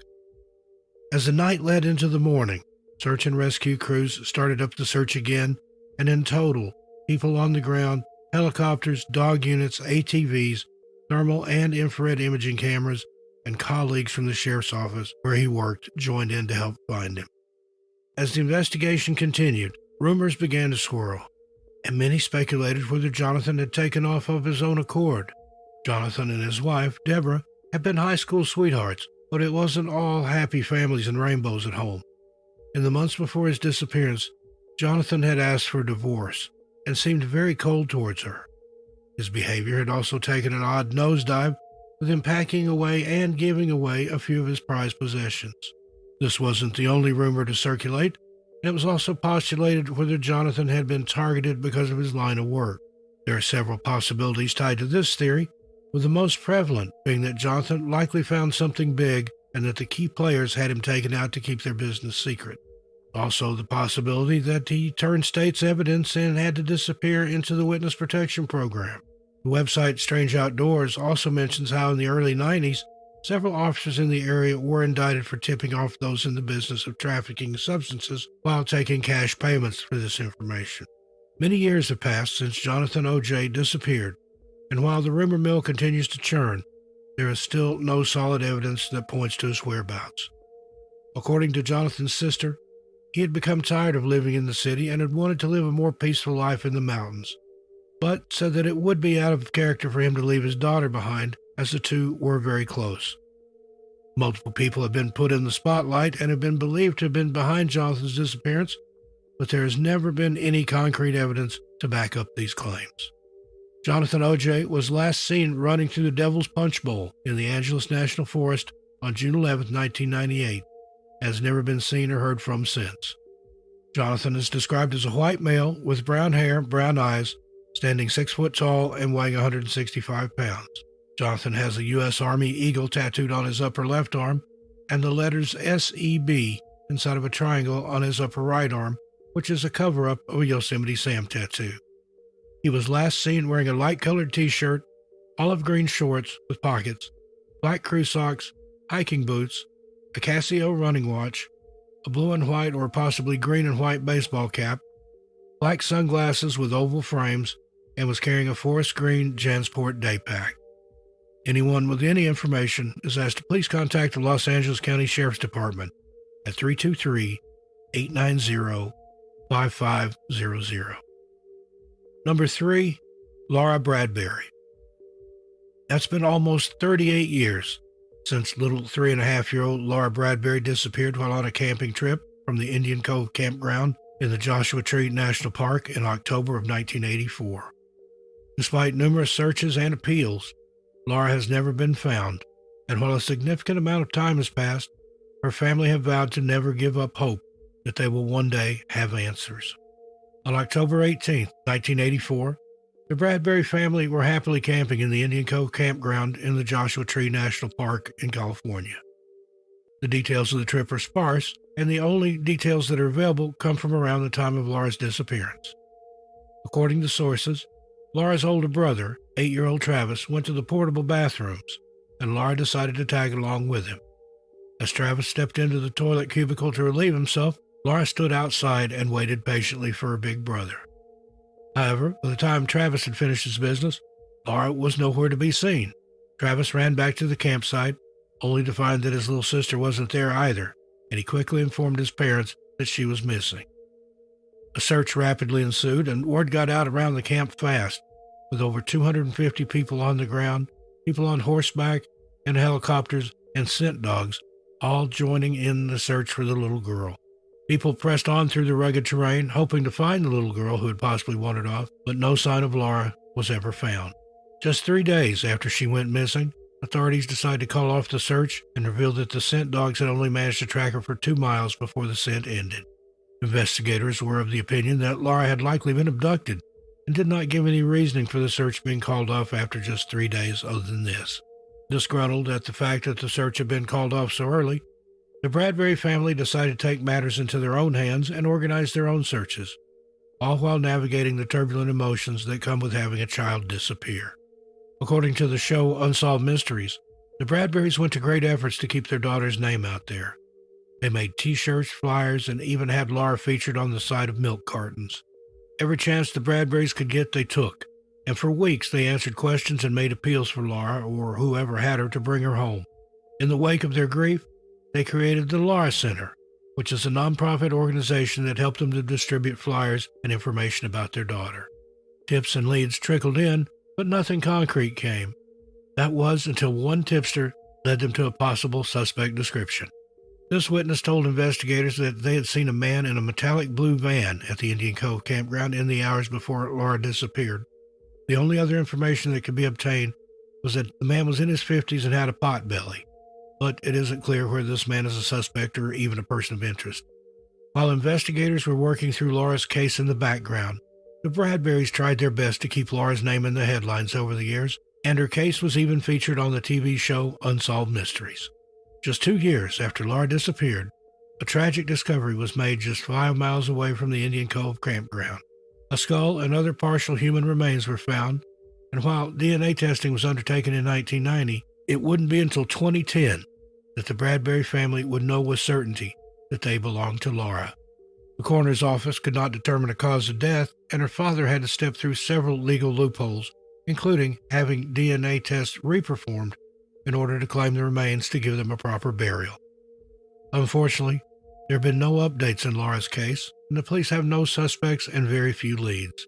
As the night led into the morning, search and rescue crews started up the search again, and in total, people on the ground, helicopters, dog units, ATVs, thermal and infrared imaging cameras, and colleagues from the sheriff's office where he worked joined in to help find him. As the investigation continued, rumors began to swirl, and many speculated whether Jonathan had taken off of his own accord. Jonathan and his wife, Deborah, had been high school sweethearts, but it wasn't all happy families and rainbows at home. In the months before his disappearance, Jonathan had asked for a divorce and seemed very cold towards her. His behavior had also taken an odd nosedive, with him packing away and giving away a few of his prized possessions. This wasn't the only rumor to circulate, and it was also postulated whether Jonathan had been targeted because of his line of work. There are several possibilities tied to this theory, with the most prevalent being that Jonathan likely found something big and that the key players had him taken out to keep their business secret. Also, the possibility that he turned state's evidence and had to disappear into the witness protection program. The website Strange Outdoors also mentions how in the early 90s, several officers in the area were indicted for tipping off those in the business of trafficking substances while taking cash payments for this information. Many years have passed since Jonathan O.J. disappeared, and while the rumor mill continues to churn, there is still no solid evidence that points to his whereabouts. According to Jonathan's sister, he had become tired of living in the city and had wanted to live a more peaceful life in the mountains, but said that it would be out of character for him to leave his daughter behind, as the two were very close. Multiple people have been put in the spotlight and have been believed to have been behind Jonathan's disappearance, but there has never been any concrete evidence to back up these claims. Jonathan O.J. was last seen running through the Devil's Punch Bowl in the Angeles National Forest on June 11, 1998, and has never been seen or heard from since. Jonathan is described as a white male with brown hair, brown eyes, standing 6 foot tall and weighing 165 pounds. Jonathan has a U.S. Army eagle tattooed on his upper left arm and the letters S.E.B. inside of a triangle on his upper right arm, which is a cover-up of a Yosemite Sam tattoo. He was last seen wearing a light-colored t-shirt, olive green shorts with pockets, black crew socks, hiking boots, a Casio running watch, a blue and white or possibly green and white baseball cap, black sunglasses with oval frames, and was carrying a forest green Jansport day pack. Anyone with any information is asked to please contact the Los Angeles County Sheriff's Department at 323-890-5500. Number 3, Laura Bradbury. That's been almost 38 years since little 3.5-year-old Laura Bradbury disappeared while on a camping trip from the Indian Cove campground in the Joshua Tree National Park in October of 1984. Despite numerous searches and appeals, Laura has never been found, and while a significant amount of time has passed, her family have vowed to never give up hope that they will one day have answers. On October 18, 1984, the Bradbury family were happily camping in the Indian Cove campground in the Joshua Tree National Park in California. The details of the trip are sparse, and the only details that are available come from around the time of Laura's disappearance. According to sources, Laura's older brother, 8-year-old Travis, went to the portable bathrooms, and Laura decided to tag along with him. As Travis stepped into the toilet cubicle to relieve himself, Laura stood outside and waited patiently for her big brother. However, by the time Travis had finished his business, Laura was nowhere to be seen. Travis ran back to the campsite, only to find that his little sister wasn't there either, and he quickly informed his parents that she was missing. A search rapidly ensued, and word got out around the camp fast, with over 250 people on the ground, people on horseback, and helicopters, and scent dogs, all joining in the search for the little girl. People pressed on through the rugged terrain, hoping to find the little girl who had possibly wandered off, but no sign of Laura was ever found. Just 3 days after she went missing, authorities decided to call off the search and revealed that the scent dogs had only managed to track her for 2 miles before the scent ended. Investigators were of the opinion that Laura had likely been abducted and did not give any reasoning for the search being called off after just 3 days other than this. Disgruntled at the fact that the search had been called off so early, the Bradbury family decided to take matters into their own hands and organize their own searches, all while navigating the turbulent emotions that come with having a child disappear. According to the show Unsolved Mysteries, the Bradburys went to great efforts to keep their daughter's name out there. They made t-shirts, flyers, and even had Laura featured on the side of milk cartons. Every chance the Bradburys could get, they took, and for weeks they answered questions and made appeals for Laura or whoever had her to bring her home. In the wake of their grief, they created the Laura Center, which is a nonprofit organization that helped them to distribute flyers and information about their daughter. Tips and leads trickled in, but nothing concrete came. That was until one tipster led them to a possible suspect description. This witness told investigators that they had seen a man in a metallic blue van at the Indian Cove campground in the hours before Laura disappeared. The only other information that could be obtained was that the man was in his 50s and had a pot belly, but it isn't clear whether this man is a suspect or even a person of interest. While investigators were working through Laura's case in the background, the Bradburys tried their best to keep Laura's name in the headlines over the years, and her case was even featured on the TV show Unsolved Mysteries. Just 2 years after Laura disappeared, a tragic discovery was made just 5 miles away from the Indian Cove campground. A skull and other partial human remains were found, and while DNA testing was undertaken in 1990, it wouldn't be until 2010 that the Bradbury family would know with certainty that they belonged to Laura. The coroner's office could not determine a cause of death, and her father had to step through several legal loopholes, including having DNA tests reperformed in order to claim the remains to give them a proper burial. Unfortunately, there have been no updates in Laura's case, and the police have no suspects and very few leads.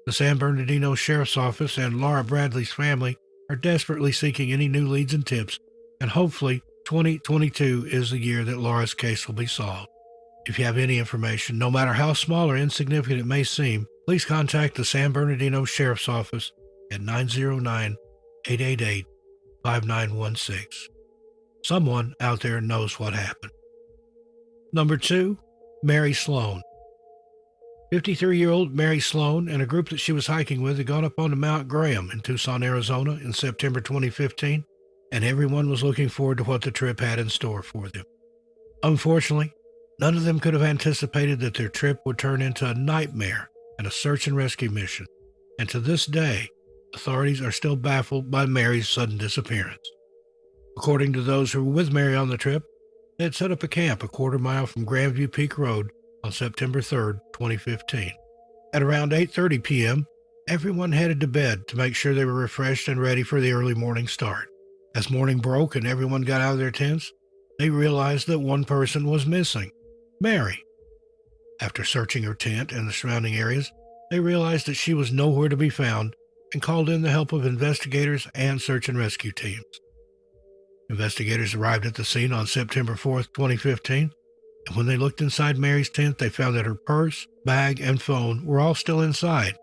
The San Bernardino Sheriff's Office and Laura Bradley's family are desperately seeking any new leads and tips, and hopefully 2022 is the year that Laura's case will be solved. If you have any information, no matter how small or insignificant it may seem, please contact the San Bernardino Sheriff's Office at 909-888-5916. Someone out there knows what happened. Number 2, Mary Sloan. 53-year-old Mary Sloan and a group that she was hiking with had gone up onto Mount Graham in Tucson, Arizona in September 2015, and everyone was looking forward to what the trip had in store for them. Unfortunately, none of them could have anticipated that their trip would turn into a nightmare and a search and rescue mission, and to this day, authorities are still baffled by Mary's sudden disappearance. According to those who were with Mary on the trip, they had set up a camp a quarter mile from Grandview Peak Road on September 3, 2015. At around 8:30 p.m., everyone headed to bed to make sure they were refreshed and ready for the early morning start. As morning broke and everyone got out of their tents, they realized that one person was missing, Mary. After searching her tent and the surrounding areas, they realized that she was nowhere to be found and called in the help of investigators and search and rescue teams. Investigators arrived at the scene on September 4, 2015, and when they looked inside Mary's tent, they found that her purse, bag, and phone were all still inside,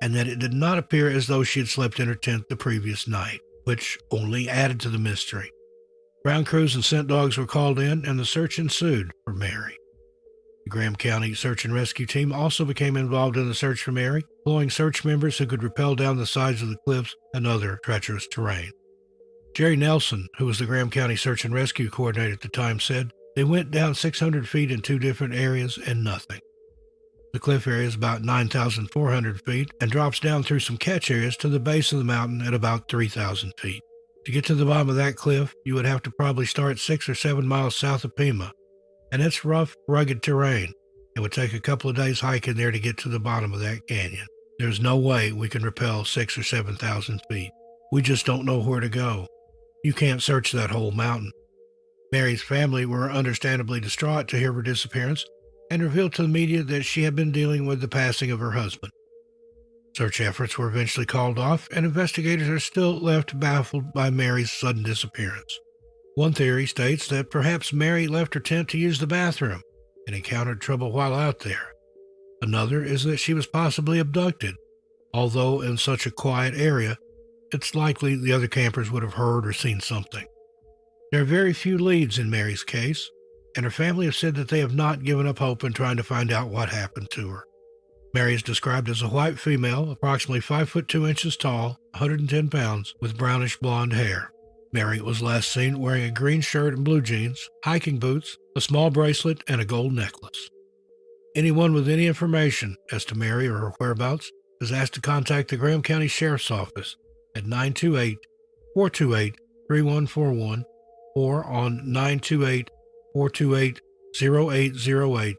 and that it did not appear as though she had slept in her tent the previous night, which only added to the mystery. Ground crews and scent dogs were called in, and the search ensued for Mary. The Graham County Search and Rescue Team also became involved in the search for Mary, employing search members who could rappel down the sides of the cliffs and other treacherous terrain. Jerry Nelson, who was the Graham County Search and Rescue Coordinator at the time, said they went down 600 feet in 2 different areas and nothing. The cliff area is about 9,400 feet and drops down through some catch areas to the base of the mountain at about 3,000 feet. To get to the bottom of that cliff, you would have to probably start 6 or 7 miles south of Pima, and it's rough, rugged terrain. It would take a couple of days hiking there to get to the bottom of that canyon. There's no way we can rappel 6,000 or 7,000 feet. We just don't know where to go. You can't search that whole mountain. Mary's family were understandably distraught to hear of her disappearance and revealed to the media that she had been dealing with the passing of her husband. Search efforts were eventually called off, and investigators are still left baffled by Mary's sudden disappearance. One theory states that perhaps Mary left her tent to use the bathroom and encountered trouble while out there. Another is that she was possibly abducted, although in such a quiet area, it's likely the other campers would have heard or seen something. There are very few leads in Mary's case, and her family have said that they have not given up hope in trying to find out what happened to her. Mary is described as a white female, approximately 5 foot 2 inches tall, 110 pounds, with brownish blonde hair. Mary was last seen wearing a green shirt and blue jeans, hiking boots, a small bracelet, and a gold necklace. Anyone with any information as to Mary or her whereabouts is asked to contact the Graham County Sheriff's Office at 928-428-3141 or on 928-428-0808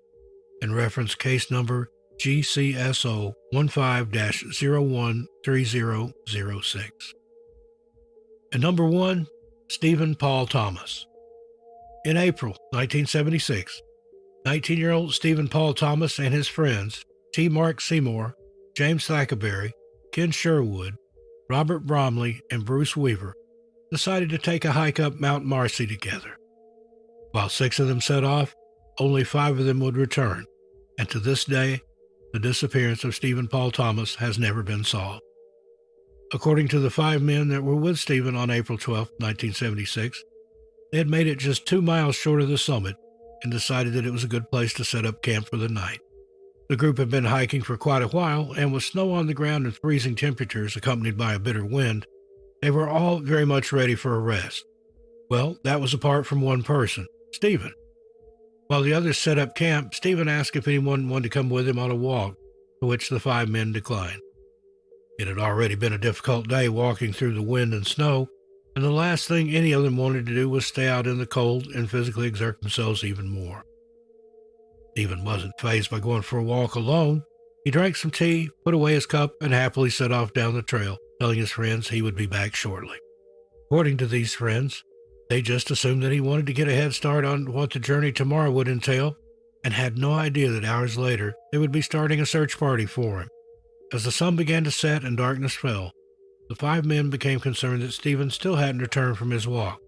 and reference case number GCSO 15-013006. And number 1, Stephen Paul Thomas. In April 1976, 19-year-old Stephen Paul Thomas and his friends, T. Mark Seymour, James Thackerberry, Ken Sherwood, Robert Bromley, and Bruce Weaver, decided to take a hike up Mount Marcy together. While 6 of them set off, only 5 of them would return, and to this day, the disappearance of Stephen Paul Thomas has never been solved. According to the 5 men that were with Stephen on April 12, 1976, they had made it just 2 miles short of the summit and decided that it was a good place to set up camp for the night. The group had been hiking for quite a while, and with snow on the ground and freezing temperatures accompanied by a bitter wind, they were all very much ready for a rest. Well, that was apart from one person, Stephen. While the others set up camp, Stephen asked if anyone wanted to come with him on a walk, to which the 5 men declined. It had already been a difficult day walking through the wind and snow, and the last thing any of them wanted to do was stay out in the cold and physically exert themselves even more. Stephen wasn't fazed by going for a walk alone. He drank some tea, put away his cup, and happily set off down the trail, telling his friends he would be back shortly. According to these friends, they just assumed that he wanted to get a head start on what the journey tomorrow would entail, and had no idea that hours later they would be starting a search party for him. As the sun began to set and darkness fell, the 5 men became concerned that Stephen still hadn't returned from his walk.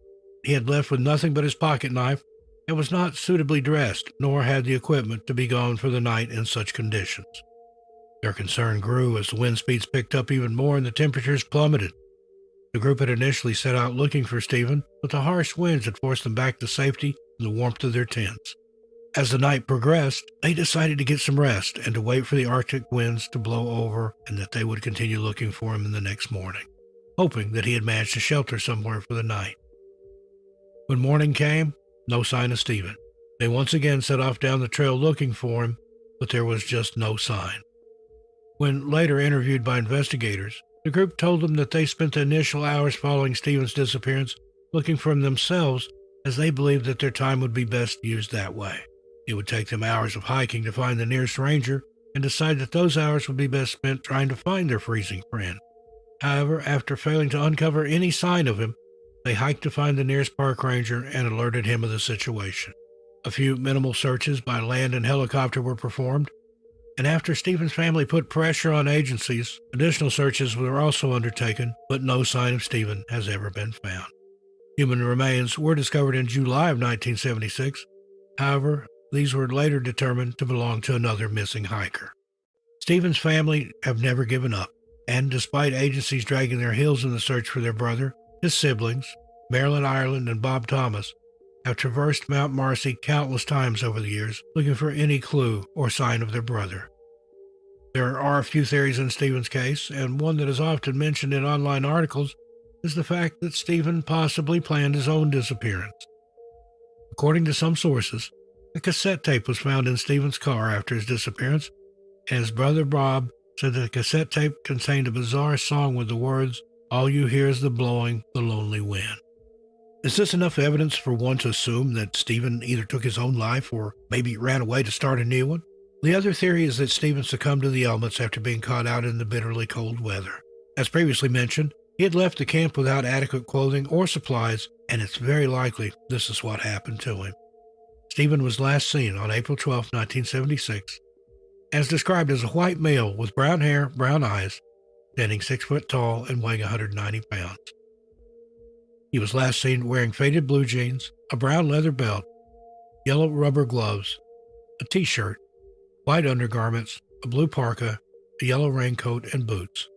He had left with nothing but his pocket knife and was not suitably dressed, nor had the equipment to be gone for the night in such conditions. Their concern grew as the wind speeds picked up even more and the temperatures plummeted. The group had initially set out looking for Stephen, but the harsh winds had forced them back to safety in the warmth of their tents. As the night progressed, they decided to get some rest and to wait for the Arctic winds to blow over and that they would continue looking for him in the next morning, hoping that he had managed to shelter somewhere for the night. When morning came, no sign of Stephen. They once again set off down the trail looking for him, but there was just no sign. When later interviewed by investigators, the group told them that they spent the initial hours following Stephen's disappearance looking for him themselves, as they believed that their time would be best used that way. It would take them hours of hiking to find the nearest ranger and decide that those hours would be best spent trying to find their freezing friend. However, after failing to uncover any sign of him, they hiked to find the nearest park ranger and alerted him of the situation. A few minimal searches by land and helicopter were performed, and after Stephen's family put pressure on agencies, additional searches were also undertaken, but no sign of Stephen has ever been found. Human remains were discovered in July of 1976. However, these were later determined to belong to another missing hiker. Stephen's family have never given up, and despite agencies dragging their heels in the search for their brother, his siblings, Marilyn Ireland and Bob Thomas, have traversed Mount Marcy countless times over the years looking for any clue or sign of their brother. There are a few theories in Stephen's case, and one that is often mentioned in online articles is the fact that Stephen possibly planned his own disappearance. According to some sources, a cassette tape was found in Stephen's car after his disappearance, and his brother Bob said that the cassette tape contained a bizarre song with the words, "All you hear is the blowing, the lonely wind." Is this enough evidence for one to assume that Stephen either took his own life or maybe ran away to start a new one? The other theory is that Stephen succumbed to the elements after being caught out in the bitterly cold weather. As previously mentioned, he had left the camp without adequate clothing or supplies, and it's very likely this is what happened to him. Stephen was last seen on April 12, 1976, as described as a white male with brown hair, brown eyes, standing 6 foot tall and weighing 190 pounds. He was last seen wearing faded blue jeans, a brown leather belt, yellow rubber gloves, a t-shirt, white undergarments, a blue parka, a yellow raincoat, and boots.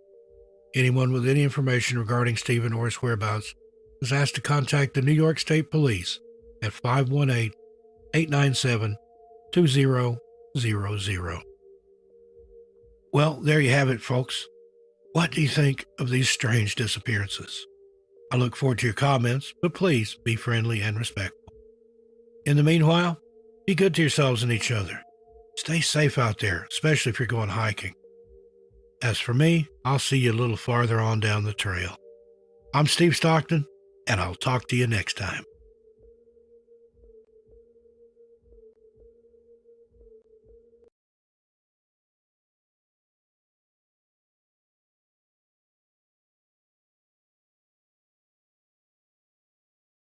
Anyone with any information regarding Stephen or his whereabouts is asked to contact the New York State Police at 518-897-2000. Well, there you have it, folks. What do you think of these strange disappearances? I look forward to your comments, but please be friendly and respectful. In the meanwhile, be good to yourselves and each other. Stay safe out there, especially if you're going hiking. As for me, I'll see you a little farther on down the trail. I'm Steve Stockton, and I'll talk to you next time.